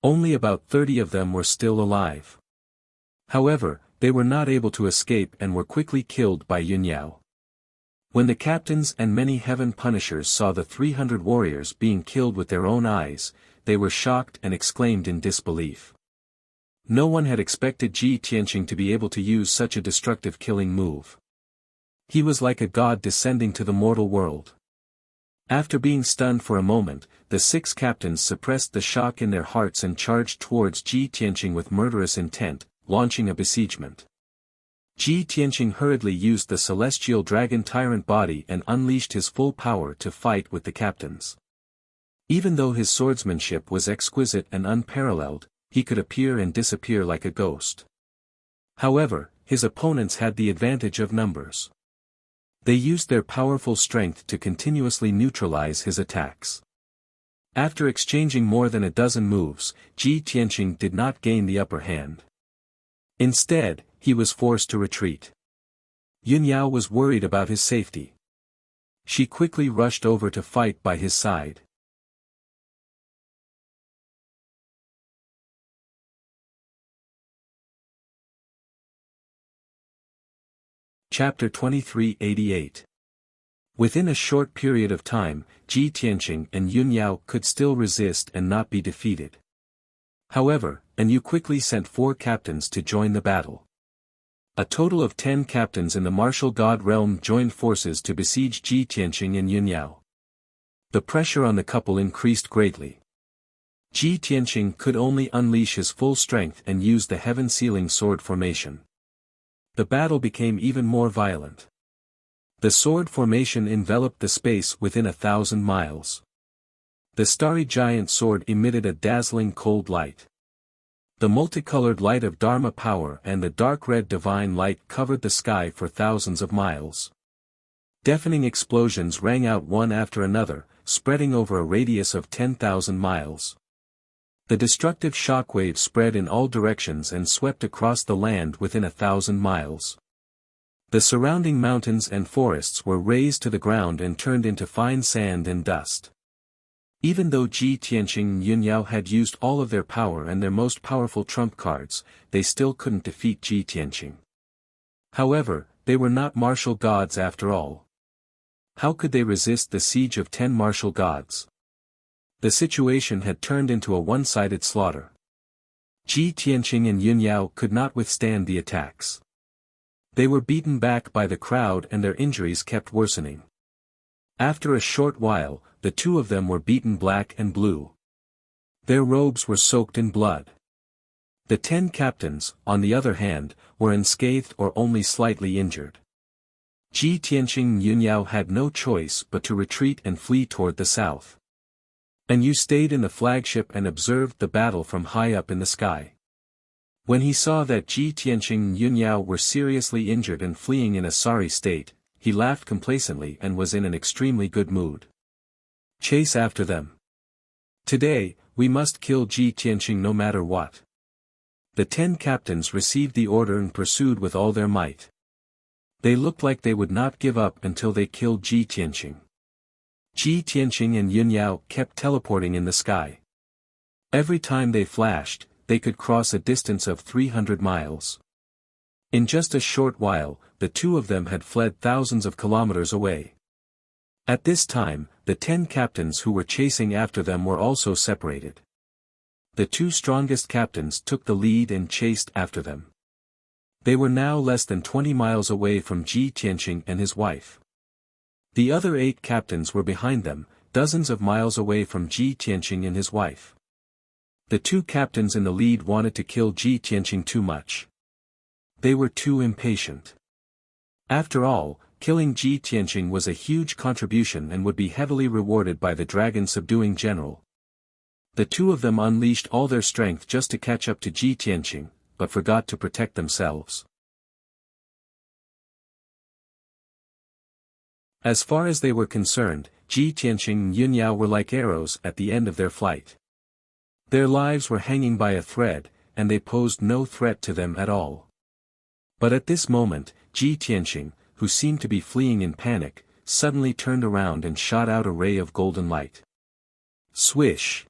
Only about 30 of them were still alive. However, they were not able to escape and were quickly killed by Yun Yao. When the captains and many heaven punishers saw the 300 warriors being killed with their own eyes, they were shocked and exclaimed in disbelief. No one had expected Ji Tianqing to be able to use such a destructive killing move. He was like a god descending to the mortal world. After being stunned for a moment, the 6 captains suppressed the shock in their hearts and charged towards Ji Tianqing with murderous intent, launching a besiegement. Ji Tianqing hurriedly used the celestial dragon tyrant body and unleashed his full power to fight with the captains. Even though his swordsmanship was exquisite and unparalleled, he could appear and disappear like a ghost. However, his opponents had the advantage of numbers. They used their powerful strength to continuously neutralize his attacks. After exchanging more than a dozen moves, Ji Tianqing did not gain the upper hand. Instead, he was forced to retreat. Yun Yao was worried about his safety. She quickly rushed over to fight by his side. Chapter 2388. Within a short period of time, Ji Tianqing and Yun Yao could still resist and not be defeated. However, Yu quickly sent 4 captains to join the battle. A total of 10 captains in the martial god realm joined forces to besiege Ji Tianqing and Yun Yao. The pressure on the couple increased greatly. Ji Tianqing could only unleash his full strength and use the heaven-sealing sword formation. The battle became even more violent. The sword formation enveloped the space within 1,000 miles. The starry giant sword emitted a dazzling cold light. The multicolored light of Dharma power and the dark red divine light covered the sky for thousands of miles. Deafening explosions rang out one after another, spreading over a radius of 10,000 miles. The destructive shockwaves spread in all directions and swept across the land within 1,000 miles. The surrounding mountains and forests were razed to the ground and turned into fine sand and dust. Even though Ji Tianqing and Yun Yao had used all of their power and their most powerful trump cards, they still couldn't defeat Ji Tianqing. However, they were not martial gods after all. How could they resist the siege of 10 martial gods? The situation had turned into a one-sided slaughter. Ji Tianqing and Yun Yao could not withstand the attacks. They were beaten back by the crowd and their injuries kept worsening. After a short while, the two of them were beaten black and blue. Their robes were soaked in blood. The 10 captains, on the other hand, were unscathed or only slightly injured. Ji Tianqing and Yun Yao had no choice but to retreat and flee toward the south. And Yu stayed in the flagship and observed the battle from high up in the sky. When he saw that Ji Tianqing and Yun Yao were seriously injured and fleeing in a sorry state, he laughed complacently and was in an extremely good mood. Chase after them. Today, we must kill Ji Tianqing no matter what. The 10 captains received the order and pursued with all their might. They looked like they would not give up until they killed Ji Tianqing. Ji Tianqing and Yun Yao kept teleporting in the sky. Every time they flashed, they could cross a distance of 300 miles. In just a short while, the two of them had fled thousands of kilometers away. At this time, the 10 captains who were chasing after them were also separated. The two strongest captains took the lead and chased after them. They were now less than 20 miles away from Ji Tianqing and his wife. The other 8 captains were behind them, dozens of miles away from Ji Tianqing and his wife. The 2 captains in the lead wanted to kill Ji Tianqing too much. They were too impatient. After all, killing Ji Tianqing was a huge contribution and would be heavily rewarded by the dragon-subduing general. The two of them unleashed all their strength just to catch up to Ji Tianqing, but forgot to protect themselves. As far as they were concerned, Ji Tianqing and Yun Yao were like arrows at the end of their flight. Their lives were hanging by a thread, and they posed no threat to them at all. But at this moment, Ji Tianqing, who seemed to be fleeing in panic, suddenly turned around and shot out a ray of golden light. Swish!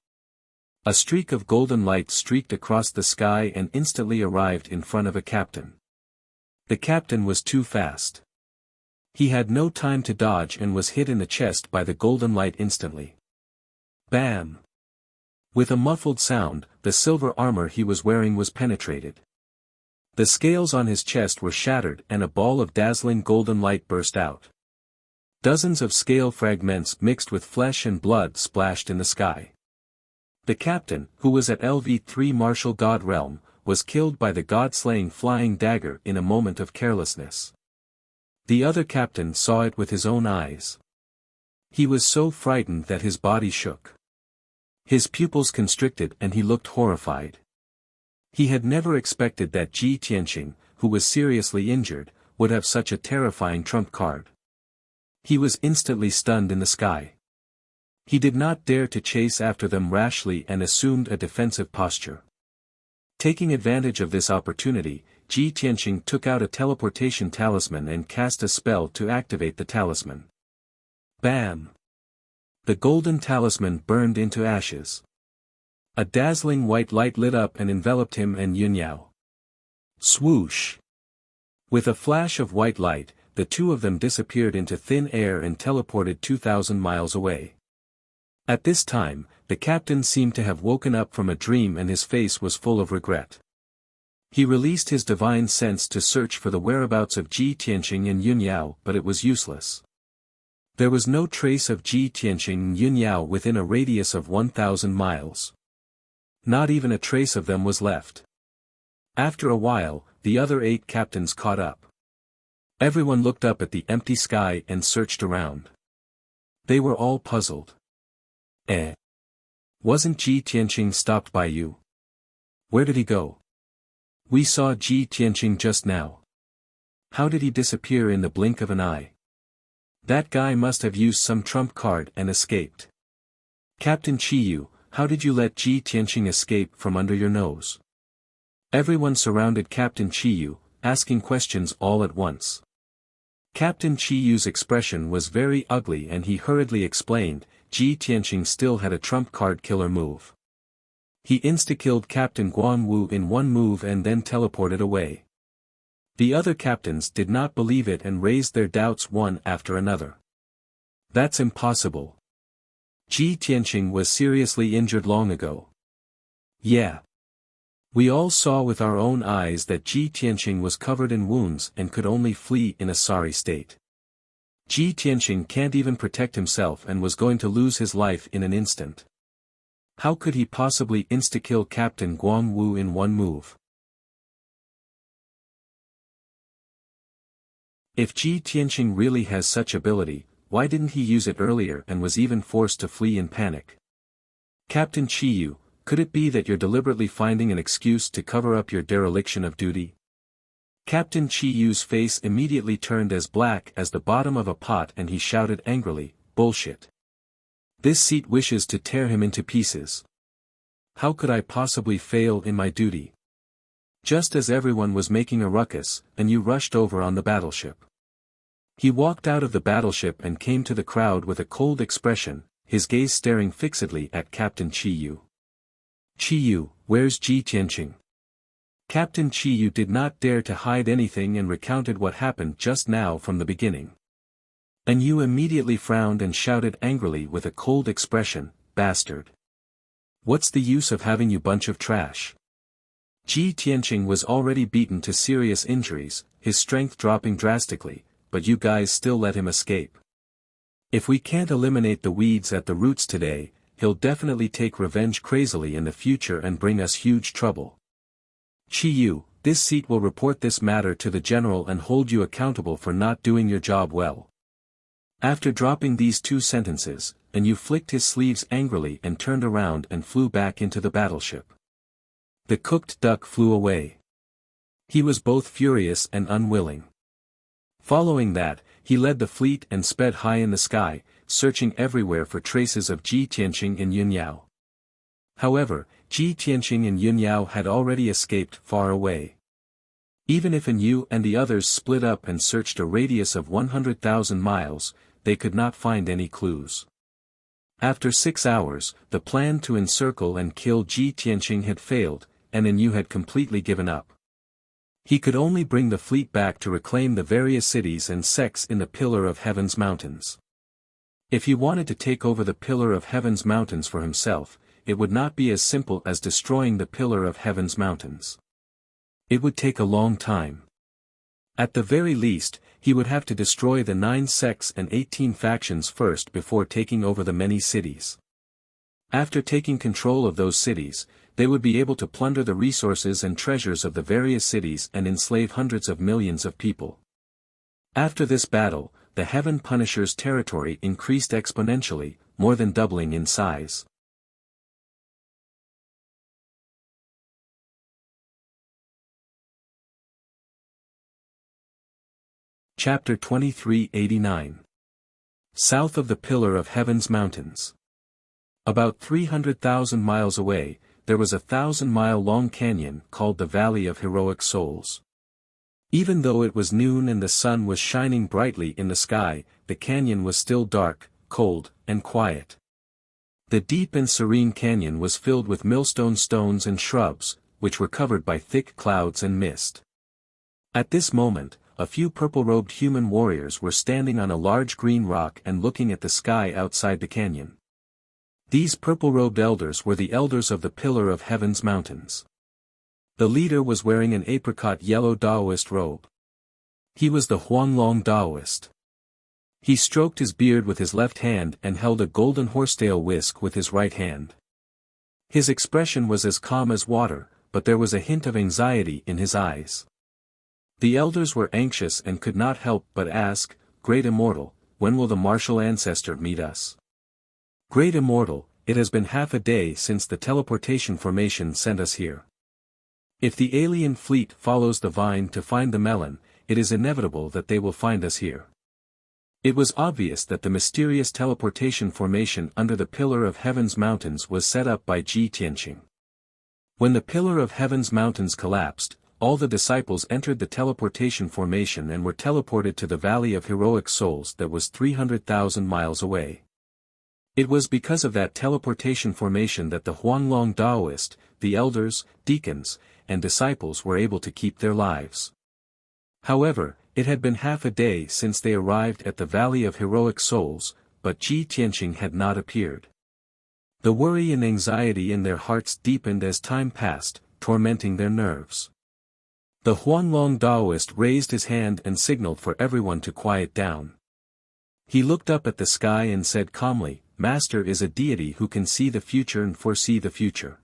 A streak of golden light streaked across the sky and instantly arrived in front of a captain. The captain was too fast. He had no time to dodge and was hit in the chest by the golden light instantly. Bam! With a muffled sound, the silver armor he was wearing was penetrated. The scales on his chest were shattered and a ball of dazzling golden light burst out. Dozens of scale fragments mixed with flesh and blood splashed in the sky. The captain, who was at LV3 Martial God Realm, was killed by the god-slaying flying dagger in a moment of carelessness. The other captain saw it with his own eyes. He was so frightened that his body shook. His pupils constricted and he looked horrified. He had never expected that Ji Tianqing, who was seriously injured, would have such a terrifying trump card. He was instantly stunned in the sky. He did not dare to chase after them rashly and assumed a defensive posture. Taking advantage of this opportunity, Ji Tianqing took out a teleportation talisman and cast a spell to activate the talisman. Bam! The golden talisman burned into ashes. A dazzling white light lit up and enveloped him and Yun Yao. Swoosh! With a flash of white light, the two of them disappeared into thin air and teleported 2,000 miles away. At this time, the captain seemed to have woken up from a dream and his face was full of regret. He released his divine sense to search for the whereabouts of Ji Tianqing and Yun Yao, but it was useless. There was no trace of Ji Tianqing and Yun Yao within a radius of 1,000 miles. Not even a trace of them was left. After a while, the other 8 captains caught up. Everyone looked up at the empty sky and searched around. They were all puzzled. Wasn't Ji Tianqing stopped by you? Where did he go? We saw Ji Tianqing just now. How did he disappear in the blink of an eye? That guy must have used some trump card and escaped. Captain Chiyu, how did you let Ji Tianqing escape from under your nose? Everyone surrounded Captain Chiyu, asking questions all at once. Captain Chiyu's expression was very ugly and he hurriedly explained, Ji Tianqing still had a trump card killer move. He insta-killed Captain Guan Wu in one move and then teleported away. The other captains did not believe it and raised their doubts one after another. That's impossible. Ji Tianqing was seriously injured long ago. Yeah. We all saw with our own eyes that Ji Tianqing was covered in wounds and could only flee in a sorry state. Ji Tianqing can't even protect himself and was going to lose his life in an instant. How could he possibly insta-kill Captain Guan Wu in one move? If Ji Tianqing really has such ability, why didn't he use it earlier and was even forced to flee in panic? Captain Chiyu, could it be that you're deliberately finding an excuse to cover up your dereliction of duty? Captain Chiyu's face immediately turned as black as the bottom of a pot and he shouted angrily, bullshit. This seat wishes to tear him into pieces. How could I possibly fail in my duty? Just as everyone was making a ruckus, and you rushed over on the battleship. He walked out of the battleship and came to the crowd with a cold expression, his gaze staring fixedly at Captain Chiyu. Chiyu, where's Ji Tianqing? Captain Chiyu did not dare to hide anything and recounted what happened just now from the beginning. And you immediately frowned and shouted angrily with a cold expression, bastard. What's the use of having you bunch of trash? Ji Tianqing was already beaten to serious injuries, his strength dropping drastically, but you guys still let him escape. If we can't eliminate the weeds at the roots today, he'll definitely take revenge crazily in the future and bring us huge trouble. Chiyu, this seat will report this matter to the general and hold you accountable for not doing your job well. After dropping these 2 sentences, and you flicked his sleeves angrily and turned around and flew back into the battleship. The cooked duck flew away. He was both furious and unwilling. Following that, he led the fleet and sped high in the sky, searching everywhere for traces of Ji Tianqing and Yun Yao. However, Ji Tianqing and Yun Yao had already escaped far away. Even if Yu and the others split up and searched a radius of 100,000 miles, they could not find any clues. After 6 hours, the plan to encircle and kill Ji Tianqing had failed, and Yu had completely given up. He could only bring the fleet back to reclaim the various cities and sects in the Pillar of Heaven's mountains. If he wanted to take over the Pillar of Heaven's mountains for himself, it would not be as simple as destroying the Pillar of Heaven's mountains. It would take a long time. At the very least, he would have to destroy the 9 sects and 18 factions first before taking over the many cities. After taking control of those cities, they would be able to plunder the resources and treasures of the various cities and enslave hundreds of millions of people. After this battle, the Heaven Punisher's territory increased exponentially, more than doubling in size. Chapter 2389. South of the Pillar of Heaven's Mountains. About 300,000 miles away, there was a 1,000-mile-long canyon called the Valley of Heroic Souls. Even though it was noon and the sun was shining brightly in the sky, the canyon was still dark, cold, and quiet. The deep and serene canyon was filled with millstone stones and shrubs, which were covered by thick clouds and mist. At this moment, a few purple-robed human warriors were standing on a large green rock and looking at the sky outside the canyon. These purple-robed elders were the elders of the Pillar of Heaven's mountains. The leader was wearing an apricot-yellow Taoist robe. He was the Huanglong Taoist. He stroked his beard with his left hand and held a golden horsetail whisk with his right hand. His expression was as calm as water, but there was a hint of anxiety in his eyes. The elders were anxious and could not help but ask, "Great Immortal, when will the martial ancestor meet us?" "Great Immortal, it has been half a day since the teleportation formation sent us here. If the alien fleet follows the vine to find the melon, it is inevitable that they will find us here." It was obvious that the mysterious teleportation formation under the Pillar of Heaven's mountains was set up by Ji Tianqing. When the Pillar of Heaven's mountains collapsed, all the disciples entered the teleportation formation and were teleported to the Valley of Heroic Souls that was 300,000 miles away. It was because of that teleportation formation that the Huanglong Daoist, the elders, deacons, and disciples were able to keep their lives. However, it had been half a day since they arrived at the Valley of Heroic Souls, but Ji Tianqing had not appeared. The worry and anxiety in their hearts deepened as time passed, tormenting their nerves. The Huanglong Daoist raised his hand and signaled for everyone to quiet down. He looked up at the sky and said calmly, "Master is a deity who can see the future and foresee the future.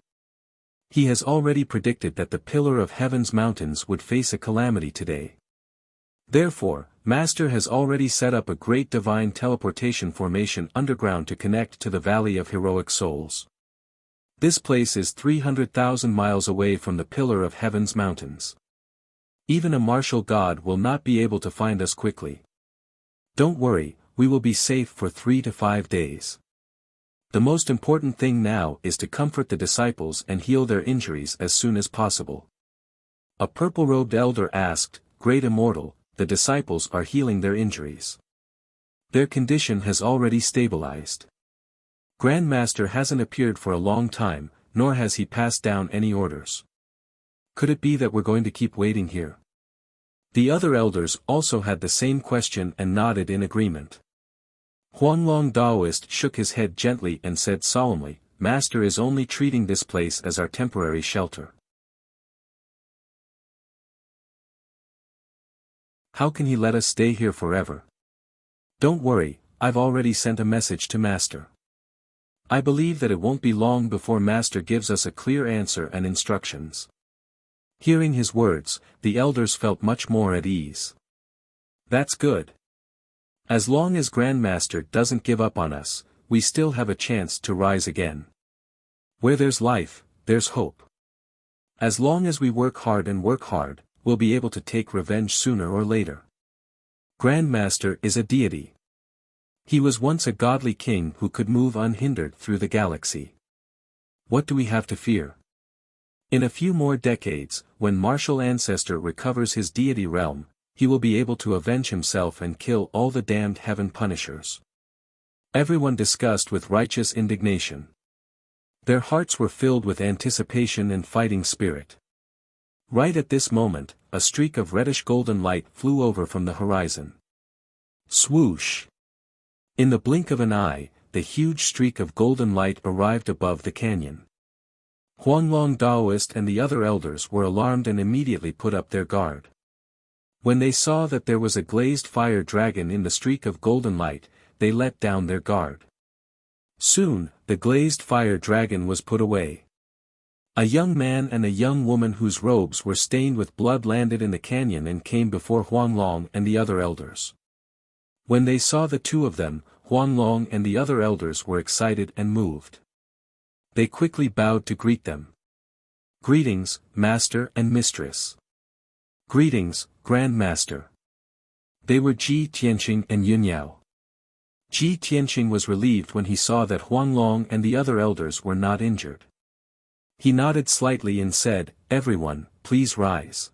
He has already predicted that the Pillar of Heaven's mountains would face a calamity today. Therefore, Master has already set up a great divine teleportation formation underground to connect to the Valley of Heroic Souls. This place is 300,000 miles away from the Pillar of Heaven's mountains. Even a martial god will not be able to find us quickly. Don't worry, we will be safe for 3 to 5 days. The most important thing now is to comfort the disciples and heal their injuries as soon as possible." A purple-robed elder asked, "Great Immortal, the disciples are healing their injuries. Their condition has already stabilized. Grandmaster hasn't appeared for a long time, nor has he passed down any orders. Could it be that we're going to keep waiting here?" The other elders also had the same question and nodded in agreement. Huanglong Daoist shook his head gently and said solemnly, "Master is only treating this place as our temporary shelter. How can he let us stay here forever? Don't worry, I've already sent a message to Master. I believe that it won't be long before Master gives us a clear answer and instructions." Hearing his words, the elders felt much more at ease. "That's good. As long as Grandmaster doesn't give up on us, we still have a chance to rise again. Where there's life, there's hope. As long as we work hard, we'll be able to take revenge sooner or later. Grandmaster is a deity. He was once a godly king who could move unhindered through the galaxy. What do we have to fear? In a few more decades, when Martial Ancestor recovers his deity realm, he will be able to avenge himself and kill all the damned heaven punishers." Everyone discussed with righteous indignation. Their hearts were filled with anticipation and fighting spirit. Right at this moment, a streak of reddish-golden light flew over from the horizon. Swoosh! In the blink of an eye, the huge streak of golden light arrived above the canyon. Huanglong Daoist and the other elders were alarmed and immediately put up their guard. When they saw that there was a glazed fire dragon in the streak of golden light, they let down their guard. Soon, the glazed fire dragon was put away. A young man and a young woman whose robes were stained with blood landed in the canyon and came before Huanglong and the other elders. When they saw the two of them, Huanglong and the other elders were excited and moved. They quickly bowed to greet them. "Greetings, Master and Mistress." "Greetings, Grandmaster." They were Ji Tianqing and Yunyao. Ji Tianqing was relieved when he saw that Huanglong and the other elders were not injured. He nodded slightly and said, "Everyone, please rise."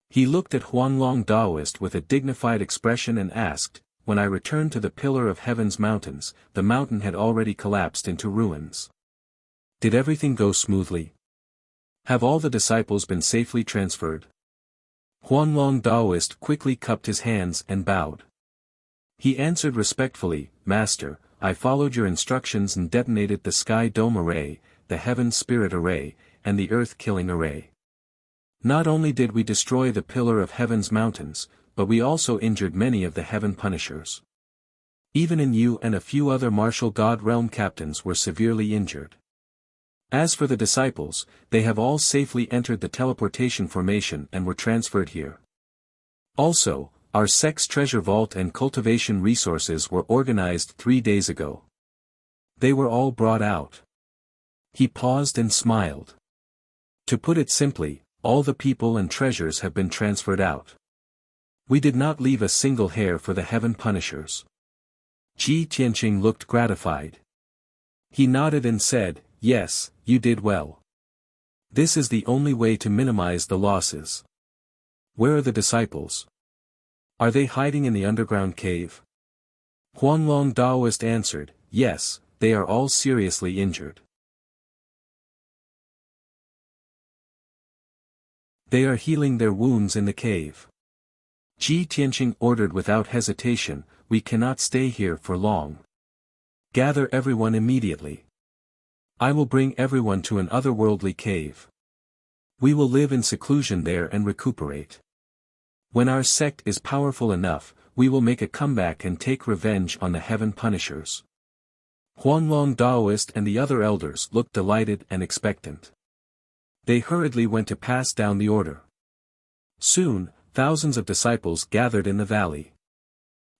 He looked at Huanglong Daoist with a dignified expression and asked, "When I returned to the Pillar of Heaven's mountains, the mountain had already collapsed into ruins. Did everything go smoothly? Have all the disciples been safely transferred?" Huanglong Daoist quickly cupped his hands and bowed. He answered respectfully, "Master, I followed your instructions and detonated the Sky Dome Array, the Heaven Spirit Array, and the Earth Killing Array. Not only did we destroy the Pillar of Heaven's mountains, but we also injured many of the Heaven Punishers. Even in you and a few other martial god realm captains were severely injured. As for the disciples, they have all safely entered the teleportation formation and were transferred here. Also, our sect's treasure vault and cultivation resources were organized 3 days ago. They were all brought out. He paused and smiled. To put it simply, all the people and treasures have been transferred out. We did not leave a single hair for the heaven punishers. Ji Tianqing looked gratified. He nodded and said, "Yes, you did well. This is the only way to minimize the losses." "Where are the disciples? Are they hiding in the underground cave?" Huanglong Daoist answered, "Yes, they are all seriously injured. They are healing their wounds in the cave." Ji Tianqing ordered without hesitation, "We cannot stay here for long. Gather everyone immediately. I will bring everyone to an otherworldly cave. We will live in seclusion there and recuperate. When our sect is powerful enough, we will make a comeback and take revenge on the heaven punishers." Huanglong Daoist and the other elders looked delighted and expectant. They hurriedly went to pass down the order. Soon, thousands of disciples gathered in the valley.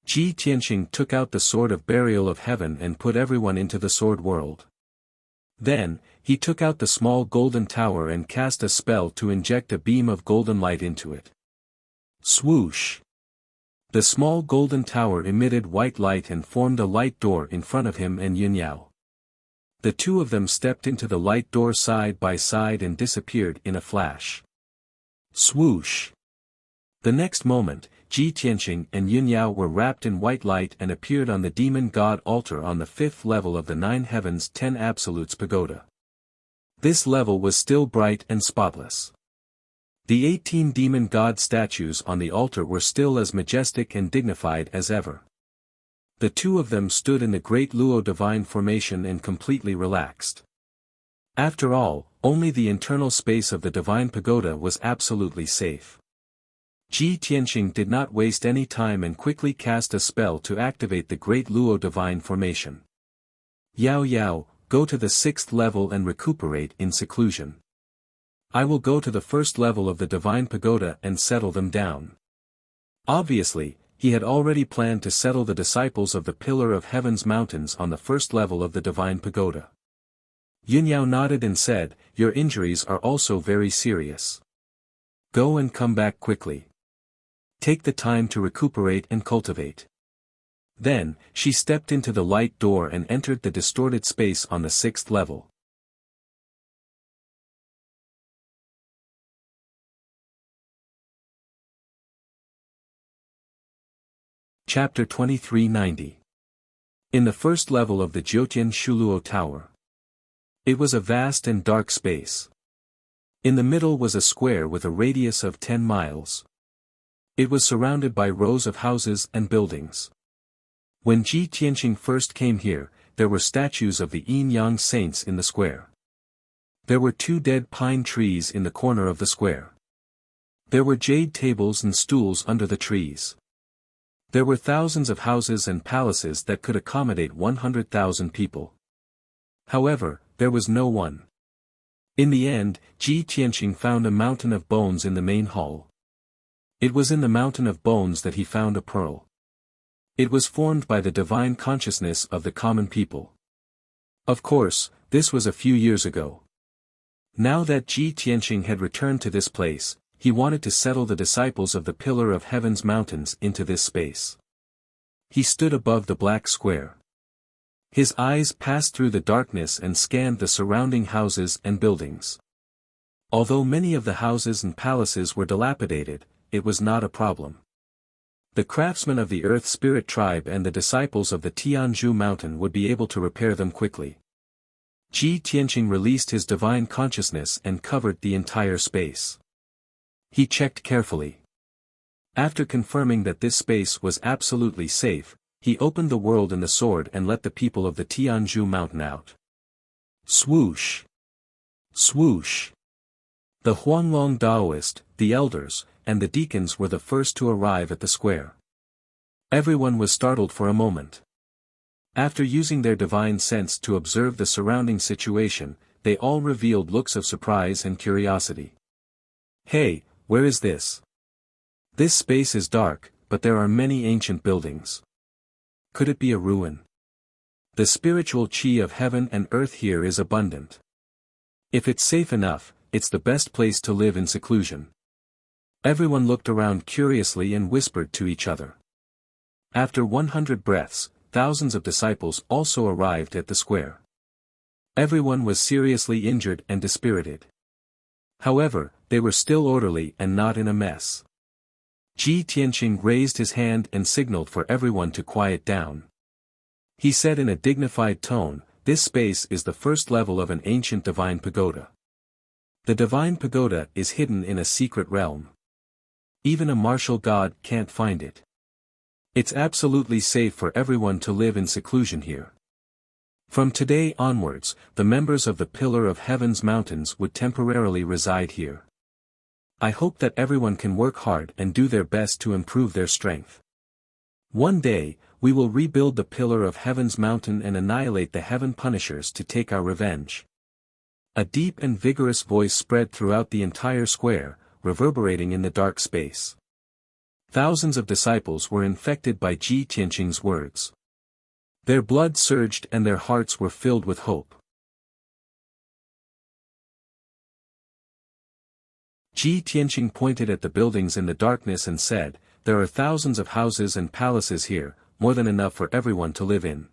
Ji Tianqing took out the sword of burial of heaven and put everyone into the sword world. Then, he took out the small golden tower and cast a spell to inject a beam of golden light into it. Swoosh! The small golden tower emitted white light and formed a light door in front of him and Yunyao. The two of them stepped into the light door side by side and disappeared in a flash. Swoosh! The next moment, Ji Tianqing and Yunyao were wrapped in white light and appeared on the demon god altar on the 5th level of the 9 Heavens 10 Absolutes Pagoda. This level was still bright and spotless. The 18 demon god statues on the altar were still as majestic and dignified as ever. The two of them stood in the great Luo divine formation and completely relaxed. After all, only the internal space of the divine pagoda was absolutely safe. Ji Tianqing did not waste any time and quickly cast a spell to activate the great Luo divine formation. "Yao Yao, go to the 6th level and recuperate in seclusion. I will go to the 1st level of the divine pagoda and settle them down." Obviously, he had already planned to settle the disciples of the Pillar of Heaven's mountains on the 1st level of the divine pagoda. Yunyao nodded and said, "Your injuries are also very serious. Go and come back quickly. Take the time to recuperate and cultivate." Then, she stepped into the light door and entered the distorted space on the 6th level. Chapter 2390. In the 1st level of the Jiutian Shuluo Tower. It was a vast and dark space. In the middle was a square with a radius of 10 miles. It was surrounded by rows of houses and buildings. When Ji Tianqing first came here, there were statues of the Yin-Yang saints in the square. There were 2 dead pine trees in the corner of the square. There were jade tables and stools under the trees. There were thousands of houses and palaces that could accommodate 100,000 people. However, there was no one. In the end, Ji Tianqing found a mountain of bones in the main hall. It was in the mountain of bones that he found a pearl. It was formed by the divine consciousness of the common people. Of course, this was a few years ago. Now that Ji Tianqing had returned to this place, he wanted to settle the disciples of the Pillar of Heaven's mountains into this space. He stood above the black square. His eyes passed through the darkness and scanned the surrounding houses and buildings. Although many of the houses and palaces were dilapidated, it was not a problem. The craftsmen of the Earth Spirit Tribe and the disciples of the Tianzhu Mountain would be able to repair them quickly. Ji Tianqing released his divine consciousness and covered the entire space. He checked carefully. After confirming that this space was absolutely safe, he opened the world and the sword and let the people of the Tianzhu Mountain out. Swoosh! Swoosh! The Huanglong Daoist, the elders, and the deacons were the first to arrive at the square. Everyone was startled for a moment. After using their divine sense to observe the surrounding situation, they all revealed looks of surprise and curiosity. "Hey, where is this?" This space is dark, but there are many ancient buildings. Could it be a ruin? The spiritual chi of heaven and earth here is abundant. If it's safe enough, it's the best place to live in seclusion. Everyone looked around curiously and whispered to each other. After 100 breaths, thousands of disciples also arrived at the square. Everyone was seriously injured and dispirited. However, they were still orderly and not in a mess. Ji Tianqing raised his hand and signaled for everyone to quiet down. He said in a dignified tone, "This space is the first level of an ancient divine pagoda. The divine pagoda is hidden in a secret realm. Even a martial god can't find it. It's absolutely safe for everyone to live in seclusion here. From today onwards, the members of the Pillar of Heaven's mountains would temporarily reside here. I hope that everyone can work hard and do their best to improve their strength. One day, we will rebuild the Pillar of Heaven's mountain and annihilate the Heaven Punishers to take our revenge." A deep and vigorous voice spread throughout the entire square, reverberating in the dark space. Thousands of disciples were infected by Ji Tianqing's words. Their blood surged and their hearts were filled with hope. Ji Tianqing pointed at the buildings in the darkness and said, "There are thousands of houses and palaces here, more than enough for everyone to live in.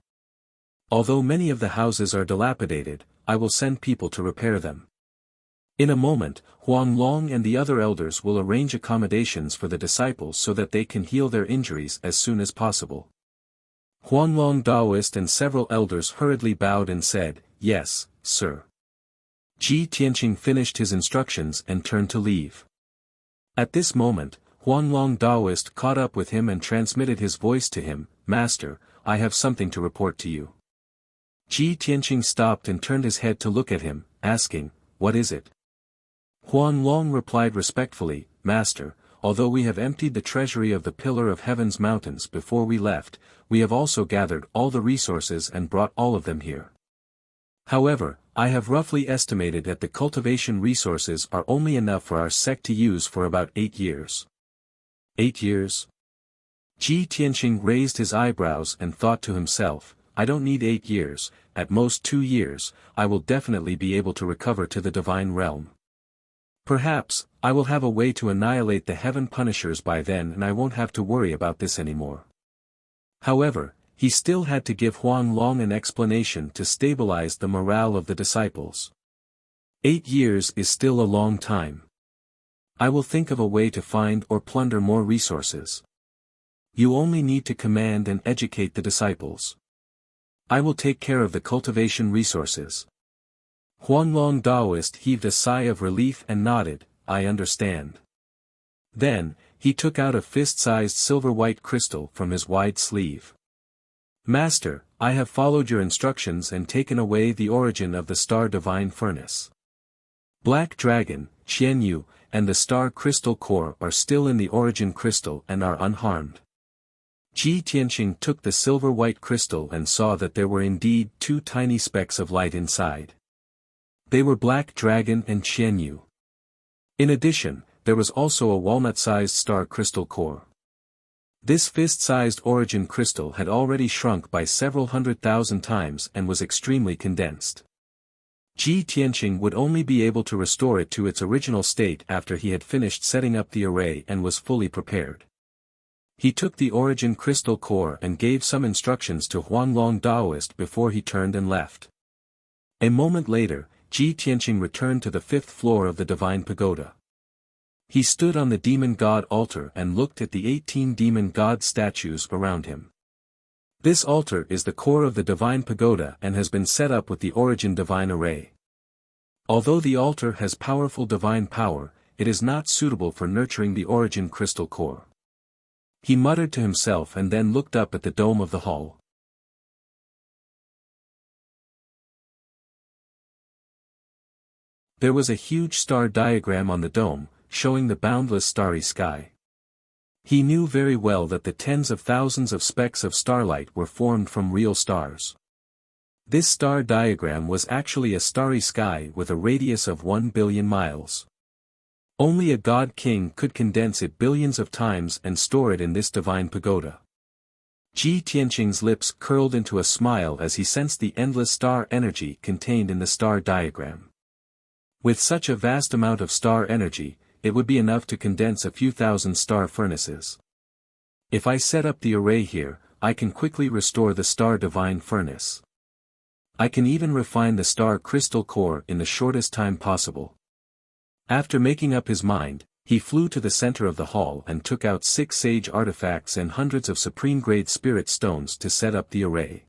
Although many of the houses are dilapidated, I will send people to repair them. In a moment, Huang Long and the other elders will arrange accommodations for the disciples so that they can heal their injuries as soon as possible." Huang Long Daoist and several elders hurriedly bowed and said, "Yes, sir." Ji Tianqing finished his instructions and turned to leave. At this moment, Huang Long Daoist caught up with him and transmitted his voice to him, "Master, I have something to report to you." Ji Tianqing stopped and turned his head to look at him, asking, "What is it?" Huang Long replied respectfully, "Master, although we have emptied the treasury of the Pillar of Heaven's mountains before we left, we have also gathered all the resources and brought all of them here. However, I have roughly estimated that the cultivation resources are only enough for our sect to use for about 8 years. 8 years? Ji Tianqing raised his eyebrows and thought to himself, "I don't need 8 years, at most 2 years, I will definitely be able to recover to the divine realm. Perhaps, I will have a way to annihilate the Heaven Punishers by then and I won't have to worry about this anymore." However, he still had to give Huang Long an explanation to stabilize the morale of the disciples. 8 years is still a long time. I will think of a way to find or plunder more resources. You only need to command and educate the disciples. I will take care of the cultivation resources. Huang Long Daoist heaved a sigh of relief and nodded, "I understand." Then, he took out a fist-sized silver-white crystal from his wide sleeve. "Master, I have followed your instructions and taken away the origin of the star divine furnace. Black Dragon, Qianyu, and the star crystal core are still in the origin crystal and are unharmed." Ji Tianqing took the silver-white crystal and saw that there were indeed 2 tiny specks of light inside. They were Black Dragon and Qianyu. In addition, there was also a walnut-sized star crystal core. This fist-sized origin crystal had already shrunk by several 100,000 times and was extremely condensed. Ji Tianqing would only be able to restore it to its original state after he had finished setting up the array and was fully prepared. He took the origin crystal core and gave some instructions to Huang Long Daoist before he turned and left. A moment later, Ji Tianqing returned to the 5th floor of the Divine Pagoda. He stood on the Demon God altar and looked at the 18 Demon God statues around him. This altar is the core of the Divine Pagoda and has been set up with the Origin Divine Array. Although the altar has powerful divine power, it is not suitable for nurturing the Origin Crystal Core. He muttered to himself and then looked up at the dome of the hall. There was a huge star diagram on the dome, showing the boundless starry sky. He knew very well that the tens of thousands of specks of starlight were formed from real stars. This star diagram was actually a starry sky with a radius of 1 billion miles. Only a god king could condense it billions of times and store it in this divine pagoda. Ji Tianqing's lips curled into a smile as he sensed the endless star energy contained in the star diagram. With such a vast amount of star energy, it would be enough to condense a few thousand star furnaces. If I set up the array here, I can quickly restore the star divine furnace. I can even refine the star crystal core in the shortest time possible. After making up his mind, he flew to the center of the hall and took out 6 sage artifacts and hundreds of supreme-grade spirit stones to set up the array.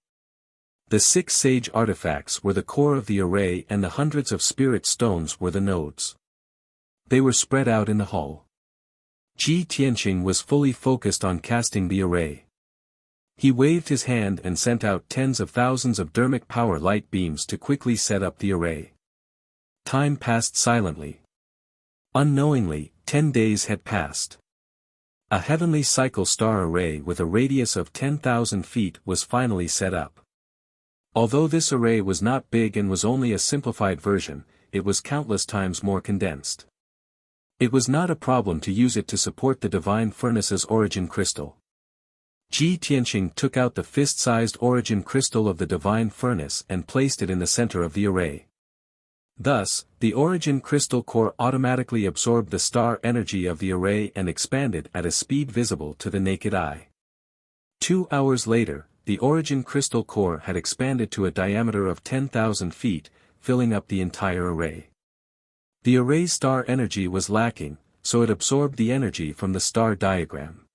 The 6 sage artifacts were the core of the array and the hundreds of spirit stones were the nodes. They were spread out in the hall. Ji Tianqing was fully focused on casting the array. He waved his hand and sent out tens of thousands of dermic power light beams to quickly set up the array. Time passed silently. Unknowingly, 10 days had passed. A heavenly cycle star array with a radius of 10,000 feet was finally set up. Although this array was not big and was only a simplified version, it was countless times more condensed. It was not a problem to use it to support the divine furnace's origin crystal. Ji Tianqing took out the fist-sized origin crystal of the divine furnace and placed it in the center of the array. Thus, the origin crystal core automatically absorbed the star energy of the array and expanded at a speed visible to the naked eye. 2 hours later, the origin crystal core had expanded to a diameter of 10,000 feet, filling up the entire array. The array's star energy was lacking, so it absorbed the energy from the star diagram.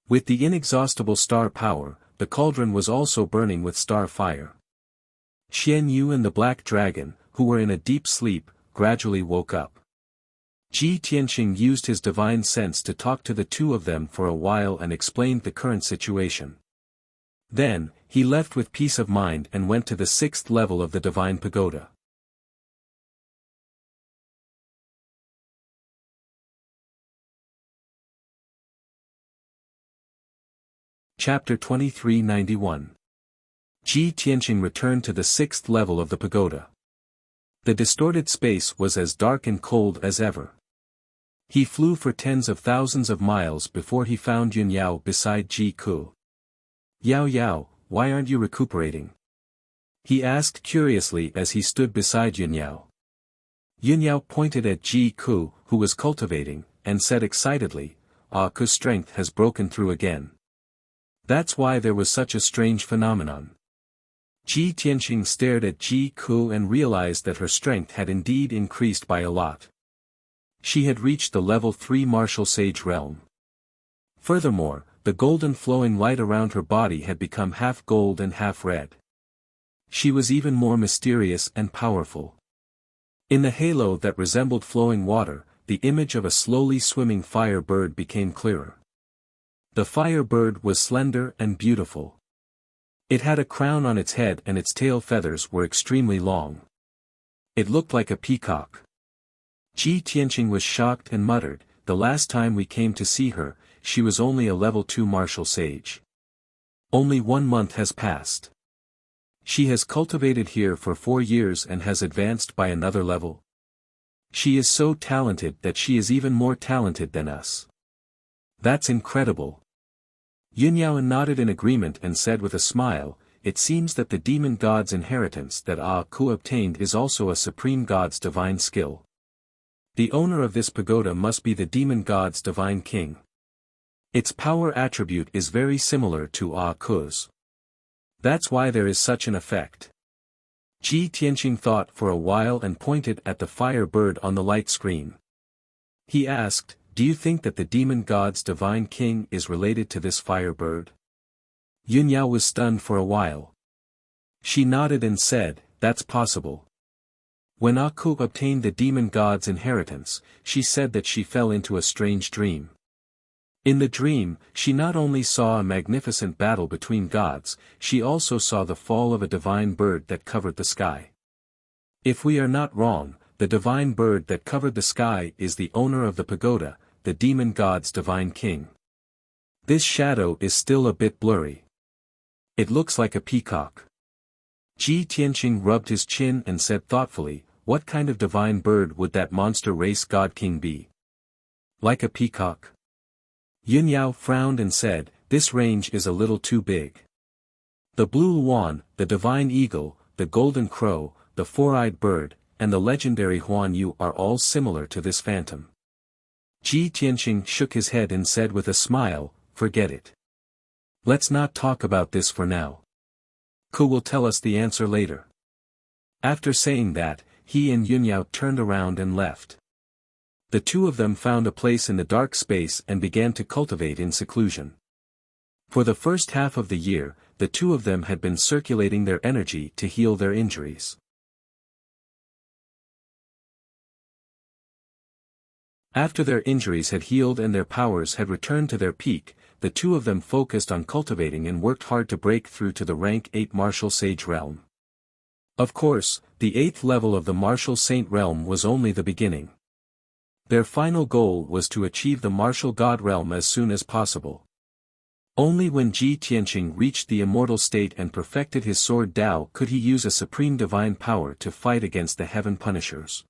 With the inexhaustible star power, the cauldron was also burning with star fire. Xian Yu and the Black Dragon, who were in a deep sleep, gradually woke up. Ji Tianqing used his divine sense to talk to the two of them for a while and explained the current situation. Then, he left with peace of mind and went to the 6th level of the divine pagoda. Chapter 2391. Ji Tianqing returned to the 6th level of the pagoda. The distorted space was as dark and cold as ever. He flew for tens of thousands of miles before he found Yun Yao beside Ji Ku. "Yao Yao, why aren't you recuperating?" he asked curiously as he stood beside Yun Yao. Yun Yao pointed at Ji Ku, who was cultivating, and said excitedly, Ku's strength has broken through again. That's why there was such a strange phenomenon. Ji Tianqing stared at Ji Ku and realized that her strength had indeed increased by a lot. She had reached the level 3 martial sage realm. Furthermore, the golden flowing light around her body had become half gold and half red. She was even more mysterious and powerful. In the halo that resembled flowing water, the image of a slowly swimming fire bird became clearer. The fire bird was slender and beautiful. It had a crown on its head and its tail feathers were extremely long. It looked like a peacock. Ji Tianqing was shocked and muttered, "The last time we came to see her, she was only a level 2 martial sage. Only 1 month has passed. She has cultivated here for 4 years and has advanced by another level. She is so talented that she is even more talented than us. That's incredible." Yun Yao nodded in agreement and said with a smile, "It seems that the demon god's inheritance that Ku obtained is also a supreme god's divine skill. The owner of this pagoda must be the demon god's divine king. Its power attribute is very similar to Ku's. That's why there is such an effect." Ji Tianqing thought for a while and pointed at the fire bird on the light screen. He asked, "Do you think that the demon god's divine king is related to this fire bird?" Yun Yao was stunned for a while. She nodded and said, "That's possible. When Ku obtained the demon god's inheritance, she said that she fell into a strange dream. In the dream, she not only saw a magnificent battle between gods, she also saw the fall of a divine bird that covered the sky. If we are not wrong, the divine bird that covered the sky is the owner of the pagoda, the demon god's divine king. This shadow is still a bit blurry. It looks like a peacock." Ji Tianqing rubbed his chin and said thoughtfully, "What kind of divine bird would that monster race god king be?" Like a peacock? Yunyao frowned and said, "This range is a little too big. The blue Luan, the divine eagle, the golden crow, the four-eyed bird, and the legendary Huan Yu are all similar to this phantom." Ji Tianxing shook his head and said with a smile, "Forget it. Let's not talk about this for now. Ku will tell us the answer later." After saying that, he and Yunyao turned around and left. The two of them found a place in the dark space and began to cultivate in seclusion. For the first half of the year, the two of them had been circulating their energy to heal their injuries. After their injuries had healed and their powers had returned to their peak, the two of them focused on cultivating and worked hard to break through to the rank 8 Martial Sage realm. Of course, the 8th level of the Martial Saint realm was only the beginning. Their final goal was to achieve the Martial God realm as soon as possible. Only when Ji Tianxing reached the immortal state and perfected his sword Dao could he use a supreme divine power to fight against the Heaven Punishers.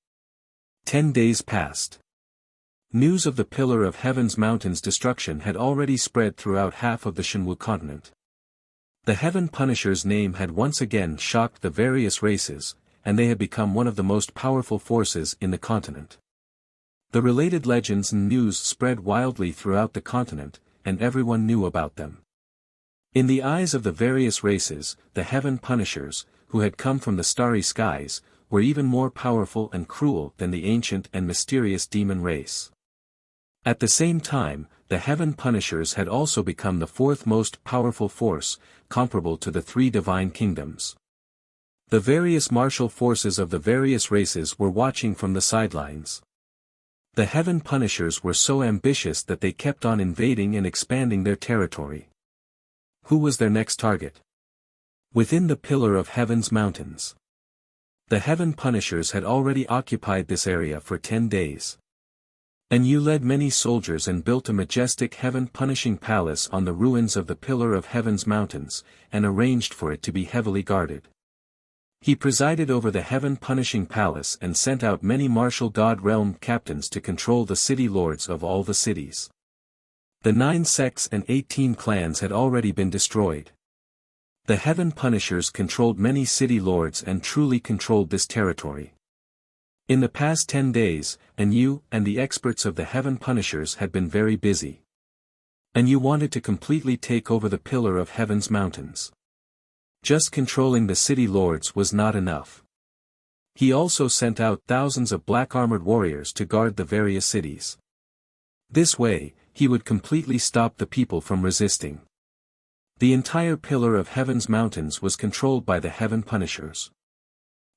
10 days passed. News of the Pillar of Heaven's Mountain's destruction had already spread throughout half of the Shenwu continent. The Heaven Punisher's name had once again shocked the various races, and they had become one of the most powerful forces in the continent. The related legends and news spread wildly throughout the continent, and everyone knew about them. In the eyes of the various races, the Heaven Punishers, who had come from the starry skies, were even more powerful and cruel than the ancient and mysterious demon race. At the same time, the Heaven Punishers had also become the fourth most powerful force, comparable to the three divine kingdoms. The various martial forces of the various races were watching from the sidelines. The Heaven Punishers were so ambitious that they kept on invading and expanding their territory. Who was their next target? Within the Pillar of Heaven's Mountains. The Heaven Punishers had already occupied this area for 10 days. And you led many soldiers and built a majestic heaven-punishing palace on the ruins of the Pillar of Heaven's Mountains, and arranged for it to be heavily guarded. He presided over the heaven-punishing palace and sent out many martial god realm captains to control the city lords of all the cities. The 9 sects and 18 clans had already been destroyed. The Heaven Punishers controlled many city lords and truly controlled this territory. In the past 10 days, and you and the experts of the Heaven Punishers had been very busy. And you wanted to completely take over the Pillar of Heaven's Mountains. Just controlling the city lords was not enough. He also sent out thousands of black-armored warriors to guard the various cities. This way, he would completely stop the people from resisting. The entire Pillar of Heaven's Mountains was controlled by the Heaven Punishers.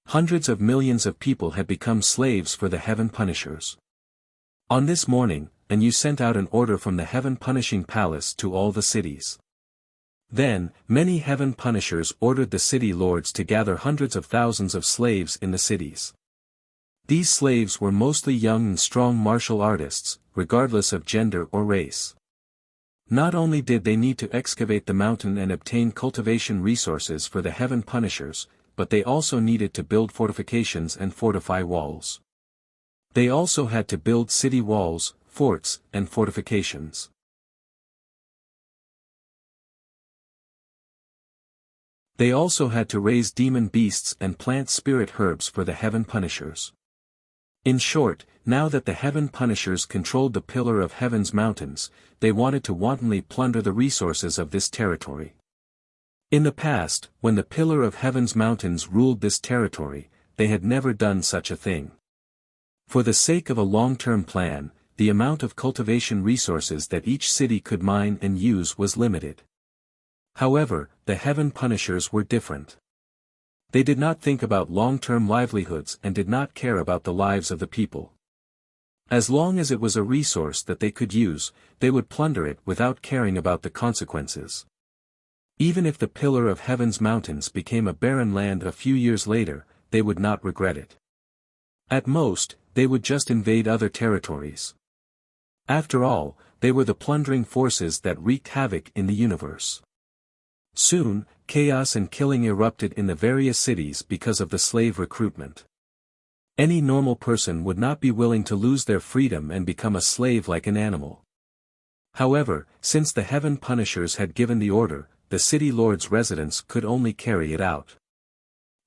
Hundreds of millions of people had become slaves for the Heaven Punishers. On this morning, and you sent out an order from the Heaven Punishing Palace to all the cities. Then, many Heaven Punishers ordered the city lords to gather hundreds of thousands of slaves in the cities. These slaves were mostly young and strong martial artists, regardless of gender or race. Not only did they need to excavate the mountain and obtain cultivation resources for the Heaven Punishers, but they also needed to build fortifications and fortify walls. They also had to build city walls, forts, and fortifications. They also had to raise demon beasts and plant spirit herbs for the Heaven Punishers. In short, now that the Heaven Punishers controlled the Pillar of Heaven's Mountains, they wanted to wantonly plunder the resources of this territory. In the past, when the Pillar of Heaven's Mountains ruled this territory, they had never done such a thing. For the sake of a long-term plan, the amount of cultivation resources that each city could mine and use was limited. However, the Heaven Punishers were different. They did not think about long-term livelihoods and did not care about the lives of the people. As long as it was a resource that they could use, they would plunder it without caring about the consequences. Even if the Pillar of Heaven's Mountains became a barren land a few years later, they would not regret it. At most, they would just invade other territories. After all, they were the plundering forces that wreaked havoc in the universe. Soon, chaos and killing erupted in the various cities because of the slave recruitment. Any normal person would not be willing to lose their freedom and become a slave like an animal. However, since the Heaven Punishers had given the order, the city lord's residents could only carry it out.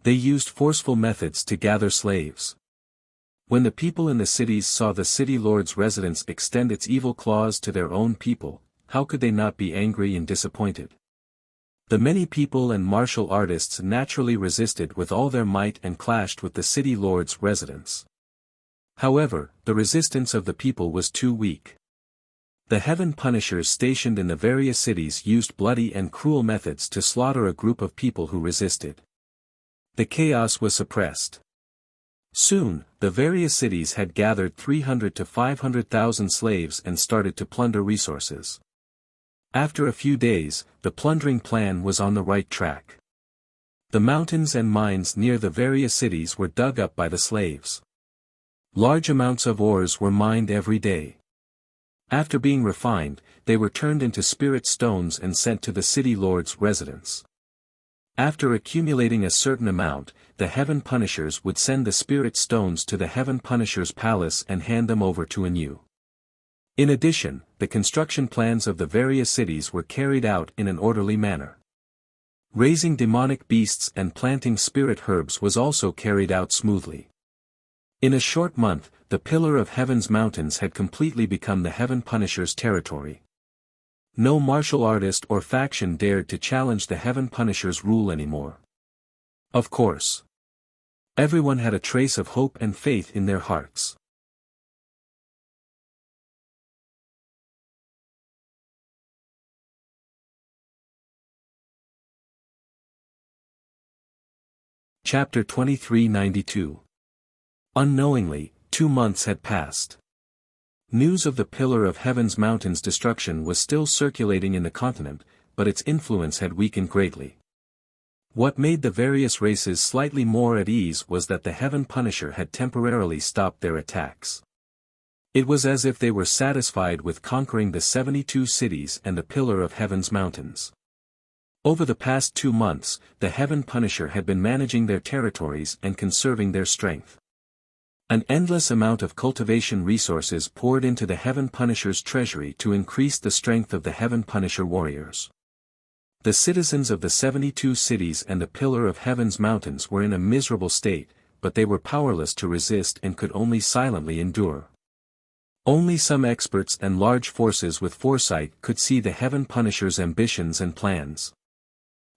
They used forceful methods to gather slaves. When the people in the cities saw the city lord's residents extend its evil claws to their own people, how could they not be angry and disappointed? The many people and martial artists naturally resisted with all their might and clashed with the city lord's residents. However, the resistance of the people was too weak. The Heaven Punishers stationed in the various cities used bloody and cruel methods to slaughter a group of people who resisted. The chaos was suppressed. Soon, the various cities had gathered 300 to 500,000 slaves and started to plunder resources. After a few days, the plundering plan was on the right track. The mountains and mines near the various cities were dug up by the slaves. Large amounts of ores were mined every day. After being refined, they were turned into spirit stones and sent to the city lord's residence. After accumulating a certain amount, the Heaven Punishers would send the spirit stones to the Heaven Punishers' palace and hand them over to Anu. In addition, the construction plans of the various cities were carried out in an orderly manner. Raising demonic beasts and planting spirit herbs was also carried out smoothly. In a short month, the Pillar of Heaven's mountains had completely become the Heaven Punishers' territory. No martial artist or faction dared to challenge the Heaven Punishers' rule anymore. Of course. Everyone had a trace of hope and faith in their hearts. Chapter 2392. Unknowingly, 2 months had passed. News of the Pillar of Heaven's mountains' destruction was still circulating in the continent, but its influence had weakened greatly. What made the various races slightly more at ease was that the Heaven Punisher had temporarily stopped their attacks. It was as if they were satisfied with conquering the 72 cities and the Pillar of Heaven's mountains. Over the past 2 months, the Heaven Punisher had been managing their territories and conserving their strength. An endless amount of cultivation resources poured into the Heaven Punisher's treasury to increase the strength of the Heaven Punisher warriors. The citizens of the 72 cities and the Pillar of Heaven's mountains were in a miserable state, but they were powerless to resist and could only silently endure. Only some experts and large forces with foresight could see the Heaven Punisher's ambitions and plans.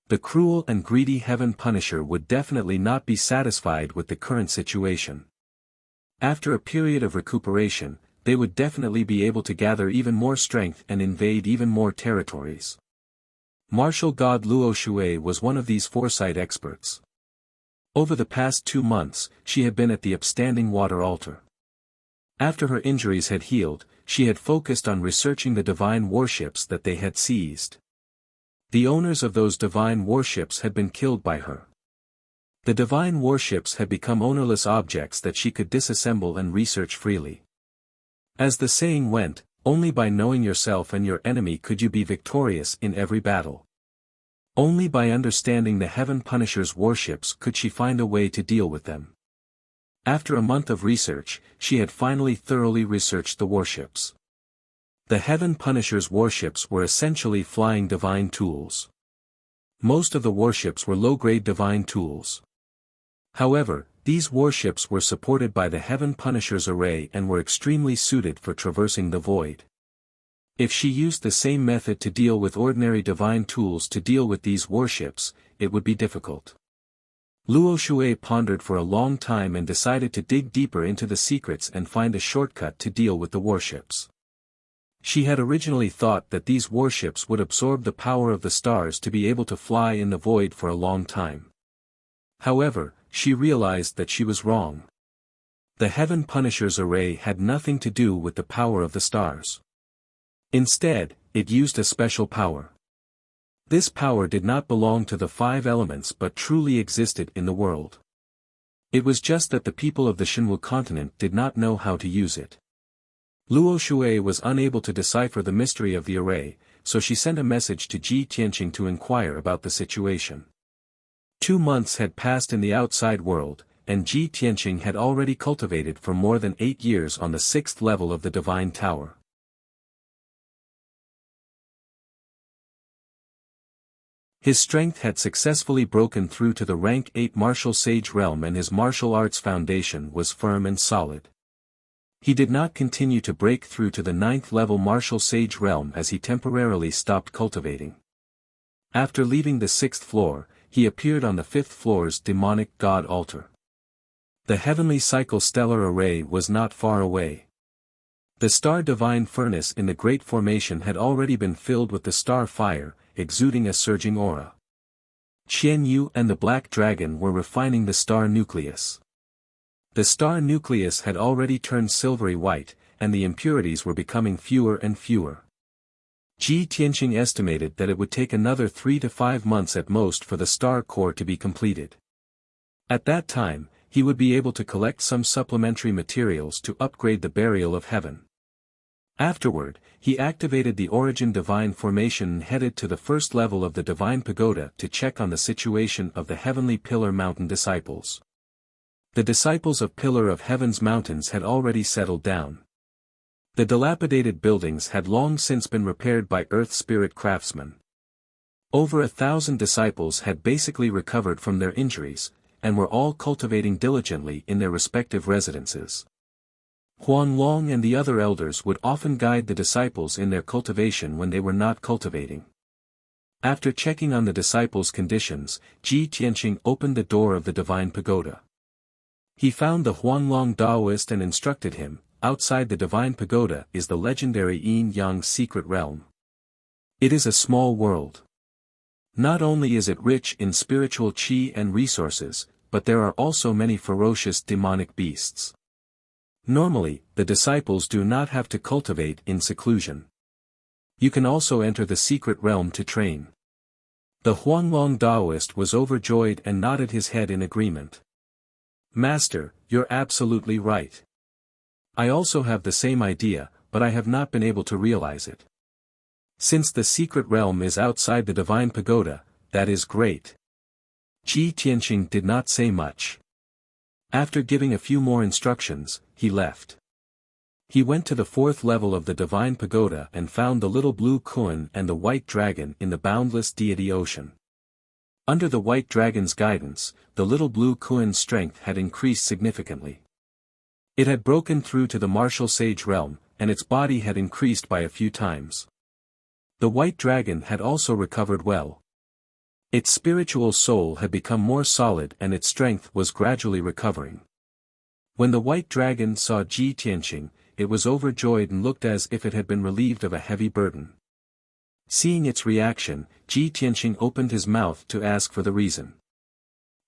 The cruel and greedy Heaven Punisher would definitely not be satisfied with the current situation. After a period of recuperation, they would definitely be able to gather even more strength and invade even more territories. Martial god Luo Shui was one of these foresight experts. Over the past 2 months, she had been at the upstanding water altar. After her injuries had healed, she had focused on researching the divine warships that they had seized. The owners of those divine warships had been killed by her. The divine warships had become ownerless objects that she could disassemble and research freely. As the saying went, only by knowing yourself and your enemy could you be victorious in every battle. Only by understanding the Heaven Punisher's warships could she find a way to deal with them. After a month of research, she had finally thoroughly researched the warships. The Heaven Punisher's warships were essentially flying divine tools. Most of the warships were low-grade divine tools. However, these warships were supported by the Heaven Punisher's array and were extremely suited for traversing the void. If she used the same method to deal with ordinary divine tools to deal with these warships, it would be difficult. Luo Shui pondered for a long time and decided to dig deeper into the secrets and find a shortcut to deal with the warships. She had originally thought that these warships would absorb the power of the stars to be able to fly in the void for a long time. However, she realized that she was wrong. The Heaven Punisher's array had nothing to do with the power of the stars. Instead, it used a special power. This power did not belong to the 5 elements but truly existed in the world. It was just that the people of the Shenwu continent did not know how to use it. Luo Shui was unable to decipher the mystery of the array, so she sent a message to Ji Tianqing to inquire about the situation. 2 months had passed in the outside world, and Ji Tianqing had already cultivated for more than 8 years on the 6th level of the Divine Tower. His strength had successfully broken through to the rank 8 martial sage realm, and his martial arts foundation was firm and solid. He did not continue to break through to the 9th level martial sage realm as he temporarily stopped cultivating. After leaving the 6th floor, he appeared on the 5th floor's demonic god altar. The heavenly cycle stellar array was not far away. The star divine furnace in the Great Formation had already been filled with the star fire, exuding a surging aura. Qian Yu and the Black Dragon were refining the star nucleus. The star nucleus had already turned silvery white, and the impurities were becoming fewer and fewer. Ji Tianqing estimated that it would take another 3 to 5 months at most for the star core to be completed. At that time, he would be able to collect some supplementary materials to upgrade the burial of heaven. Afterward, he activated the Origin Divine Formation and headed to the 1st level of the Divine Pagoda to check on the situation of the Heavenly Pillar Mountain disciples. The disciples of Pillar of Heaven's mountains had already settled down. The dilapidated buildings had long since been repaired by Earth Spirit craftsmen. Over 1,000 disciples had basically recovered from their injuries, and were all cultivating diligently in their respective residences. Huanglong and the other elders would often guide the disciples in their cultivation when they were not cultivating. After checking on the disciples' conditions, Ji Tianqing opened the door of the Divine Pagoda. He found the Huanglong Taoist and instructed him, outside the Divine Pagoda is the legendary Yin-Yang secret realm. It is a small world. Not only is it rich in spiritual qi and resources, but there are also many ferocious demonic beasts. Normally, the disciples do not have to cultivate in seclusion. You can also enter the secret realm to train. The Huanglong Taoist was overjoyed and nodded his head in agreement. Master, you're absolutely right. I also have the same idea, but I have not been able to realize it. Since the secret realm is outside the Divine Pagoda, that is great. Ji Tianqing did not say much. After giving a few more instructions, he left. He went to the 4th level of the Divine Pagoda and found the little blue Kuan and the white dragon in the boundless deity ocean. Under the white dragon's guidance, the little blue Kuan's strength had increased significantly. It had broken through to the martial sage realm, and its body had increased by a few times. The white dragon had also recovered well. Its spiritual soul had become more solid and its strength was gradually recovering. When the white dragon saw Ji Tianqing, it was overjoyed and looked as if it had been relieved of a heavy burden. Seeing its reaction, Ji Tianqing opened his mouth to ask for the reason.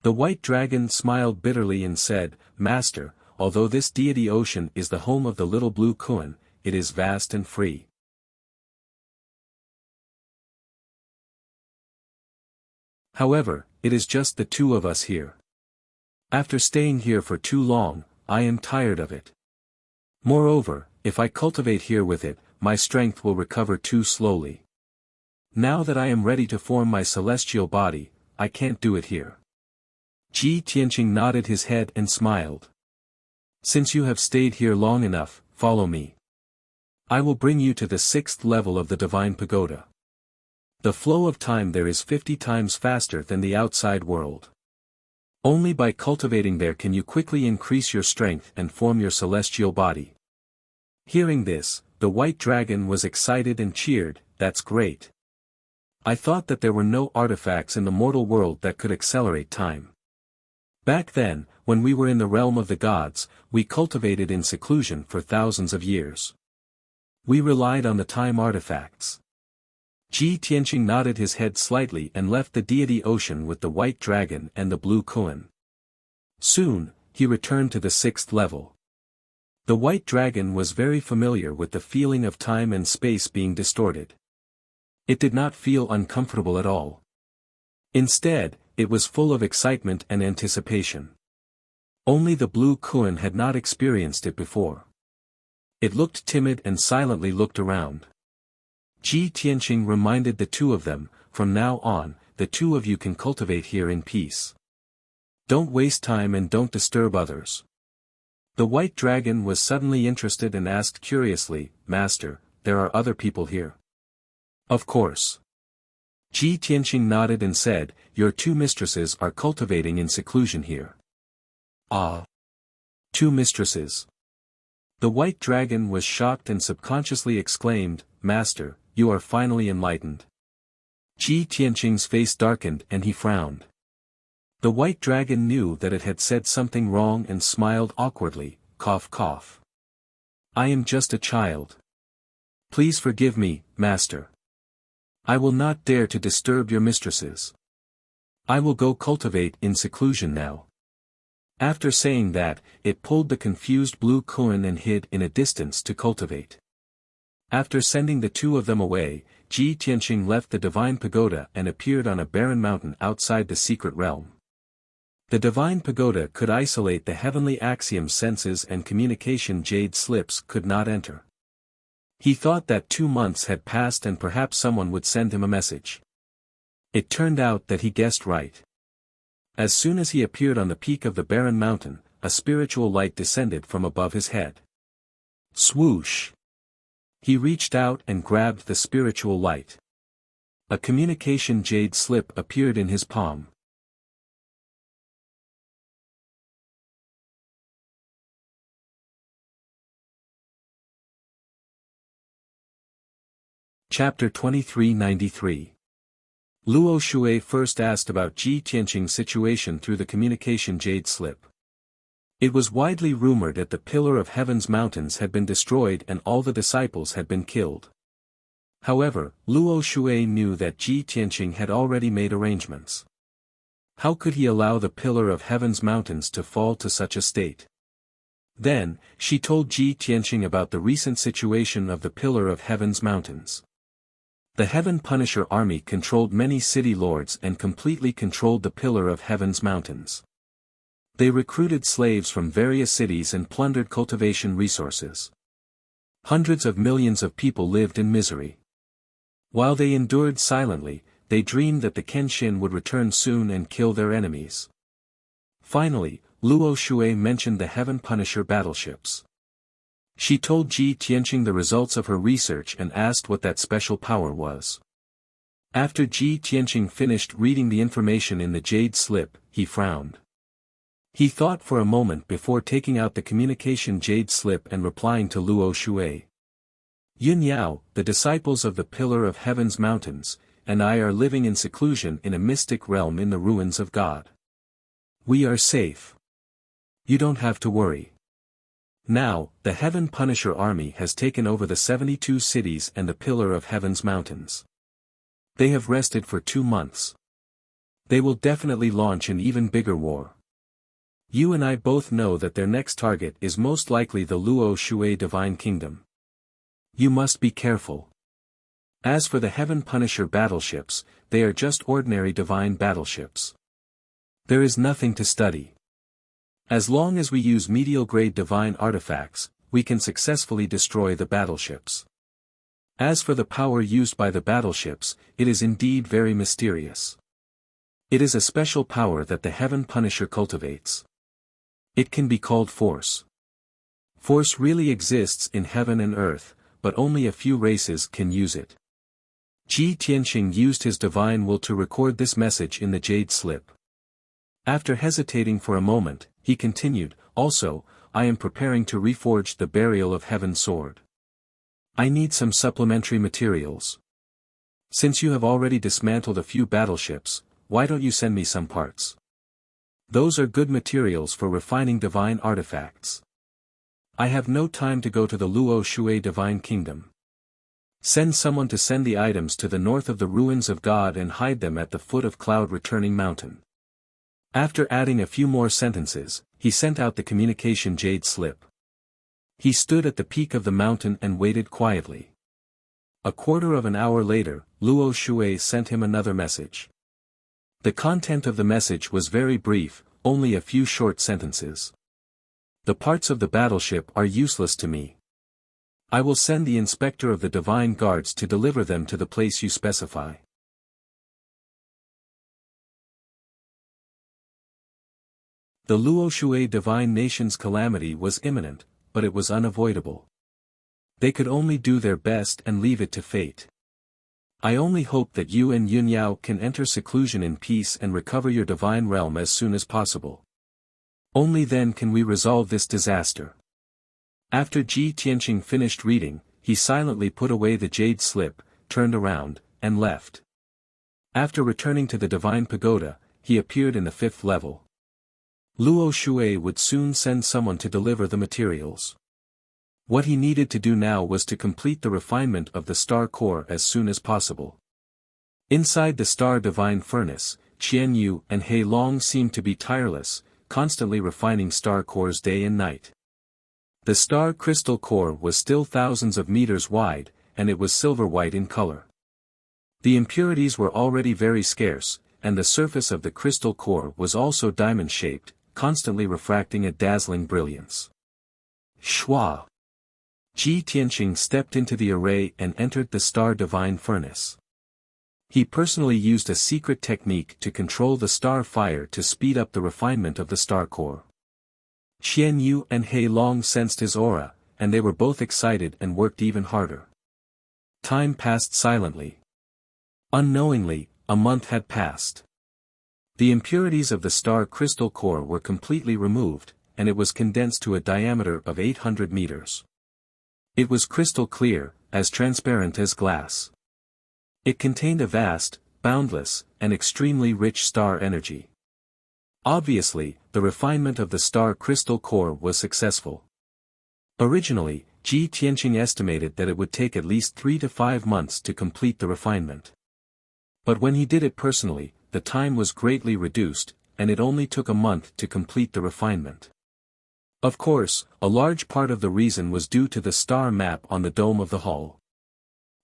The white dragon smiled bitterly and said, Master, although this deity ocean is the home of the little blue Kuan, it is vast and free. However, it is just the two of us here. After staying here for too long, I am tired of it. Moreover, if I cultivate here with it, my strength will recover too slowly. Now that I am ready to form my celestial body, I can't do it here. Ji Tianqing nodded his head and smiled. Since you have stayed here long enough, follow me. I will bring you to the 6th level of the Divine Pagoda. The flow of time there is 50 times faster than the outside world. Only by cultivating there can you quickly increase your strength and form your celestial body. Hearing this, the white dragon was excited and cheered, That's great. I thought that there were no artifacts in the mortal world that could accelerate time. Back then, when we were in the realm of the gods, we cultivated in seclusion for thousands of years. We relied on the time artifacts. Ji Tianqing nodded his head slightly and left the deity ocean with the white dragon and the blue Kuan. Soon, he returned to the 6th level. The white dragon was very familiar with the feeling of time and space being distorted. It did not feel uncomfortable at all. Instead, it was full of excitement and anticipation. Only the blue Kuan had not experienced it before. It looked timid and silently looked around. Ji Tianqing reminded the two of them, from now on, the two of you can cultivate here in peace. Don't waste time and don't disturb others. The white dragon was suddenly interested and asked curiously, Master, there are other people here? Of course. Ji Tianqing nodded and said, Your two mistresses are cultivating in seclusion here. Ah. Two mistresses. The white dragon was shocked and subconsciously exclaimed, Master, you are finally enlightened. Ji Tianqing's face darkened and he frowned. The white dragon knew that it had said something wrong and smiled awkwardly, cough cough. I am just a child. Please forgive me, Master. I will not dare to disturb your mistresses. I will go cultivate in seclusion now. After saying that, it pulled the confused blue koan and hid in a distance to cultivate. After sending the two of them away, Ji Tianqing left the divine pagoda and appeared on a barren mountain outside the secret realm. The divine pagoda could isolate the heavenly axiom senses and communication jade slips could not enter. He thought that 2 months had passed and perhaps someone would send him a message. It turned out that he guessed right. As soon as he appeared on the peak of the barren mountain, a spiritual light descended from above his head. Swoosh! He reached out and grabbed the spiritual light. A communication jade slip appeared in his palm. Chapter 2393. Luo Shui first asked about Ji Tianqing's situation through the communication jade slip. It was widely rumored that the Pillar of Heaven's mountains had been destroyed and all the disciples had been killed. However, Luo Shui knew that Ji Tianqing had already made arrangements. How could he allow the Pillar of Heaven's mountains to fall to such a state? Then, she told Ji Tianqing about the recent situation of the Pillar of Heaven's mountains. The Heaven Punisher army controlled many city lords and completely controlled the Pillar of Heaven's mountains. They recruited slaves from various cities and plundered cultivation resources. Hundreds of millions of people lived in misery. While they endured silently, they dreamed that the Kenshin would return soon and kill their enemies. Finally, Luo Shui mentioned the Heaven Punisher battleships. She told Ji Tianqing the results of her research and asked what that special power was. After Ji Tianqing finished reading the information in the jade slip, he frowned. He thought for a moment before taking out the communication jade slip and replying to Luo Shui. Yun Yao, the disciples of the Pillar of Heaven's mountains, and I are living in seclusion in a mystic realm in the ruins of God. We are safe. You don't have to worry. Now, the Heaven Punisher army has taken over the 72 cities and the Pillar of Heaven's mountains. They have rested for 2 months. They will definitely launch an even bigger war. You and I both know that their next target is most likely the Luo Shui Divine Kingdom. You must be careful. As for the Heaven Punisher battleships, they are just ordinary divine battleships. There is nothing to study. As long as we use medial-grade divine artifacts, we can successfully destroy the battleships. As for the power used by the battleships, it is indeed very mysterious. It is a special power that the Heaven Punisher cultivates. It can be called force. Force really exists in heaven and earth, but only a few races can use it. Ji Tianqing used his divine will to record this message in the jade slip. After hesitating for a moment, he continued, Also, I am preparing to reforge the Burial of Heaven sword. I need some supplementary materials. Since you have already dismantled a few battleships, why don't you send me some parts? Those are good materials for refining divine artifacts. I have no time to go to the Luo Shui Divine Kingdom. Send someone to send the items to the north of the ruins of God and hide them at the foot of Cloud Returning Mountain. After adding a few more sentences, he sent out the communication jade slip. He stood at the peak of the mountain and waited quietly. A quarter of an hour later, Luo Shui sent him another message. The content of the message was very brief, only a few short sentences. The parts of the battleship are useless to me. I will send the inspector of the divine guards to deliver them to the place you specify. The Luoshui divine nation's calamity was imminent, but it was unavoidable. They could only do their best and leave it to fate. I only hope that you and Yunyao can enter seclusion in peace and recover your divine realm as soon as possible. Only then can we resolve this disaster. After Ji Tianqing finished reading, he silently put away the jade slip, turned around, and left. After returning to the divine pagoda, he appeared in the 5th level. Luo Shui would soon send someone to deliver the materials. What he needed to do now was to complete the refinement of the star core as soon as possible. Inside the star divine furnace, Qian Yu and He Long seemed to be tireless, constantly refining star cores day and night. The star crystal core was still thousands of meters wide, and it was silver-white in color. The impurities were already very scarce, and the surface of the crystal core was also diamond-shaped, constantly refracting a dazzling brilliance. Shua! Ji Tianqing stepped into the array and entered the star divine furnace. He personally used a secret technique to control the star fire to speed up the refinement of the star core. Qian Yu and He Long sensed his aura, and they were both excited and worked even harder. Time passed silently. Unknowingly, a month had passed. The impurities of the star crystal core were completely removed, and it was condensed to a diameter of 800 meters. It was crystal clear, as transparent as glass. It contained a vast, boundless, and extremely rich star energy. Obviously, the refinement of the star crystal core was successful. Originally, Ji Tianqing estimated that it would take at least 3 to 5 months to complete the refinement. But when he did it personally, the time was greatly reduced, and it only took a month to complete the refinement. Of course, a large part of the reason was due to the star map on the dome of the hull.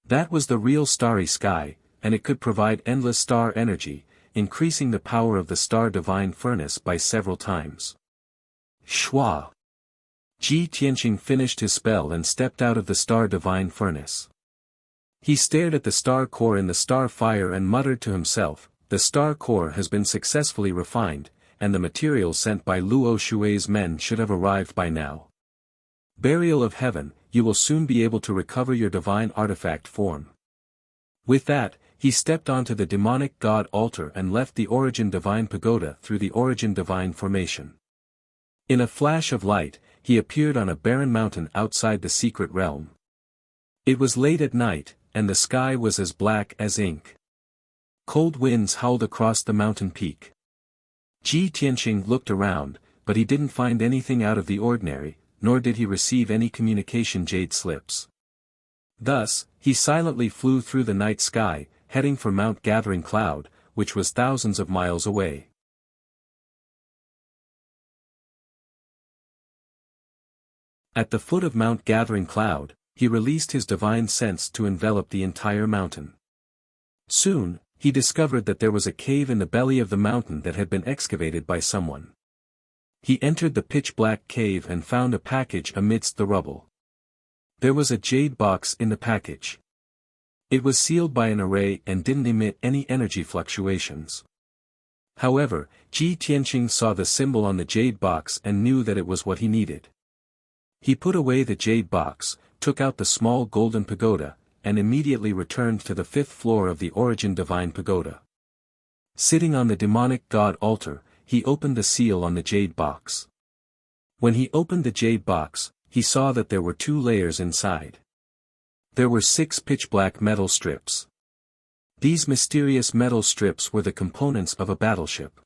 That was the real starry sky, and it could provide endless star energy, increasing the power of the star divine furnace by several times. Shua! Ji Tianqing finished his spell and stepped out of the star divine furnace. He stared at the star core in the star fire and muttered to himself, "The star core has been successfully refined, and the materials sent by Luo Shui's men should have arrived by now. Burial of heaven, you will soon be able to recover your divine artifact form." With that, he stepped onto the demonic god altar and left the Origin Divine Pagoda through the Origin Divine Formation. In a flash of light, he appeared on a barren mountain outside the secret realm. It was late at night, and the sky was as black as ink. Cold winds howled across the mountain peak. Ji Tianqing looked around, but he didn't find anything out of the ordinary, nor did he receive any communication jade slips. Thus, he silently flew through the night sky, heading for Mount Gathering Cloud, which was thousands of miles away. At the foot of Mount Gathering Cloud, he released his divine sense to envelop the entire mountain. Soon, he discovered that there was a cave in the belly of the mountain that had been excavated by someone. He entered the pitch-black cave and found a package amidst the rubble. There was a jade box in the package. It was sealed by an array and didn't emit any energy fluctuations. However, Ji Tianqing saw the symbol on the jade box and knew that it was what he needed. He put away the jade box, took out the small golden pagoda, and immediately returned to the 5th floor of the Origin Divine Pagoda. Sitting on the demonic god altar, he opened the seal on the jade box. When he opened the jade box, he saw that there were 2 layers inside. There were 6 pitch-black metal strips. These mysterious metal strips were the components of a battleship.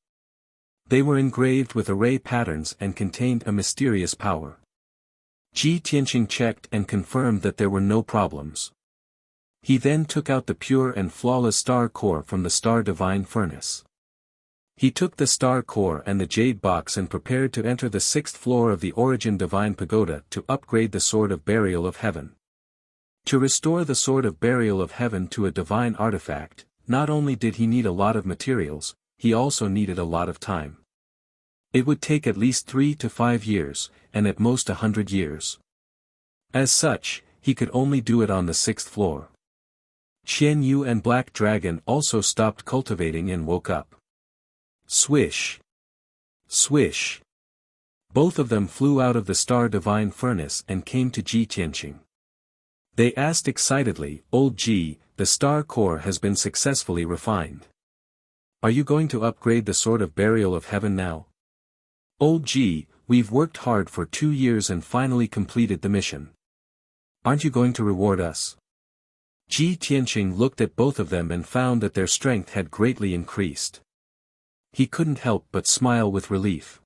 They were engraved with array patterns and contained a mysterious power. Ji Tianqing checked and confirmed that there were no problems. He then took out the pure and flawless star core from the star divine furnace. He took the star core and the jade box and prepared to enter the 6th floor of the Origin Divine Pagoda to upgrade the Sword of Burial of Heaven. To restore the Sword of Burial of Heaven to a divine artifact, not only did he need a lot of materials, he also needed a lot of time. It would take at least 3 to 5 years, and at most 100 years. As such, he could only do it on the 6th floor. Qian Yu and Black Dragon also stopped cultivating and woke up. Swish! Swish! Both of them flew out of the star divine furnace and came to Ji Tianqing. They asked excitedly, "Old Ji, the star core has been successfully refined. Are you going to upgrade the sword of burial of heaven now? Old Ji, we've worked hard for 2 years and finally completed the mission. Aren't you going to reward us?" Ji Tianqing looked at both of them and found that their strength had greatly increased. He couldn't help but smile with relief.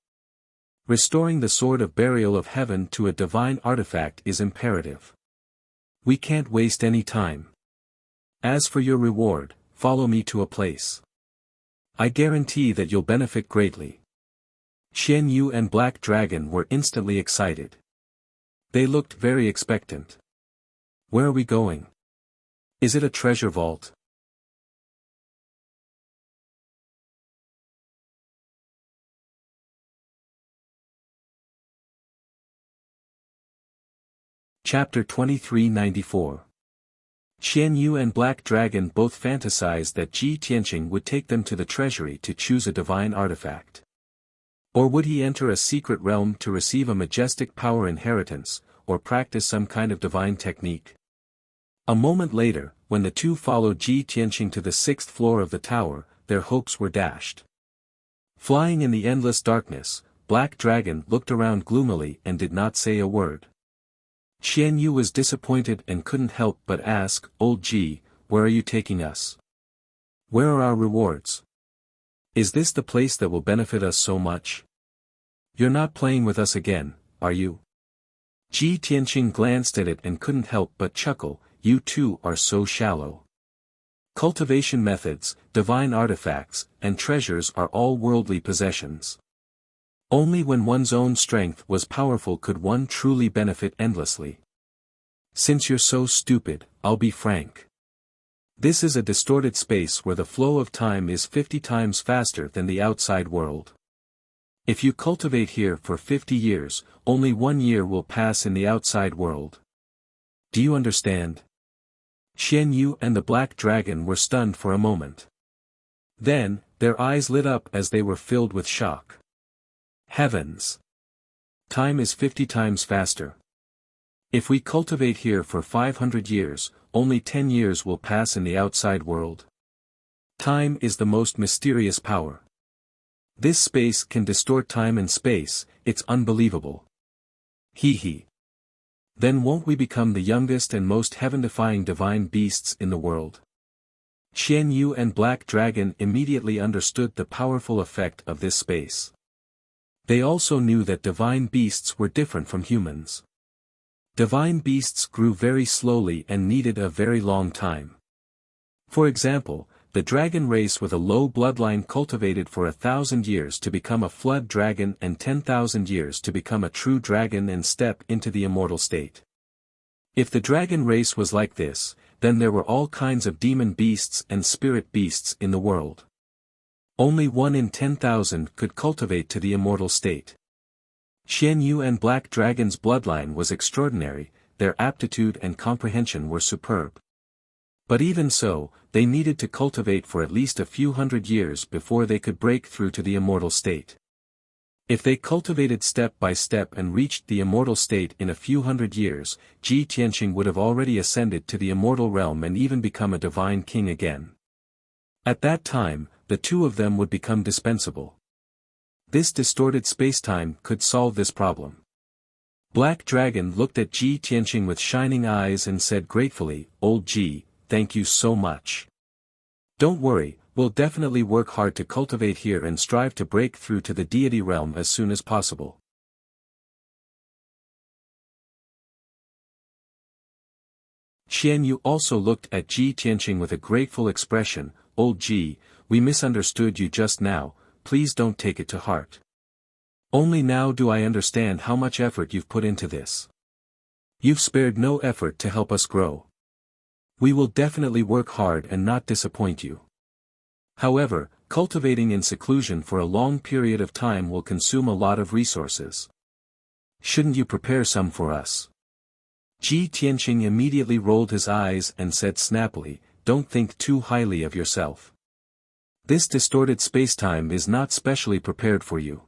Restoring the sword of burial of heaven to a divine artifact is imperative. We can't waste any time. As for your reward, follow me to a place. I guarantee that you'll benefit greatly. Qian Yu and Black Dragon were instantly excited. They looked very expectant. Where are we going? Is it a treasure vault? Chapter 2394. Qian Yu and Black Dragon both fantasized that Ji Tianqing would take them to the treasury to choose a divine artifact. Or would he enter a secret realm to receive a majestic power inheritance, or practice some kind of divine technique? A moment later, when the two followed Ji Tianqing to the 6th floor of the tower, their hopes were dashed. Flying in the endless darkness, Black Dragon looked around gloomily and did not say a word. Qian Yu was disappointed and couldn't help but ask, "Old Ji, where are you taking us? Where are our rewards? Is this the place that will benefit us so much? You're not playing with us again, are you?" Ji Tianqing glanced at it and couldn't help but chuckle. "You two are so shallow. Cultivation methods, divine artifacts, and treasures are all worldly possessions. Only when one's own strength was powerful could one truly benefit endlessly. Since you're so stupid, I'll be frank. This is a distorted space where the flow of time is 50 times faster than the outside world. If you cultivate here for 50 years, only 1 year will pass in the outside world. Do you understand?" Qian Yu and the Black Dragon were stunned for a moment. Then, their eyes lit up as they were filled with shock. Heavens! Time is 50 times faster. If we cultivate here for 500 years, only 10 years will pass in the outside world. Time is the most mysterious power. This space can distort time and space, it's unbelievable. Hee hee. Then won't we become the youngest and most heaven-defying divine beasts in the world? Qian Yu and Black Dragon immediately understood the powerful effect of this space. They also knew that divine beasts were different from humans. Divine beasts grew very slowly and needed a very long time. For example, the dragon race with a low bloodline cultivated for 1,000 years to become a flood dragon and 10,000 years to become a true dragon and step into the immortal state. If the dragon race was like this, then there were all kinds of demon beasts and spirit beasts in the world. Only 1 in 10,000 could cultivate to the immortal state. Qian Yu and Black Dragon's bloodline was extraordinary, their aptitude and comprehension were superb. But even so, they needed to cultivate for at least a few hundred years before they could break through to the immortal state. If they cultivated step by step and reached the immortal state in a few hundred years, Ji Tianqing would have already ascended to the immortal realm and even become a divine king again. At that time, the two of them would become dispensable. This distorted spacetime could solve this problem. Black Dragon looked at Ji Tianqing with shining eyes and said gratefully, "Old Ji, thank you so much. Don't worry, we'll definitely work hard to cultivate here and strive to break through to the deity realm as soon as possible." Qian Yu also looked at Ji Tianqing with a grateful expression. "Old Ji, we misunderstood you just now, please don't take it to heart. Only now do I understand how much effort you've put into this. You've spared no effort to help us grow. We will definitely work hard and not disappoint you. However, cultivating in seclusion for a long period of time will consume a lot of resources. Shouldn't you prepare some for us?" Ji Tianqing immediately rolled his eyes and said snappily, "Don't think too highly of yourself. This distorted spacetime is not specially prepared for you.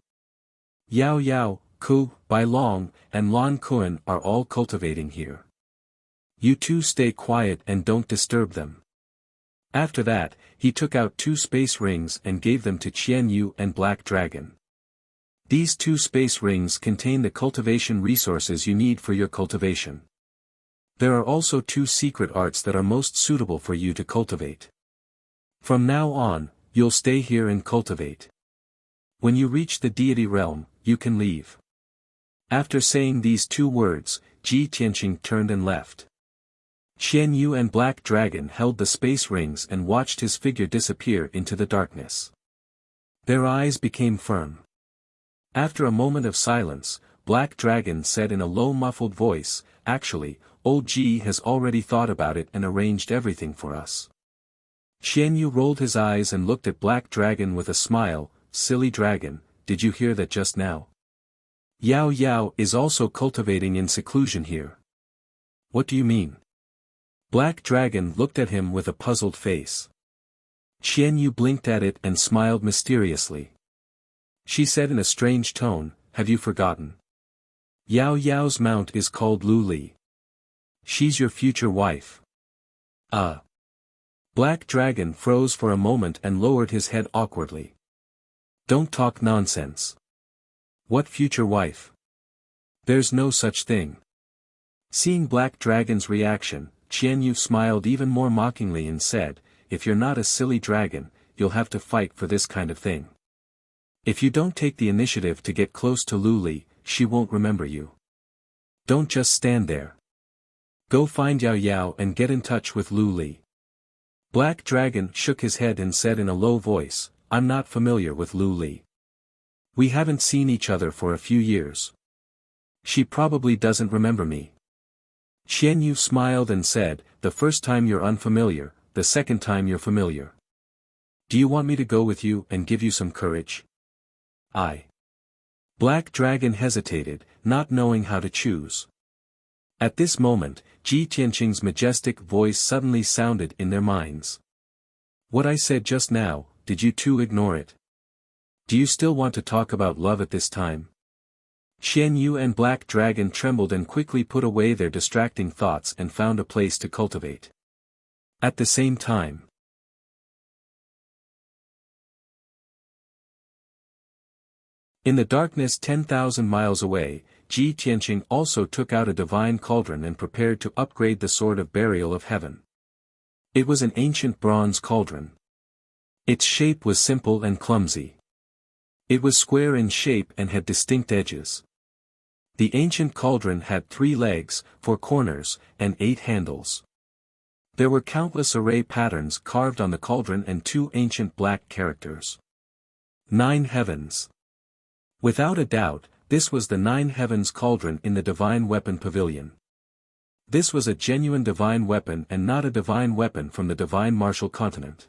Yao Yao, Ku, Bai Long, and Lan Kuan are all cultivating here. You two stay quiet and don't disturb them. After that, he took out 2 space rings and gave them to Qian Yu and Black Dragon. These 2 space rings contain the cultivation resources you need for your cultivation. There are also 2 secret arts that are most suitable for you to cultivate. From now on, you'll stay here and cultivate. When you reach the deity realm, you can leave. After saying these 2 words, Ji Tianqing turned and left. Qian Yu and Black Dragon held the space rings and watched his figure disappear into the darkness. Their eyes became firm. After a moment of silence, Black Dragon said in a low muffled voice, "Actually, old Ji has already thought about it and arranged everything for us." Qian Yu rolled his eyes and looked at Black Dragon with a smile. "Silly dragon, did you hear that just now? Yao Yao is also cultivating in seclusion here." "What do you mean?" Black Dragon looked at him with a puzzled face. Qian Yu blinked at it and smiled mysteriously. She said in a strange tone, "Have you forgotten? Yao Yao's mount is called Lu Li. She's your future wife." Black Dragon froze for a moment and lowered his head awkwardly. "Don't talk nonsense. What future wife? There's no such thing." Seeing Black Dragon's reaction, Qian Yu smiled even more mockingly and said, "If you're not a silly dragon, you'll have to fight for this kind of thing. If you don't take the initiative to get close to Lu Li, she won't remember you. Don't just stand there. Go find Yao Yao and get in touch with Lu Li." Black Dragon shook his head and said in a low voice, "I'm not familiar with Lu Li. We haven't seen each other for a few years. She probably doesn't remember me." Qian Yu smiled and said, "The first time you're unfamiliar, the second time you're familiar. Do you want me to go with you and give you some courage?" Black Dragon hesitated, not knowing how to choose. At this moment, Ji Tianqing's majestic voice suddenly sounded in their minds. "What I said just now, did you two ignore it? Do you still want to talk about love at this time?" Qian Yu and Black Dragon trembled and quickly put away their distracting thoughts and found a place to cultivate. At the same time, in the darkness 10,000 miles away, Ji Tianqing also took out a divine cauldron and prepared to upgrade the Sword of Burial of Heaven. It was an ancient bronze cauldron. Its shape was simple and clumsy. It was square in shape and had distinct edges. The ancient cauldron had 3 legs, 4 corners, and 8 handles. There were countless array patterns carved on the cauldron and 2 ancient black characters. 9 Heavens. Without a doubt, this was the 9 Heavens cauldron in the Divine Weapon Pavilion. This was a genuine divine weapon and not a divine weapon from the divine martial continent.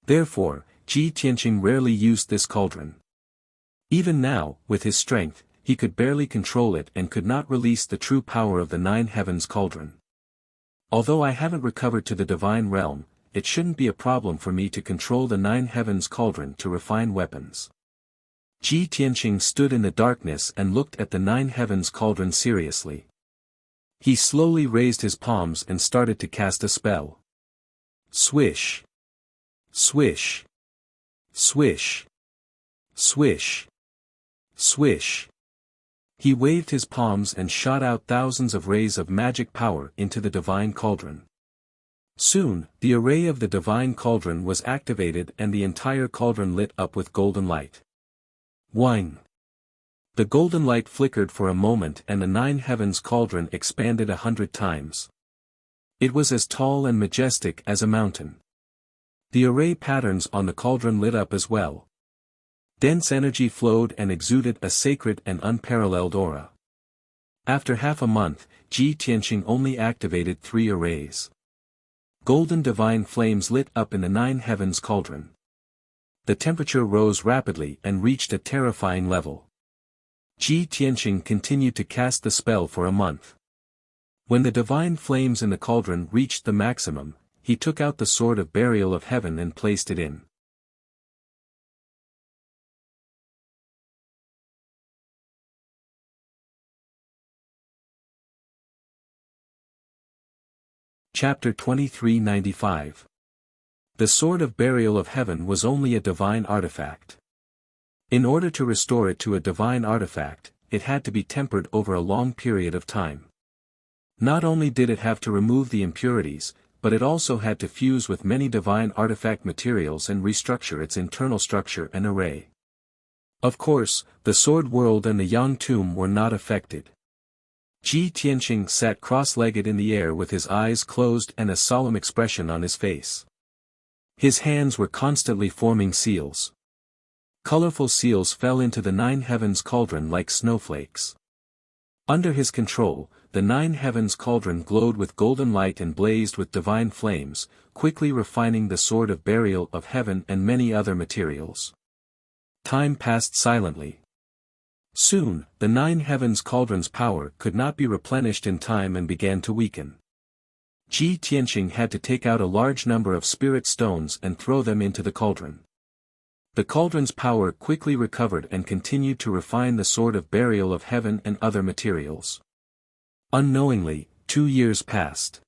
Therefore, Ji Tianqing rarely used this cauldron. Even now, with his strength, he could barely control it and could not release the true power of the 9 Heavens cauldron. Although I haven't recovered to the divine realm, it shouldn't be a problem for me to control the 9 Heavens cauldron to refine weapons. Ji Tianqing stood in the darkness and looked at the 9 Heavens cauldron seriously. He slowly raised his palms and started to cast a spell. Swish. Swish. Swish. Swish. Swish. He waved his palms and shot out thousands of rays of magic power into the divine cauldron. Soon, the array of the divine cauldron was activated and the entire cauldron lit up with golden light. Whine. The golden light flickered for a moment and the 9 Heavens cauldron expanded 100 times. It was as tall and majestic as a mountain. The array patterns on the cauldron lit up as well. Dense energy flowed and exuded a sacred and unparalleled aura. After half a month, Ji Tianqing only activated 3 arrays. Golden divine flames lit up in the 9 Heavens cauldron. The temperature rose rapidly and reached a terrifying level. Ji Tianqing continued to cast the spell for a month. When the divine flames in the cauldron reached the maximum, he took out the Sword of Burial of Heaven and placed it in. Chapter 2395. The Sword of Burial of Heaven was only a divine artifact. In order to restore it to a divine artifact, it had to be tempered over a long period of time. Not only did it have to remove the impurities, but it also had to fuse with many divine artifact materials and restructure its internal structure and array. Of course, the Sword World and the Yang Tomb were not affected. Ji Tianqing sat cross-legged in the air with his eyes closed and a solemn expression on his face. His hands were constantly forming seals. Colorful seals fell into the nine heavens cauldron like snowflakes. Under his control, the nine heavens cauldron glowed with golden light and blazed with divine flames, quickly refining the Sword of Burial of Heaven and many other materials. Time passed silently. Soon, the nine heavens cauldron's power could not be replenished in time and began to weaken. Ji Tianqing had to take out a large number of spirit stones and throw them into the cauldron. The cauldron's power quickly recovered and continued to refine the Sword of Burial of Heaven and other materials. Unknowingly, 2 years passed.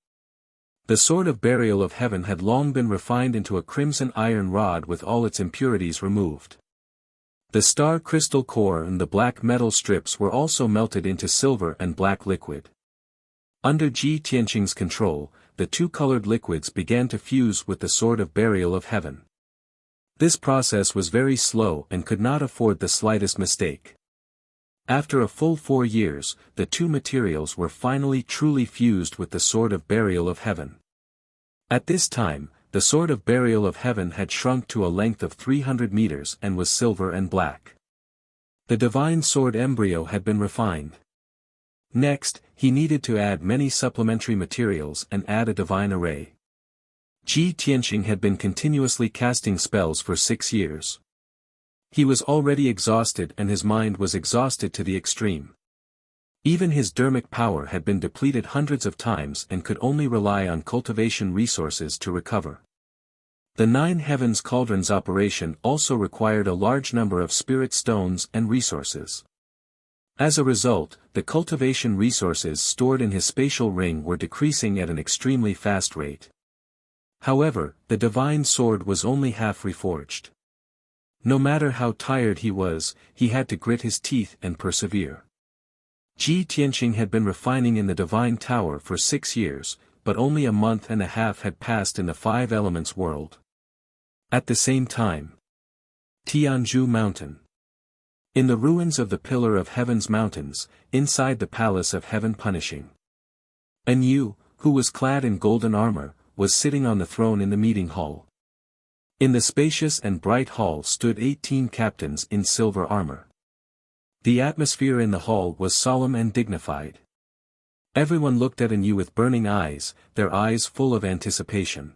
The Sword of Burial of Heaven had long been refined into a crimson iron rod with all its impurities removed. The star crystal core and the black metal strips were also melted into silver and black liquid. Under Ji Tianqing's control, the two-colored liquids began to fuse with the Sword of Burial of Heaven. This process was very slow and could not afford the slightest mistake. After a full 4 years, the two materials were finally truly fused with the Sword of Burial of Heaven. At this time, the Sword of Burial of Heaven had shrunk to a length of 300 meters and was silver and black. The divine sword embryo had been refined. Next, he needed to add many supplementary materials and add a divine array. Ji Tianqing had been continuously casting spells for 6 years. He was already exhausted and his mind was exhausted to the extreme. Even his dermic power had been depleted hundreds of times and could only rely on cultivation resources to recover. The nine heavens cauldron's operation also required a large number of spirit stones and resources. As a result, the cultivation resources stored in his spatial ring were decreasing at an extremely fast rate. However, the divine sword was only half reforged. No matter how tired he was, he had to grit his teeth and persevere. Ji Tianqing had been refining in the divine tower for 6 years, but only a month and a half had passed in the five elements world. At the same time, Tianzhu Mountain. In the ruins of the Pillar of Heaven's mountains, inside the Palace of Heaven Punishing. An Yu, who was clad in golden armor, was sitting on the throne in the meeting hall. In the spacious and bright hall stood 18 captains in silver armor. The atmosphere in the hall was solemn and dignified. Everyone looked at An Yu with burning eyes, their eyes full of anticipation.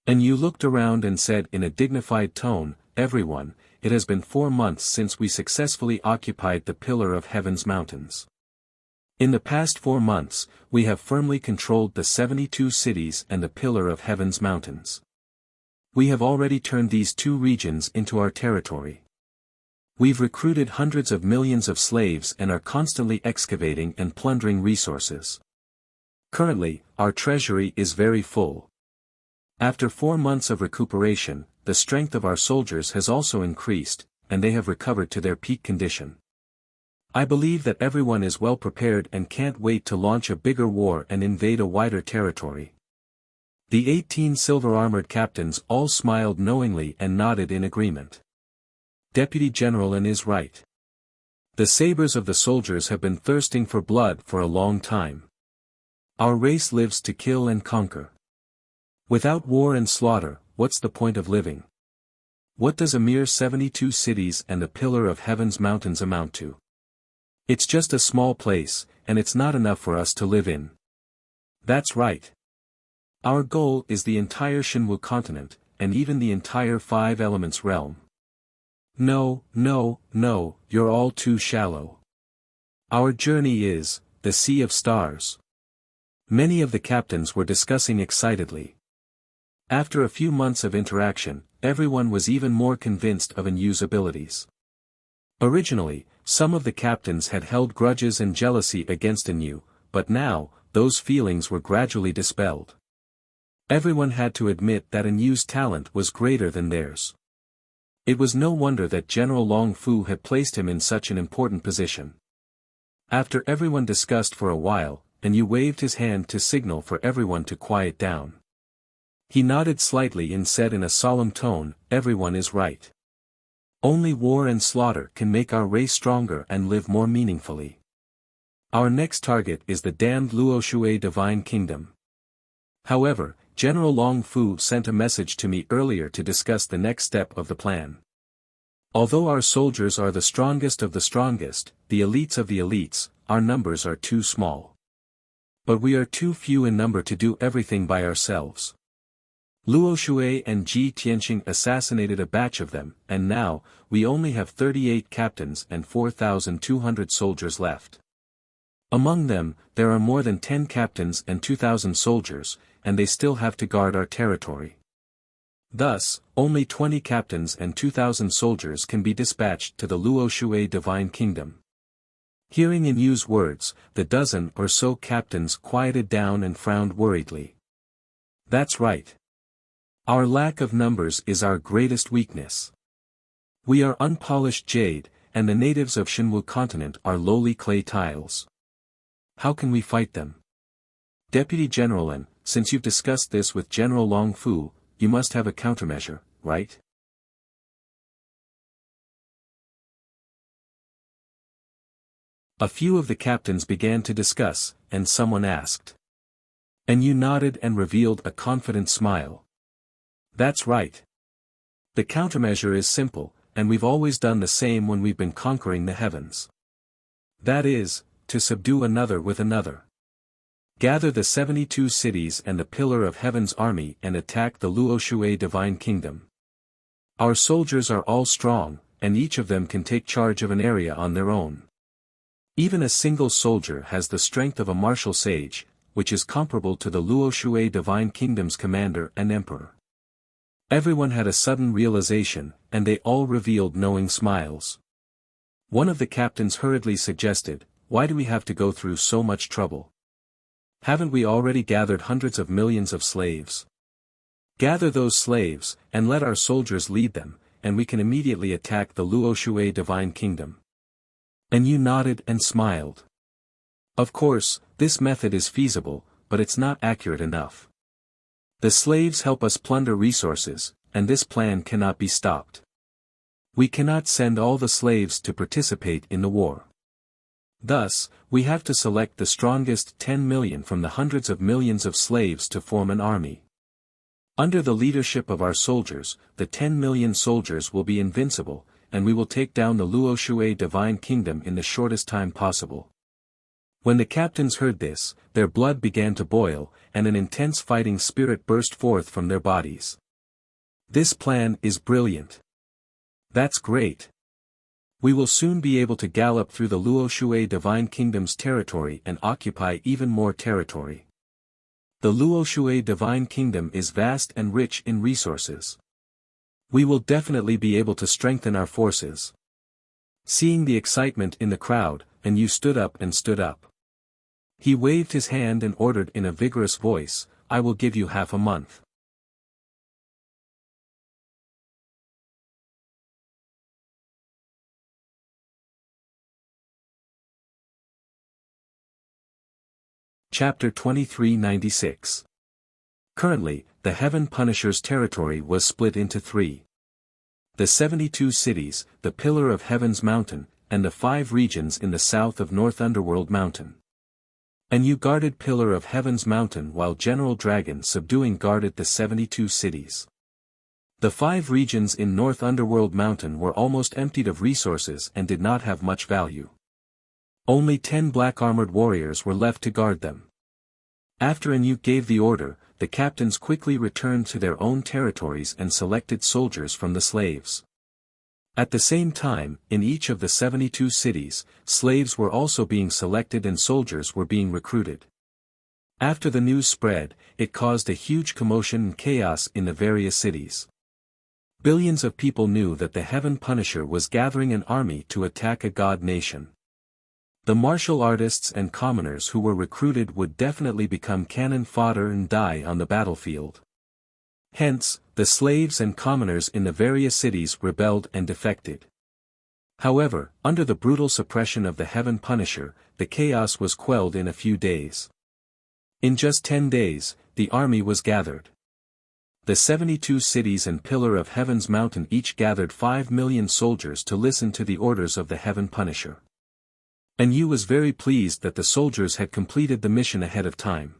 An Yu looked around and said in a dignified tone, "Everyone, it has been 4 months since we successfully occupied the Pillar of Heaven's mountains. In the past 4 months, we have firmly controlled the 72 cities and the Pillar of Heaven's mountains. We have already turned these 2 regions into our territory. We've recruited hundreds of millions of slaves and are constantly excavating and plundering resources. Currently, our treasury is very full. After 4 months of recuperation, the strength of our soldiers has also increased, and they have recovered to their peak condition. I believe that everyone is well prepared and can't wait to launch a bigger war and invade a wider territory." The 18 silver-armored captains all smiled knowingly and nodded in agreement. Deputy General An is right. The sabers of the soldiers have been thirsting for blood for a long time. Our race lives to kill and conquer. Without war and slaughter, what's the point of living? What does a mere 72 cities and the Pillar of Heaven's mountains amount to? It's just a small place, and it's not enough for us to live in. That's right. Our goal is the entire Shenwu continent, and even the entire Five Elements realm. No, you're all too shallow. Our journey is, the Sea of Stars. Many of the captains were discussing excitedly. After a few months of interaction, everyone was even more convinced of An Yu's abilities. Originally, some of the captains had held grudges and jealousy against Anu, but now, those feelings were gradually dispelled. Everyone had to admit that Anu's talent was greater than theirs. It was no wonder that General Long Fu had placed him in such an important position. After everyone discussed for a while, Anu waved his hand to signal for everyone to quiet down. He nodded slightly and said in a solemn tone, "Everyone is right. Only war and slaughter can make our race stronger and live more meaningfully. Our next target is the damned Luoshui Divine Kingdom." However, General Long Fu sent a message to me earlier to discuss the next step of the plan. Although our soldiers are the strongest of the strongest, the elites of the elites, our numbers are too small. But we are too few in number to do everything by ourselves. Luo Shui and Ji Tianxing assassinated a batch of them, and now, we only have 38 captains and 4,200 soldiers left. Among them, there are more than 10 captains and 2,000 soldiers, and they still have to guard our territory. Thus, only 20 captains and 2,000 soldiers can be dispatched to the Luo Shui Divine Kingdom. Hearing Anu's words, the dozen or so captains quieted down and frowned worriedly. That's right. Our lack of numbers is our greatest weakness. We are unpolished jade, and the natives of Shenwu continent are lowly clay tiles. How can we fight them? Deputy General N, since you've discussed this with General Long Fu, you must have a countermeasure, right? A few of the captains began to discuss, and someone asked. And you nodded and revealed a confident smile. That's right. The countermeasure is simple, and we've always done the same when we've been conquering the heavens. That is, to subdue another with another. Gather the 72 cities and the Pillar of Heaven's army and attack the Luo Shui Divine Kingdom. Our soldiers are all strong, and each of them can take charge of an area on their own. Even a single soldier has the strength of a martial sage, which is comparable to the Luo Shui Divine Kingdom's commander and emperor. Everyone had a sudden realization, and they all revealed knowing smiles. One of the captains hurriedly suggested, "Why do we have to go through so much trouble? Haven't we already gathered hundreds of millions of slaves? Gather those slaves, and let our soldiers lead them, and we can immediately attack the Luo Shui Divine Kingdom." And you nodded and smiled. Of course, this method is feasible, but it's not accurate enough. The slaves help us plunder resources, and this plan cannot be stopped. We cannot send all the slaves to participate in the war. Thus, we have to select the strongest 10 million from the hundreds of millions of slaves to form an army. Under the leadership of our soldiers, the 10 million soldiers will be invincible, and we will take down the Luo Shui Divine Kingdom in the shortest time possible. When the captains heard this, their blood began to boil, and an intense fighting spirit burst forth from their bodies. This plan is brilliant. That's great. We will soon be able to gallop through the Luo Shui Divine Kingdom's territory and occupy even more territory. The Luo Shui Divine Kingdom is vast and rich in resources. We will definitely be able to strengthen our forces. Seeing the excitement in the crowd, and you stood up and stood up. He waved his hand and ordered in a vigorous voice, "I will give you half a month." Chapter 2396. Currently, the Heaven Punisher's territory was split into 3. The 72 cities, the Pillar of Heaven's mountain, and the 5 regions in the south of North Underworld Mountain. And you guarded Pillar of Heaven's mountain while General Dragon Subduing guarded the 72 cities. The 5 regions in North Underworld Mountain were almost emptied of resources and did not have much value. Only 10 black-armored warriors were left to guard them. After Anu gave the order, the captains quickly returned to their own territories and selected soldiers from the slaves. At the same time, in each of the 72 cities, slaves were also being selected and soldiers were being recruited. After the news spread, it caused a huge commotion and chaos in the various cities. Billions of people knew that the Heaven Punisher was gathering an army to attack a god nation. The martial artists and commoners who were recruited would definitely become cannon fodder and die on the battlefield. Hence, the slaves and commoners in the various cities rebelled and defected. However, under the brutal suppression of the Heaven Punisher, the chaos was quelled in a few days. In just 10 days, the army was gathered. The 72 cities and Pillar of Heaven's mountain each gathered 5 million soldiers to listen to the orders of the Heaven Punisher. And Yu was very pleased that the soldiers had completed the mission ahead of time.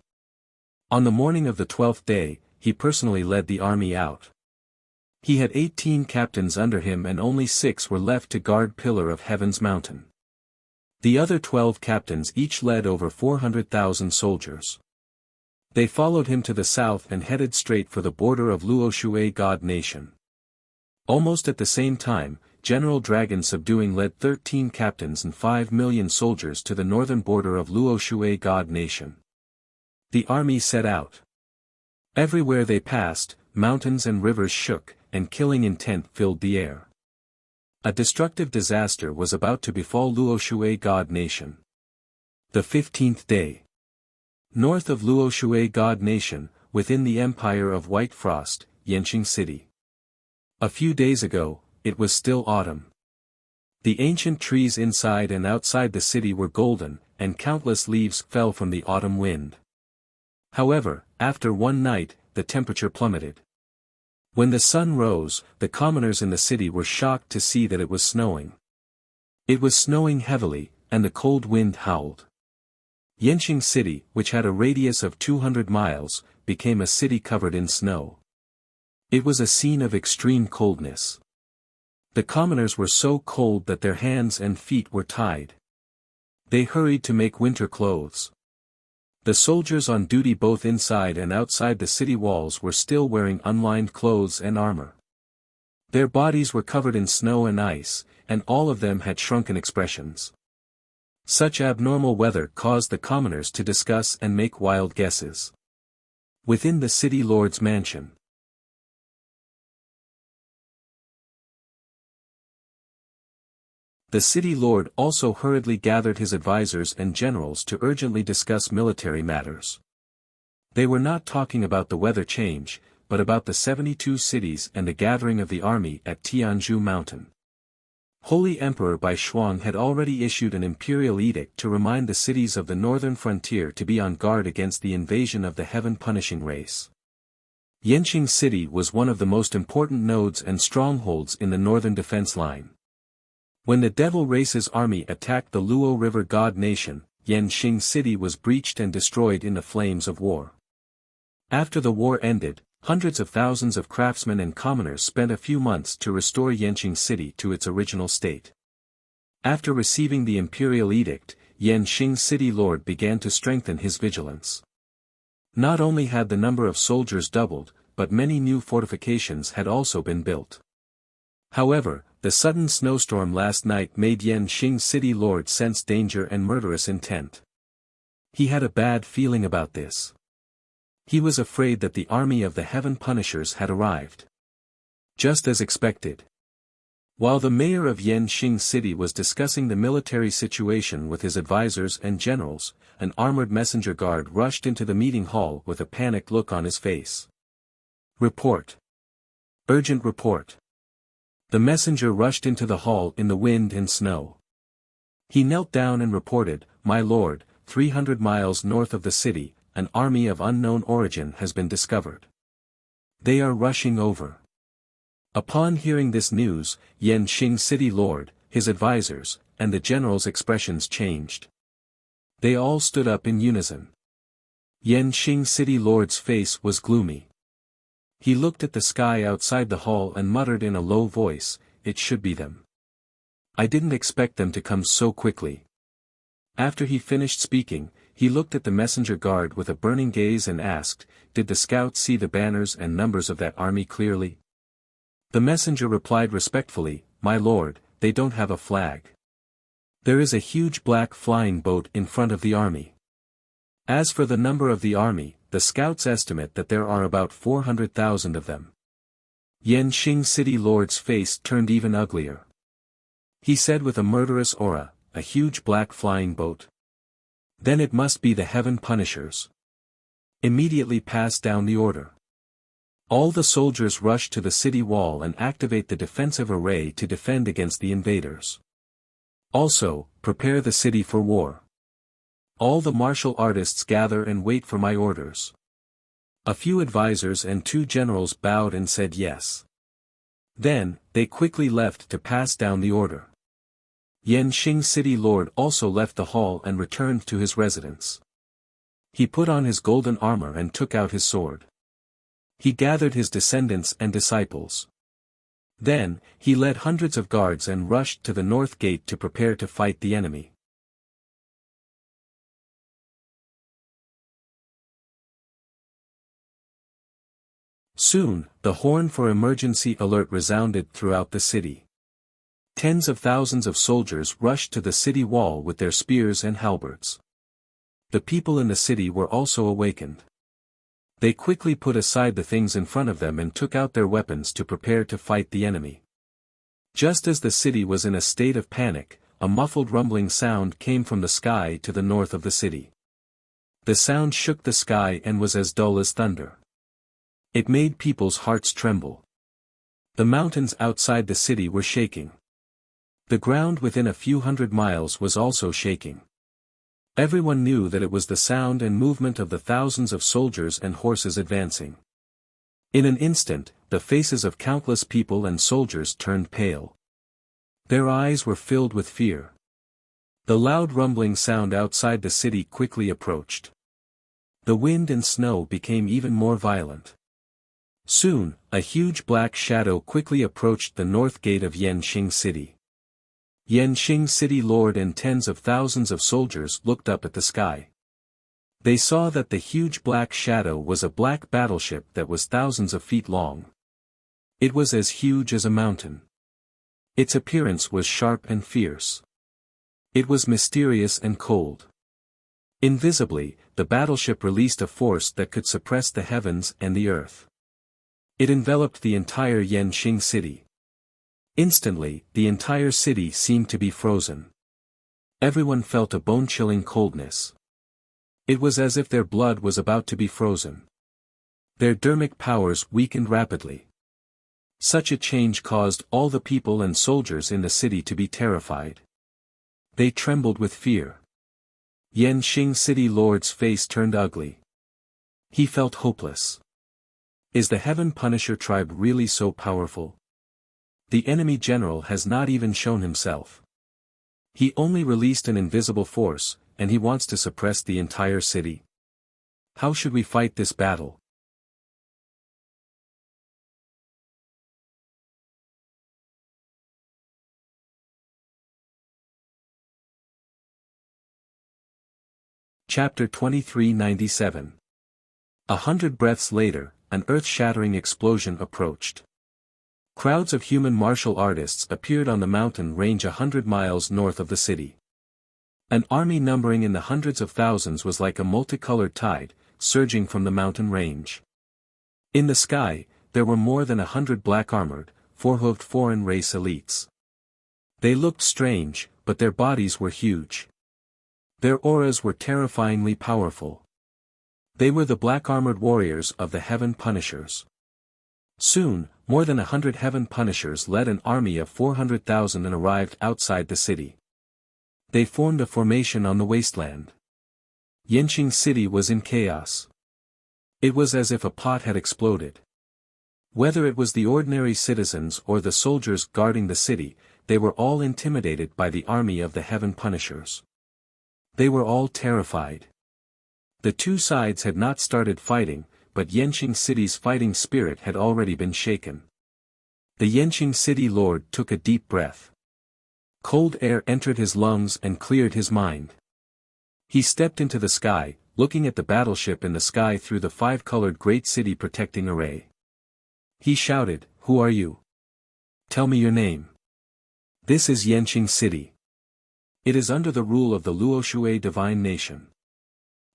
On the morning of the 12th day, he personally led the army out. He had 18 captains under him and only 6 were left to guard Pillar of Heaven's mountain. The other 12 captains each led over 400,000 soldiers. They followed him to the south and headed straight for the border of Luoshui God Nation. Almost at the same time, General Dragon Subduing led 13 captains and 5 million soldiers to the northern border of Luoshui God Nation. The army set out. Everywhere they passed, mountains and rivers shook, and killing intent filled the air. A destructive disaster was about to befall Luoshui God Nation. The 15th day. North of Luoshui God Nation, within the Empire of White Frost, Yanqing City. A few days ago, it was still autumn. The ancient trees inside and outside the city were golden, and countless leaves fell from the autumn wind. However, after one night, the temperature plummeted. When the sun rose, the commoners in the city were shocked to see that it was snowing. It was snowing heavily, and the cold wind howled. Yanqing City, which had a radius of 200 miles, became a city covered in snow. It was a scene of extreme coldness. The commoners were so cold that their hands and feet were tied. They hurried to make winter clothes. The soldiers on duty both inside and outside the city walls were still wearing unlined clothes and armor. Their bodies were covered in snow and ice, and all of them had shrunken expressions. Such abnormal weather caused the commoners to discuss and make wild guesses. Within the city lord's mansion. The city lord also hurriedly gathered his advisors and generals to urgently discuss military matters. They were not talking about the weather change, but about the 72 cities and the gathering of the army at Tianzhu Mountain. Holy Emperor Bai Shuang had already issued an imperial edict to remind the cities of the northern frontier to be on guard against the invasion of the heaven-punishing race. Yanqing City was one of the most important nodes and strongholds in the northern defense line. When the Devil Race's army attacked the Luo River God Nation, Yanqing City was breached and destroyed in the flames of war. After the war ended, hundreds of thousands of craftsmen and commoners spent a few months to restore Yanqing City to its original state. After receiving the imperial edict, Yanqing City Lord began to strengthen his vigilance. Not only had the number of soldiers doubled, but many new fortifications had also been built. However, the sudden snowstorm last night made Yanqing City Lord sense danger and murderous intent. He had a bad feeling about this. He was afraid that the army of the Heaven Punishers had arrived. Just as expected. While the mayor of Yanqing City was discussing the military situation with his advisors and generals, an armored messenger guard rushed into the meeting hall with a panicked look on his face. Report. Urgent report. The messenger rushed into the hall in the wind and snow. He knelt down and reported, "My lord, 300 miles north of the city, an army of unknown origin has been discovered. They are rushing over." Upon hearing this news, Yanqing City Lord, his advisors, and the generals' expressions changed. They all stood up in unison. Yanqing City Lord's face was gloomy. He looked at the sky outside the hall and muttered in a low voice, "It should be them. I didn't expect them to come so quickly." After he finished speaking, he looked at the messenger guard with a burning gaze and asked, "Did the scouts see the banners and numbers of that army clearly?" The messenger replied respectfully, "My lord, they don't have a flag. There is a huge black flying boat in front of the army. As for the number of the army, the scouts estimate that there are about 400,000 of them." Yanqing City Lord's face turned even uglier. He said with a murderous aura, a huge black flying boat. Then it must be the Heaven Punishers. Immediately pass down the order. All the soldiers rush to the city wall and activate the defensive array to defend against the invaders. Also, prepare the city for war. All the martial artists gather and wait for my orders. A few advisors and 2 generals bowed and said yes. Then, they quickly left to pass down the order. Yanqing City Lord also left the hall and returned to his residence. He put on his golden armor and took out his sword. He gathered his descendants and disciples. Then, he led hundreds of guards and rushed to the north gate to prepare to fight the enemy. Soon, the horn for emergency alert resounded throughout the city. Tens of thousands of soldiers rushed to the city wall with their spears and halberds. The people in the city were also awakened. They quickly put aside the things in front of them and took out their weapons to prepare to fight the enemy. Just as the city was in a state of panic, a muffled rumbling sound came from the sky to the north of the city. The sound shook the sky and was as dull as thunder. It made people's hearts tremble. The mountains outside the city were shaking. The ground within a few hundred miles was also shaking. Everyone knew that it was the sound and movement of the thousands of soldiers and horses advancing. In an instant, the faces of countless people and soldiers turned pale. Their eyes were filled with fear. The loud rumbling sound outside the city quickly approached. The wind and snow became even more violent. Soon, a huge black shadow quickly approached the north gate of Yanqing City. Yanqing City Lord and tens of thousands of soldiers looked up at the sky. They saw that the huge black shadow was a black battleship that was thousands of feet long. It was as huge as a mountain. Its appearance was sharp and fierce. It was mysterious and cold. Invisibly, the battleship released a force that could suppress the heavens and the earth. It enveloped the entire Yanqing City. Instantly, the entire city seemed to be frozen. Everyone felt a bone-chilling coldness. It was as if their blood was about to be frozen. Their dermic powers weakened rapidly. Such a change caused all the people and soldiers in the city to be terrified. They trembled with fear. Yanqing City Lord's face turned ugly. He felt hopeless. Is the Heaven Punisher tribe really so powerful? The enemy general has not even shown himself. He only released an invisible force, and he wants to suppress the entire city. How should we fight this battle? Chapter 2397. 100 breaths later, an earth-shattering explosion approached. Crowds of human martial artists appeared on the mountain range 100 miles north of the city. An army numbering in the hundreds of thousands was like a multicolored tide, surging from the mountain range. In the sky, there were more than 100 black-armored, four-hoofed foreign race elites. They looked strange, but their bodies were huge. Their auras were terrifyingly powerful. They were the black-armored warriors of the Heaven Punishers. Soon, more than 100 Heaven Punishers led an army of 400,000 and arrived outside the city. They formed a formation on the wasteland. Yanqing City was in chaos. It was as if a pot had exploded. Whether it was the ordinary citizens or the soldiers guarding the city, they were all intimidated by the army of the Heaven Punishers. They were all terrified. The two sides had not started fighting, but Yanqing City's fighting spirit had already been shaken. The Yanqing City Lord took a deep breath. Cold air entered his lungs and cleared his mind. He stepped into the sky, looking at the battleship in the sky through the five-colored Great City Protecting Array. He shouted, "Who are you? Tell me your name." "This is Yanqing City. It is under the rule of the Luoshui Divine Nation.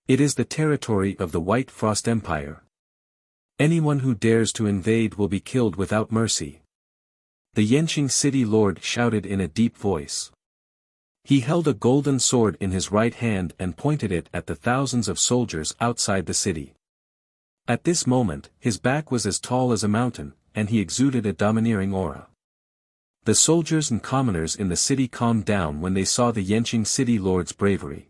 It is the territory of the White Frost Empire. Anyone who dares to invade will be killed without mercy. The Yanqing city lord shouted in a deep voice. He held a golden sword in his right hand and pointed it at the thousands of soldiers outside the city. At this moment, his back was as tall as a mountain, and he exuded a domineering aura. The soldiers and commoners in the city calmed down when they saw the Yanqing city lord's bravery.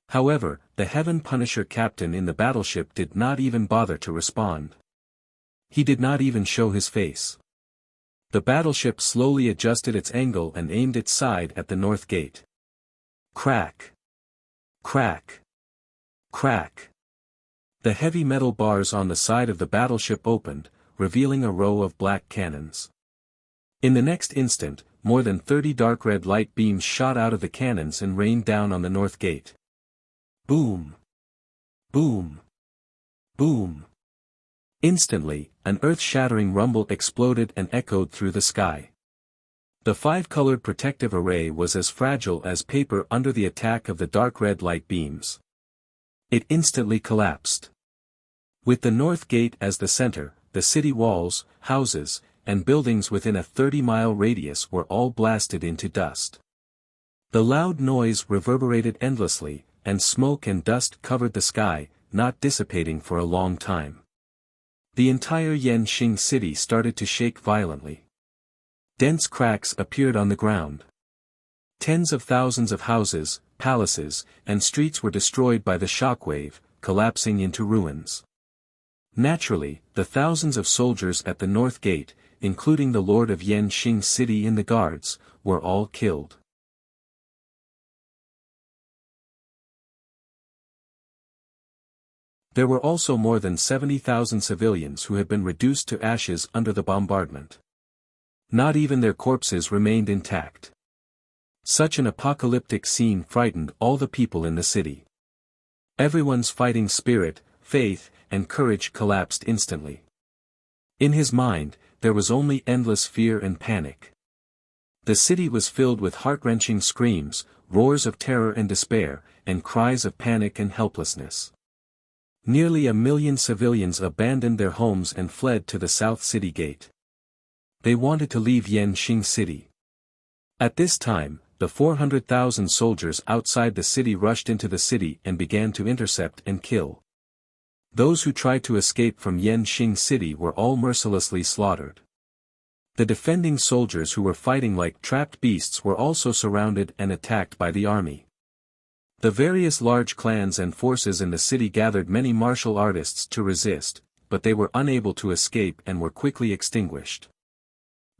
However, the Heaven Punisher captain in the battleship did not even bother to respond. He did not even show his face. The battleship slowly adjusted its angle and aimed its side at the north gate. Crack! Crack! Crack! The heavy metal bars on the side of the battleship opened, revealing a row of black cannons. In the next instant, more than 30 dark red light beams shot out of the cannons and rained down on the north gate. Boom! Boom! Boom! Instantly, an earth-shattering rumble exploded and echoed through the sky. The five-colored protective array was as fragile as paper under the attack of the dark red light beams. It instantly collapsed. With the north gate as the center, the city walls, houses, and buildings within a 30-mile radius were all blasted into dust. The loud noise reverberated endlessly, and smoke and dust covered the sky, not dissipating for a long time. The entire Yanqing city started to shake violently. Dense cracks appeared on the ground. Tens of thousands of houses, palaces, and streets were destroyed by the shockwave, collapsing into ruins. Naturally, the thousands of soldiers at the north gate, including the lord of Yanqing city and the guards, were all killed. There were also more than 70,000 civilians who had been reduced to ashes under the bombardment. Not even their corpses remained intact. Such an apocalyptic scene frightened all the people in the city. Everyone's fighting spirit, faith, and courage collapsed instantly. In his mind, there was only endless fear and panic. The city was filled with heart-wrenching screams, roars of terror and despair, and cries of panic and helplessness. Nearly 1 million civilians abandoned their homes and fled to the South City Gate. They wanted to leave Yanqing City. At this time, the 400,000 soldiers outside the city rushed into the city and began to intercept and kill. Those who tried to escape from Yanqing City were all mercilessly slaughtered. The defending soldiers who were fighting like trapped beasts were also surrounded and attacked by the army. The various large clans and forces in the city gathered many martial artists to resist, but they were unable to escape and were quickly extinguished.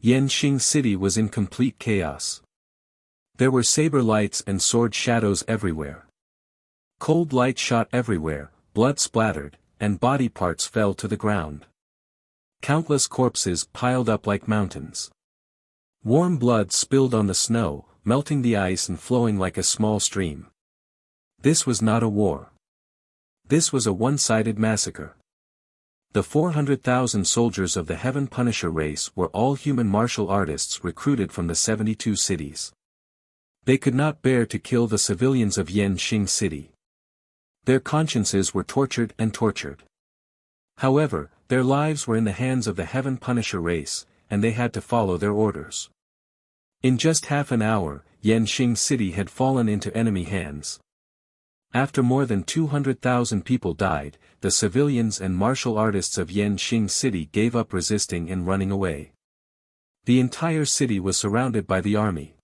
Yanqing City was in complete chaos. There were saber lights and sword shadows everywhere. Cold light shot everywhere, blood splattered, and body parts fell to the ground. Countless corpses piled up like mountains. Warm blood spilled on the snow, melting the ice and flowing like a small stream. This was not a war. This was a one-sided massacre. The 400,000 soldiers of the Heaven Punisher race were all human martial artists recruited from the 72 cities. They could not bear to kill the civilians of Yanqing City. Their consciences were tortured and tortured. However, their lives were in the hands of the Heaven Punisher race, and they had to follow their orders. In just half an hour, Yanqing City had fallen into enemy hands. After more than 200,000 people died, the civilians and martial artists of Yanqing City gave up resisting and running away. The entire city was surrounded by the army.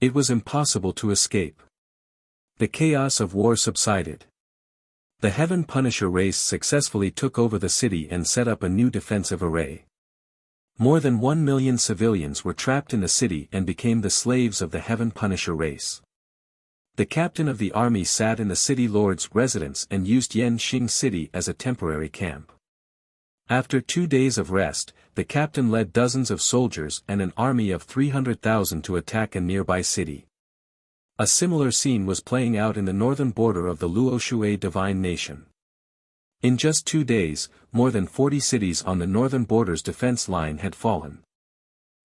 It was impossible to escape. The chaos of war subsided. The Heaven Punisher race successfully took over the city and set up a new defensive array. More than 1 million civilians were trapped in the city and became the slaves of the Heaven Punisher race. The captain of the army sat in the city lord's residence and used Yanqing City as a temporary camp. After 2 days of rest, the captain led dozens of soldiers and an army of 300,000 to attack a nearby city. A similar scene was playing out in the northern border of the Luoshui Divine Nation. In just 2 days, more than 40 cities on the northern border's defense line had fallen.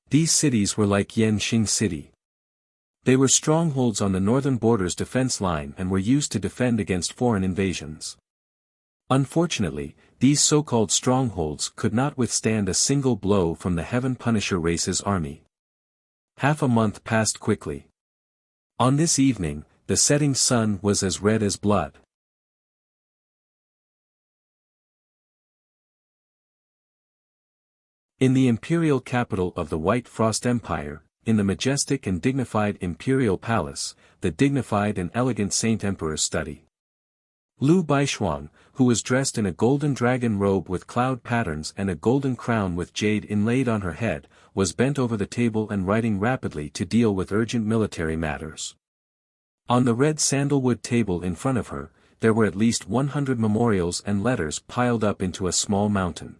These cities were like Yanqing City. They were strongholds on the northern border's defense line and were used to defend against foreign invasions. Unfortunately, these so-called strongholds could not withstand a single blow from the Heaven Punisher race's army. Half a month passed quickly. On this evening, the setting sun was as red as blood. In the imperial capital of the White Frost Empire, in the majestic and dignified imperial palace, the dignified and elegant Saint Emperor's study. Lu Baishuang, who was dressed in a golden dragon robe with cloud patterns and a golden crown with jade inlaid on her head, was bent over the table and writing rapidly to deal with urgent military matters. On the red sandalwood table in front of her, there were at least 100 memorials and letters piled up into a small mountain.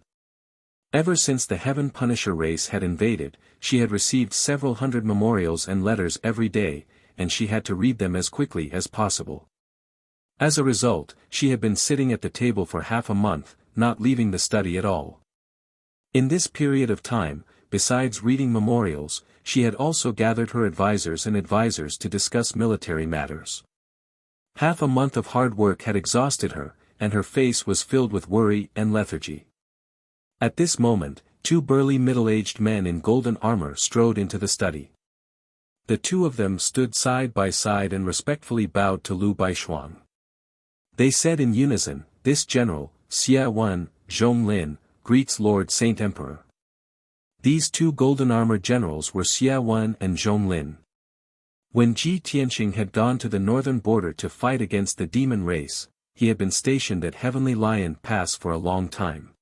Ever since the Heaven Punisher race had invaded, she had received several hundred memorials and letters every day, and she had to read them as quickly as possible. As a result, she had been sitting at the table for half a month, not leaving the study at all. In this period of time, besides reading memorials, she had also gathered her advisors to discuss military matters. Half a month of hard work had exhausted her, and her face was filled with worry and lethargy. At this moment, two burly middle-aged men in golden armor strode into the study. The two of them stood side by side and respectfully bowed to Lu Baishuang. They said in unison, "This general, Xia Wen, Zhonglin, greets Lord Saint Emperor." These two golden armored generals were Xia Wen and Zhonglin. When Ji Tianxing had gone to the northern border to fight against the demon race, he had been stationed at Heavenly Lion Pass for a long time.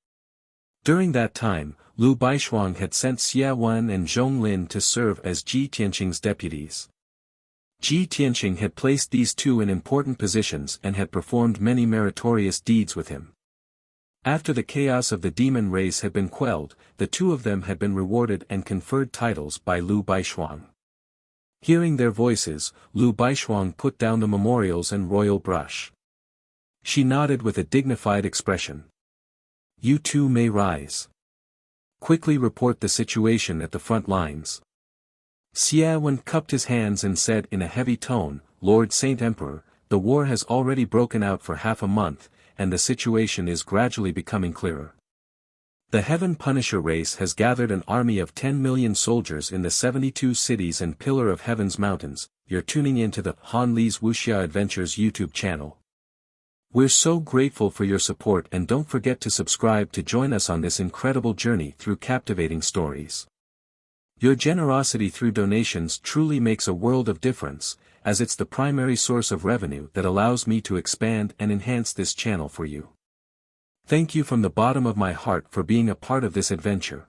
During that time, Lu Baishuang had sent Xia Wen and Zhonglin to serve as Ji Tianxing's deputies. Ji Tianxing had placed these two in important positions and had performed many meritorious deeds with him. After the chaos of the demon race had been quelled, the two of them had been rewarded and conferred titles by Lu Baishuang. Hearing their voices, Lu Baishuang put down the memorials and royal brush. She nodded with a dignified expression. "You two may rise. Quickly report the situation at the front lines." Xia Wen cupped his hands and said in a heavy tone, "Lord Saint Emperor, the war has already broken out for half a month, and the situation is gradually becoming clearer. The Heaven Punisher race has gathered an army of 10 million soldiers in the 72 cities and Pillar of Heaven's mountains. You're tuning into the Han Li's Wuxia Adventures YouTube channel. We're so grateful for your support, and don't forget to subscribe to join us on this incredible journey through captivating stories. Your generosity through donations truly makes a world of difference, as it's the primary source of revenue that allows me to expand and enhance this channel for you. Thank you from the bottom of my heart for being a part of this adventure.